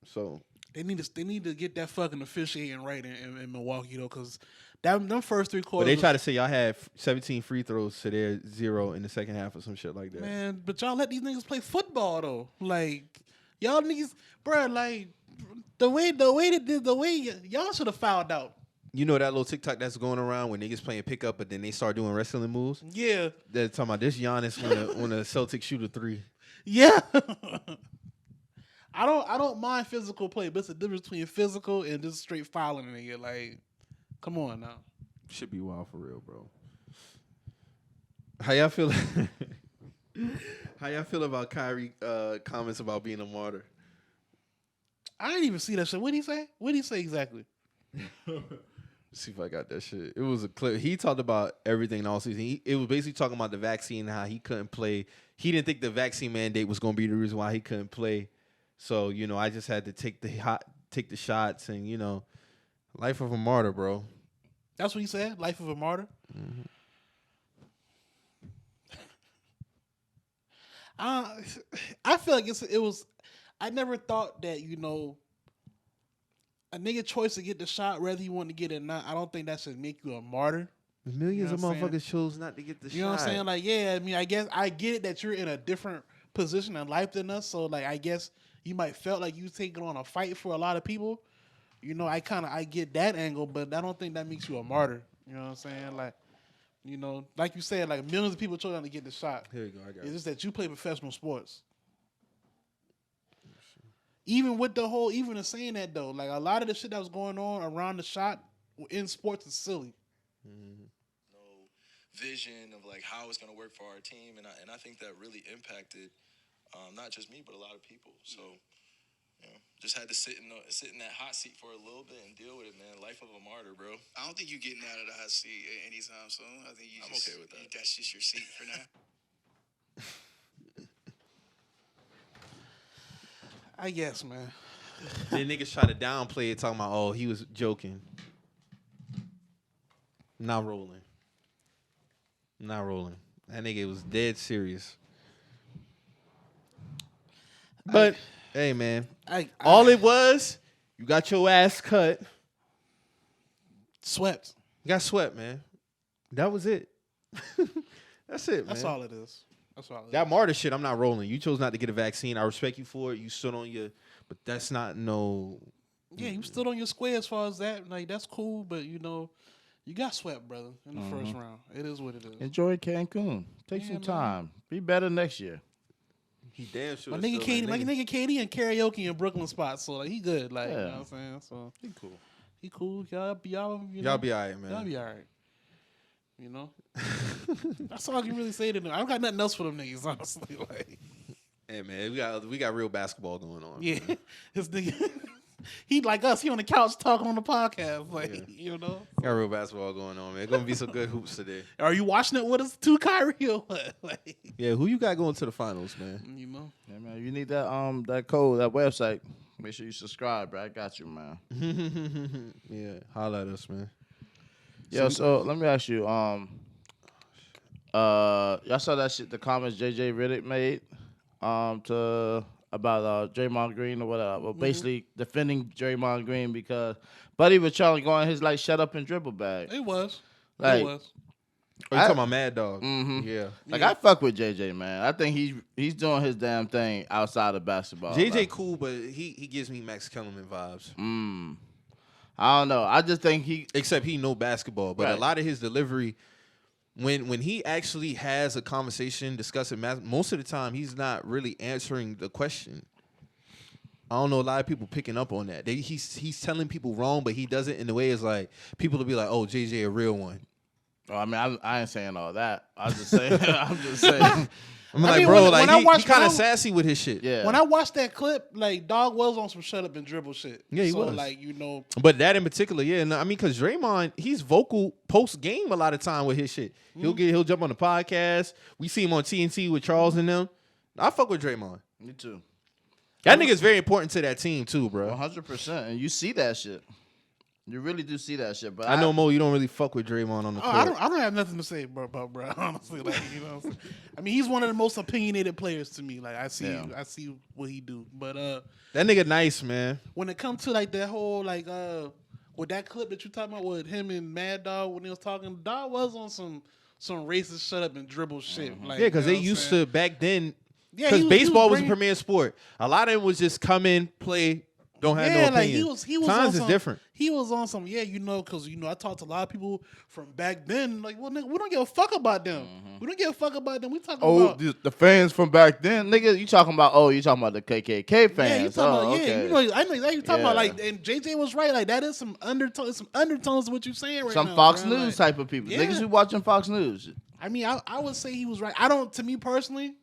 So they need to get that fucking officiating right in Milwaukee though, because them first 3 but quarters. they try to say y'all had 17 free throws to their 0 in the second half or some shit like that. Man, but y'all let these niggas play football though. Like y'all niggas, bro. Like the way they did, y'all should have fouled out. You know that little TikTok that's going around when niggas playing pickup, but then they start doing wrestling moves? Yeah, They're talking about this Giannis when a Celtics shoot a 3. yeah. I don't mind physical play, but it's a difference between physical and just straight fouling a nigga. Like, come on now. Should be wild for real, bro. How y'all feel? How y'all feel about Kyrie comments about being a martyr? I didn't even see that shit. What did he say? What did he say exactly? See if I got that shit. It was a clip. He talked about everything all season. It was basically talking about the vaccine, how he couldn't play. He didn't think the vaccine mandate was going to be the reason why he couldn't play. So, you know, I just had to take the shots and, you know, life of a martyr, bro. That's what he said. Life of a martyr. Mm-hmm. I feel like it was. I never thought that, you know, a nigga choice to get the shot, whether he wanted to get it or not. I don't think that should make you a martyr. Millions You know what of I'm motherfuckers chose not to get the shot. You know what I'm saying? Like, yeah, I mean, I guess I get it that you're in a different position in life than us. So, like, I guess you might felt like you taking on a fight for a lot of people. You know, I get that angle, but I don't think that makes you a martyr. You know what I'm saying? Like, you know, like you said, like millions of people chose not to get the shot. Here you go. I got It's it. just that you play professional sports. Even with even in saying that though, like a lot of the shit that was going on around the shot in sports is silly. No vision of like how it's gonna work for our team, and I think that really impacted not just me but a lot of people. So you know, just had to sit in that hot seat for a little bit and deal with it, man. Life of a martyr, bro. I don't think you're getting out of the hot seat anytime soon. I think I'm okay with that. That's just your seat for now. I guess, man. Then niggas try to downplay it, talking about, oh, he was joking. Not rolling. That nigga was dead serious. But, hey, man. All it was, you got your ass cut. Swept. You got swept, man. That was it. That's it, man. That's all it is. That's all. That martyr shit, I'm not rolling. You chose not to get a vaccine. I respect you for it. You stood on your, but that's not no. Yeah, you stood on your square as far as that. Like that's cool, but you know, you got swept, brother, in the first round. It is what it is. Enjoy Cancun. Take Yeah, some man. time. Be better next year. He damn sure. My nigga Katie, in karaoke in Brooklyn spots, so like he good. Like you know Yeah. what I'm saying. So He cool. he cool. Y'all, you know, Y'all be alright, man. Y'all be alright. You know, that's all I can really say to them. I don't got nothing else for them niggas, honestly. Like, Hey man, we got real basketball going on. yeah, man. this nigga, he like us. He on the couch talking on the podcast, like you know. Got real basketball going on, man. It's gonna be some good hoops today. Are you watching it with us too, Kyrie? Or what? Like, Yeah, who you got going to the finals, man? you know. Yeah, man. You need that code, that website. Make sure you subscribe, bro. I got you, man. Yeah, holla at us, man. Yo, so let me ask you, y'all saw that shit, the comments JJ Riddick made, to about Draymond Green or whatever. Well, basically defending Draymond Green because Buddy was trying to go on his like shut up and dribble bag. It was. Like, It was. Oh, you talking about Mad Dog? Mhm. Yeah. Like I fuck with JJ, man. I think he's doing his damn thing outside of basketball. JJ like, cool, but he gives me Max Kellerman vibes. I don't know. I just think Except he know basketball, but a Right. lot of his delivery, when he actually has a conversation discussing most of the time, he's not really answering the question. I don't know a lot of people picking up on that. He's telling people wrong, but he does it in a way it's like people will be like, "Oh, JJ a real one." Oh, I mean, I ain't saying all that. I'm just saying. I'm just saying. I'm I like, mean, bro, when like I he watched- kind when of I- sassy with his shit. Yeah. When I watched that clip, like Dog was on some shut up and dribble shit. Yeah, he so, was. like, you know, But that in particular, yeah. No, I mean, because Draymond, he's vocal post game a lot of time with his shit. He'll jump on the podcast. We see him on TNT with Charles and them. I fuck with Draymond. Me too. That nigga's very important to that team too, bro. 100%. And you see that shit. You really do see that shit. But I know Mo, you don't really fuck with Draymond on the court. I don't have nothing to say about bro. Honestly, like you know, what I'm saying? I mean, he's one of the most opinionated players to me. Like I see what he do. But That nigga nice, man. when it comes to like that whole like with that clip that you talking about with him and Mad Dog when he was talking, Dog was on some racist shut up and dribble shit. Like, Yeah, because you know they what I'm used saying? to back then. Yeah, Because he was baseball was a bringing- premier sport. A lot of it was just come in, play, don't have no opinion. like he was on Times is some, different. He was on some, you know, because you know I talked to a lot of people from back then. Like, well, nigga, we don't give a fuck about them. We don't give a fuck about them. We talking about the fans from back then, nigga. You talking about the KKK fans? yeah, you talking about okay. you know, I know exactly you talking about. Yeah. Like, and JJ was right. Like, that is some undertones to what you're saying right Some now. Fox bro. News Like, type of people. yeah. Niggas who watching Fox News. I mean, I would say he was right. To me personally,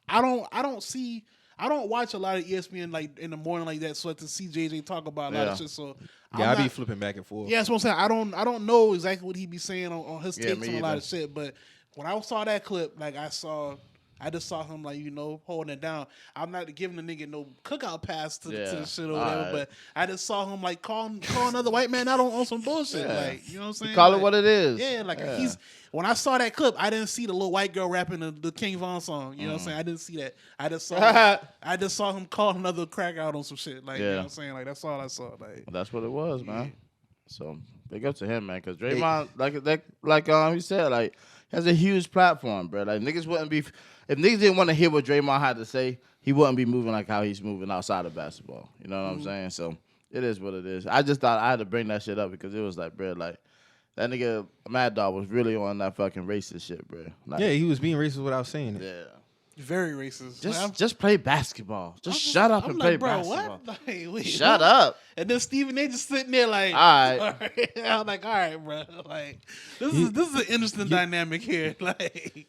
I don't watch a lot of ESPN like in the morning like that, so to see JJ talk about a lot of Yeah. shit. So Yeah, I'm I be not- flipping back and forth. Yeah, that's what I'm saying. I don't know exactly what he be saying on his Yeah, takes me on a lot either. of shit, but when I saw that clip, like I just saw him like, you know, holding it down. I'm not giving the nigga no cookout pass to Yeah. the shit or whatever, Alright. but I just saw him like calling another white man out on some bullshit. Yeah. Like, you know what I'm saying? Call it Like, what it is. yeah, like when I saw that clip, I didn't see the little white girl rapping the King Von song. You know what I'm saying? I didn't see that. I just saw him call another crack out on some shit. Like, you know Yeah. what I'm saying? Like, that's all I saw. Like, That's what it was, man. So big up to him, man. Because Draymond, like he said, like has a huge platform, bro. Like niggas wouldn't be if niggas didn't want to hear what Draymond had to say, he wouldn't be moving like how he's moving outside of basketball. You know what I'm saying? So it is what it is. I just thought I had to bring that shit up because it was like, bro, like that nigga Mad Dog was really on that fucking racist shit, bro. Like, Yeah, he was being racist without saying it. yeah. very racist. Like, I'm- Just play basketball. Just shut up I'm and like, play bro, basketball. what? Like, wait, Shut what? up. And then Stephen A just sitting there like, All right. all right. I'm like, all right, bro. Like, this is an interesting dynamic here. Like,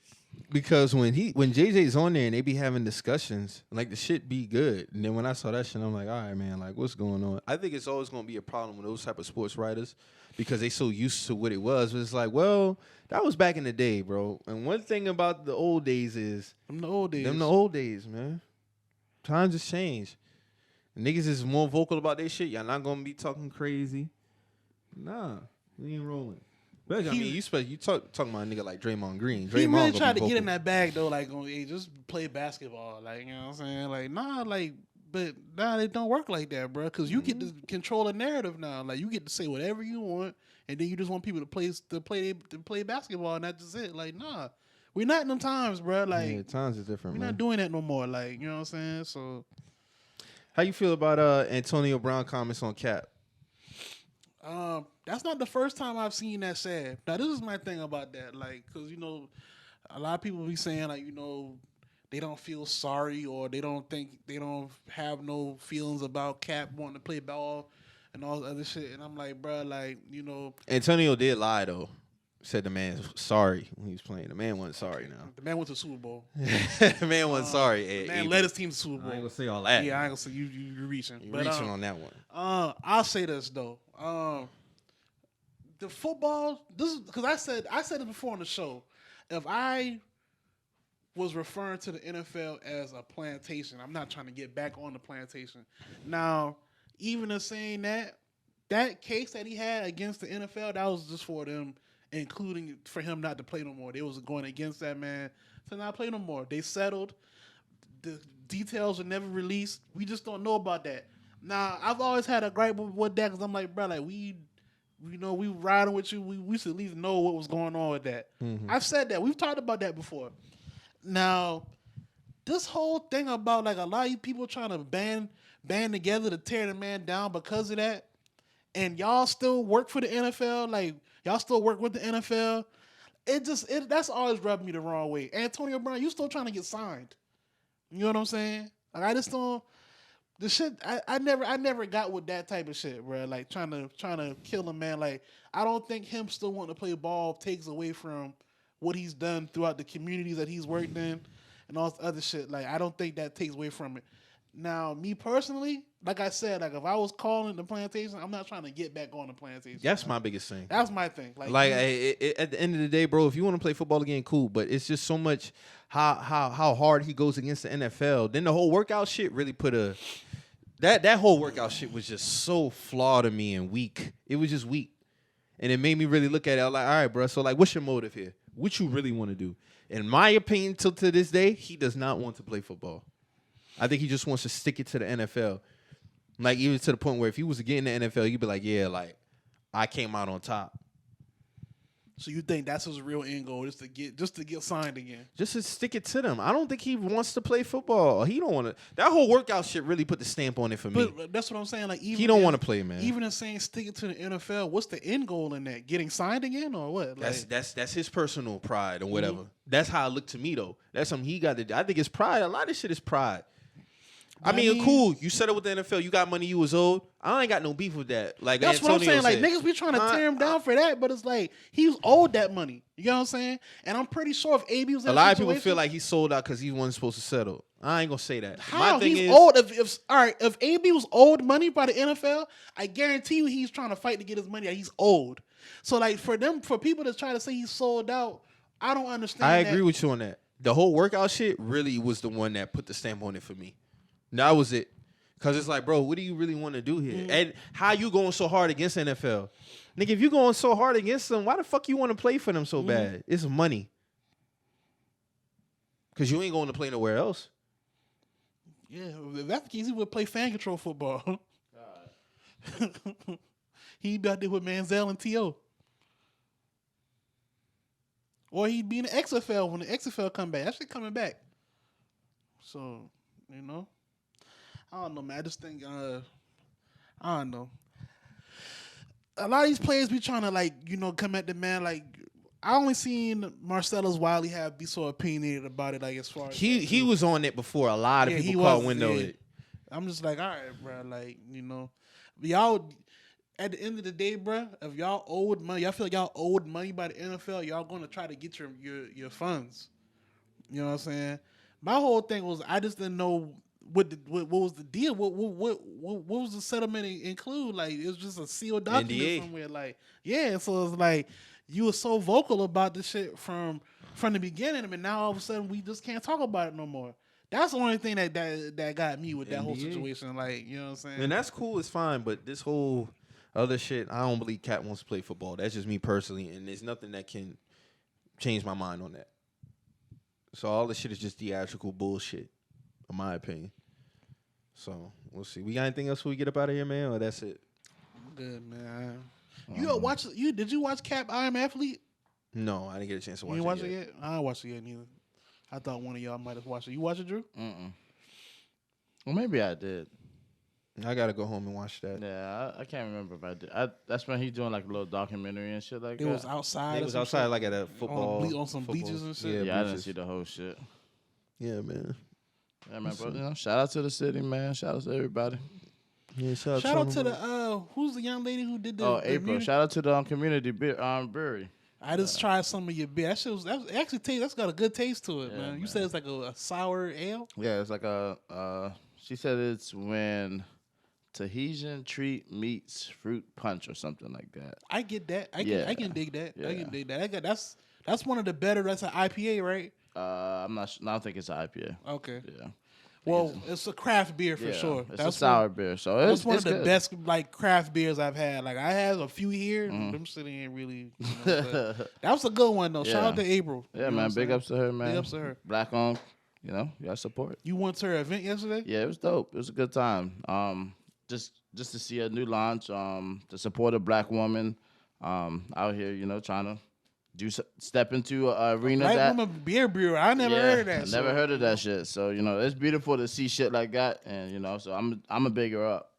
Because when JJ's on there and they be having discussions, like the shit be good. And then when I saw that shit, I'm like, all right, man, like what's going on? I think it's always gonna be a problem with those type of sports writers because they so used to what it was. But it's like, well, that was back in the day, bro. And one thing about the old days is them the old days. them the old days, man. Times has changed. Niggas is more vocal about their shit. Y'all not gonna be talking crazy. Nah, we ain't rolling. But, I mean, you talking about a nigga like Draymond Green. Draymond He really gonna tried be to get in vocal. that bag though, like, hey, just play basketball, like, you know what I'm saying? Like, nah, like, but nah, it don't work like that, bro. Because you get to control the narrative now. Like, you get to say whatever you want, and then you just want people to play basketball, and that's just it. Like, nah, we not in them times, bro. Like Yeah, times is different, we're man. not doing that no more. Like, you know what I'm saying? So How you feel about Antonio Brown comments on Cap? that's not the first time I've seen that said. Now this is my thing about that, like, cause a lot of people be saying like, they don't feel sorry or they don't have no feelings about Cap wanting to play ball and all the other shit. And I'm like, bro, like, Antonio did lie though. Said the man sorry when he was playing. The man wasn't sorry now. the man went to the Super Bowl. The man wasn't sorry. The man led his team to the Super Bowl. I ain't gonna say all that. Yeah, I ain't gonna say you're reaching. You're reaching on that one. I'll say this though. The football, this is because I said it before on the show. If I was referring to the NFL as a plantation, I'm not trying to get back on the plantation. Now, even in saying that case that he had against the NFL, that was just for them, including for him not to play no more. They was going against that man to not play no more. They settled. The details are never released. We just don't know about that. Now, I've always had a gripe with that because I'm like, bro, like we riding with you. We should at least know what was going on with that. Mm-hmm. I've said that. We've talked about that before. Now, this whole thing about like a lot of people trying to band together to tear the man down because of that, and y'all still work for the NFL, like y'all still work with the NFL. That's always rubbed me the wrong way. Antonio Brown, you still trying to get signed. You know what I'm saying? Like I just don't. The shit I never got with that type of shit, bro. Like trying to kill a man. Like I don't think him still wanting to play ball takes away from what he's done throughout the communities that he's worked in and all this other shit. Like I don't think that takes away from it. Now, me personally, like I said, like if I was calling the plantation, I'm not trying to get back on the plantation. That's my biggest thing. That's my thing. Like at the end of the day, bro, if you want to play football again, cool. But it's just so much how hard he goes against the NFL. Then the whole workout shit really put that whole workout shit was just so flawed to me and weak. It was just weak. And it made me really look at it. I was like, all right, bro, so like what's your motive here? What you really want to do? In my opinion, till to this day, he does not want to play football. I think he just wants to stick it to the NFL. Like, even to the point where if he was to get in the NFL, he'd be like, yeah, like, I came out on top. So you think that's his real end goal, just to get signed again? Just to stick it to them. I don't think he wants to play football. He don't want to. That whole workout shit really put the stamp on it for me. But that's what I'm saying. Like even He don't want to play, man. Even in saying stick it to the NFL, what's the end goal in that? Getting signed again or what? Like, That's his personal pride or whatever. Mm-hmm. That's how it looked to me, though. That's something he got to do. I think it's pride. A lot of shit is pride. I mean, cool. You set up with the NFL. You got money. You was old. I ain't got no beef with that. Like that's Antonio what I'm saying. said. Like niggas be trying to tear him down for that, but it's like he was owed that money. You know what I'm saying? And I'm pretty sure if AB was in a lot of people feel like he sold out because he wasn't supposed to settle. I ain't gonna say that. How? My thing He's is old. If AB was owed money by the NFL, I guarantee you he's trying to fight to get his money. He's old. So like for people to try to say he's sold out, I don't understand. I agree with you on that. The whole workout shit really was the one that put the stamp on it for me. That was it. Because it's like, bro, what do you really want to do here? Mm-hmm. And how you going so hard against NFL? Nigga, if you going so hard against them, why the fuck you want to play for them so bad? It's money. Because you ain't going to play nowhere else. Yeah, if that's the case, he would play fan control football. He'd be out there with Manziel and T.O. Or he'd be in the XFL when the XFL come back. That shit coming back. So, you know. I don't know, man. I just think, I don't know. A lot of these players be trying to, like, come at the man. Like, I only seen Marcellus Wiley be so opinionated about it, like, as far as he was on it before. A lot of people caught wind of it. I'm just like, all right, bro. Like, y'all, at the end of the day, bro, if y'all owed money, y'all feel like y'all owed money by the NFL, y'all going to try to get your funds. You know what I'm saying? My whole thing was I just didn't know what was the deal? What was the settlement include? Like it was just a sealed document NDA. Somewhere. Like so it's like you were so vocal about this shit from the beginning, and now all of a sudden we just can't talk about it no more. That's the only thing that got me with that whole situation. Like you know what I'm saying? And that's cool, it's fine, but this whole other shit, I don't believe Cat wants to play football. That's just me personally, and there's nothing that can change my mind on that. So all this shit is just theatrical bullshit, in my opinion. So we'll see. We got anything else before we get up out of here, man, or that's it? I'm good, man. Did you watch Cap I Am Athlete? No, I didn't get a chance to You watch ain't it watch yet. it yet? I ain't watched it yet neither. I thought one of y'all might have watched it. You watch it, Drew? Well, maybe I did. I gotta go home and watch that. Yeah, I can't remember if I did. That's when he doing like a little documentary and shit like It that. was outside. It or was some outside shit? like at a football on some football- bleachers and shit? Yeah, I didn't bleachers. see the whole shit. Yeah, man. Yeah, man. But, shout out to the city, man. Shout out to everybody. Yeah, Shout out to the who's the young lady who did the Oh, the April. music? Shout out to the community brewery. I just tried some of your beer. That shit was actually taste. That's got a good taste to it, Yeah, man. You man. said it's like a sour ale. Yeah, it's like she said it's when Tahitian treat meets fruit punch or something like that. I get that. I Yeah. can dig that. I Yeah. can dig that. That's one of the better. That's an IPA, right? I'm not. I don't think it's an IPA. Okay. Yeah. Well, it's a craft beer for Yeah, sure. It's That's a sour beer, so That's it's one of the good. best like craft beers I've had. Like I had a few here. Mm-hmm. Them sitting here really. But that was a good one though. Shout Yeah. out to April. Yeah, You know man. what I'm Big saying? ups to her, man. Big ups to her. Black on. You got support. You went to her event yesterday? Yeah, it was dope. It was a good time. Just to see a new launch. To support a black woman. Out here, trying to step into an arena Black that. woman beer brewer. I never heard of that. I never heard of that shit. So it's beautiful to see shit like that, and so I'm a big her up.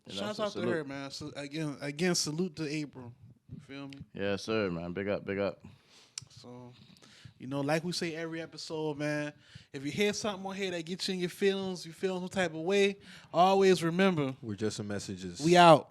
Shout so out to salute. her, man. So again, salute to April. You feel me? Yes, sir, man. Big up, big up. So, like we say every episode, man, if you hear something on here that gets you in your feelings, you feel some type of way, always remember, We're just some messages. we out.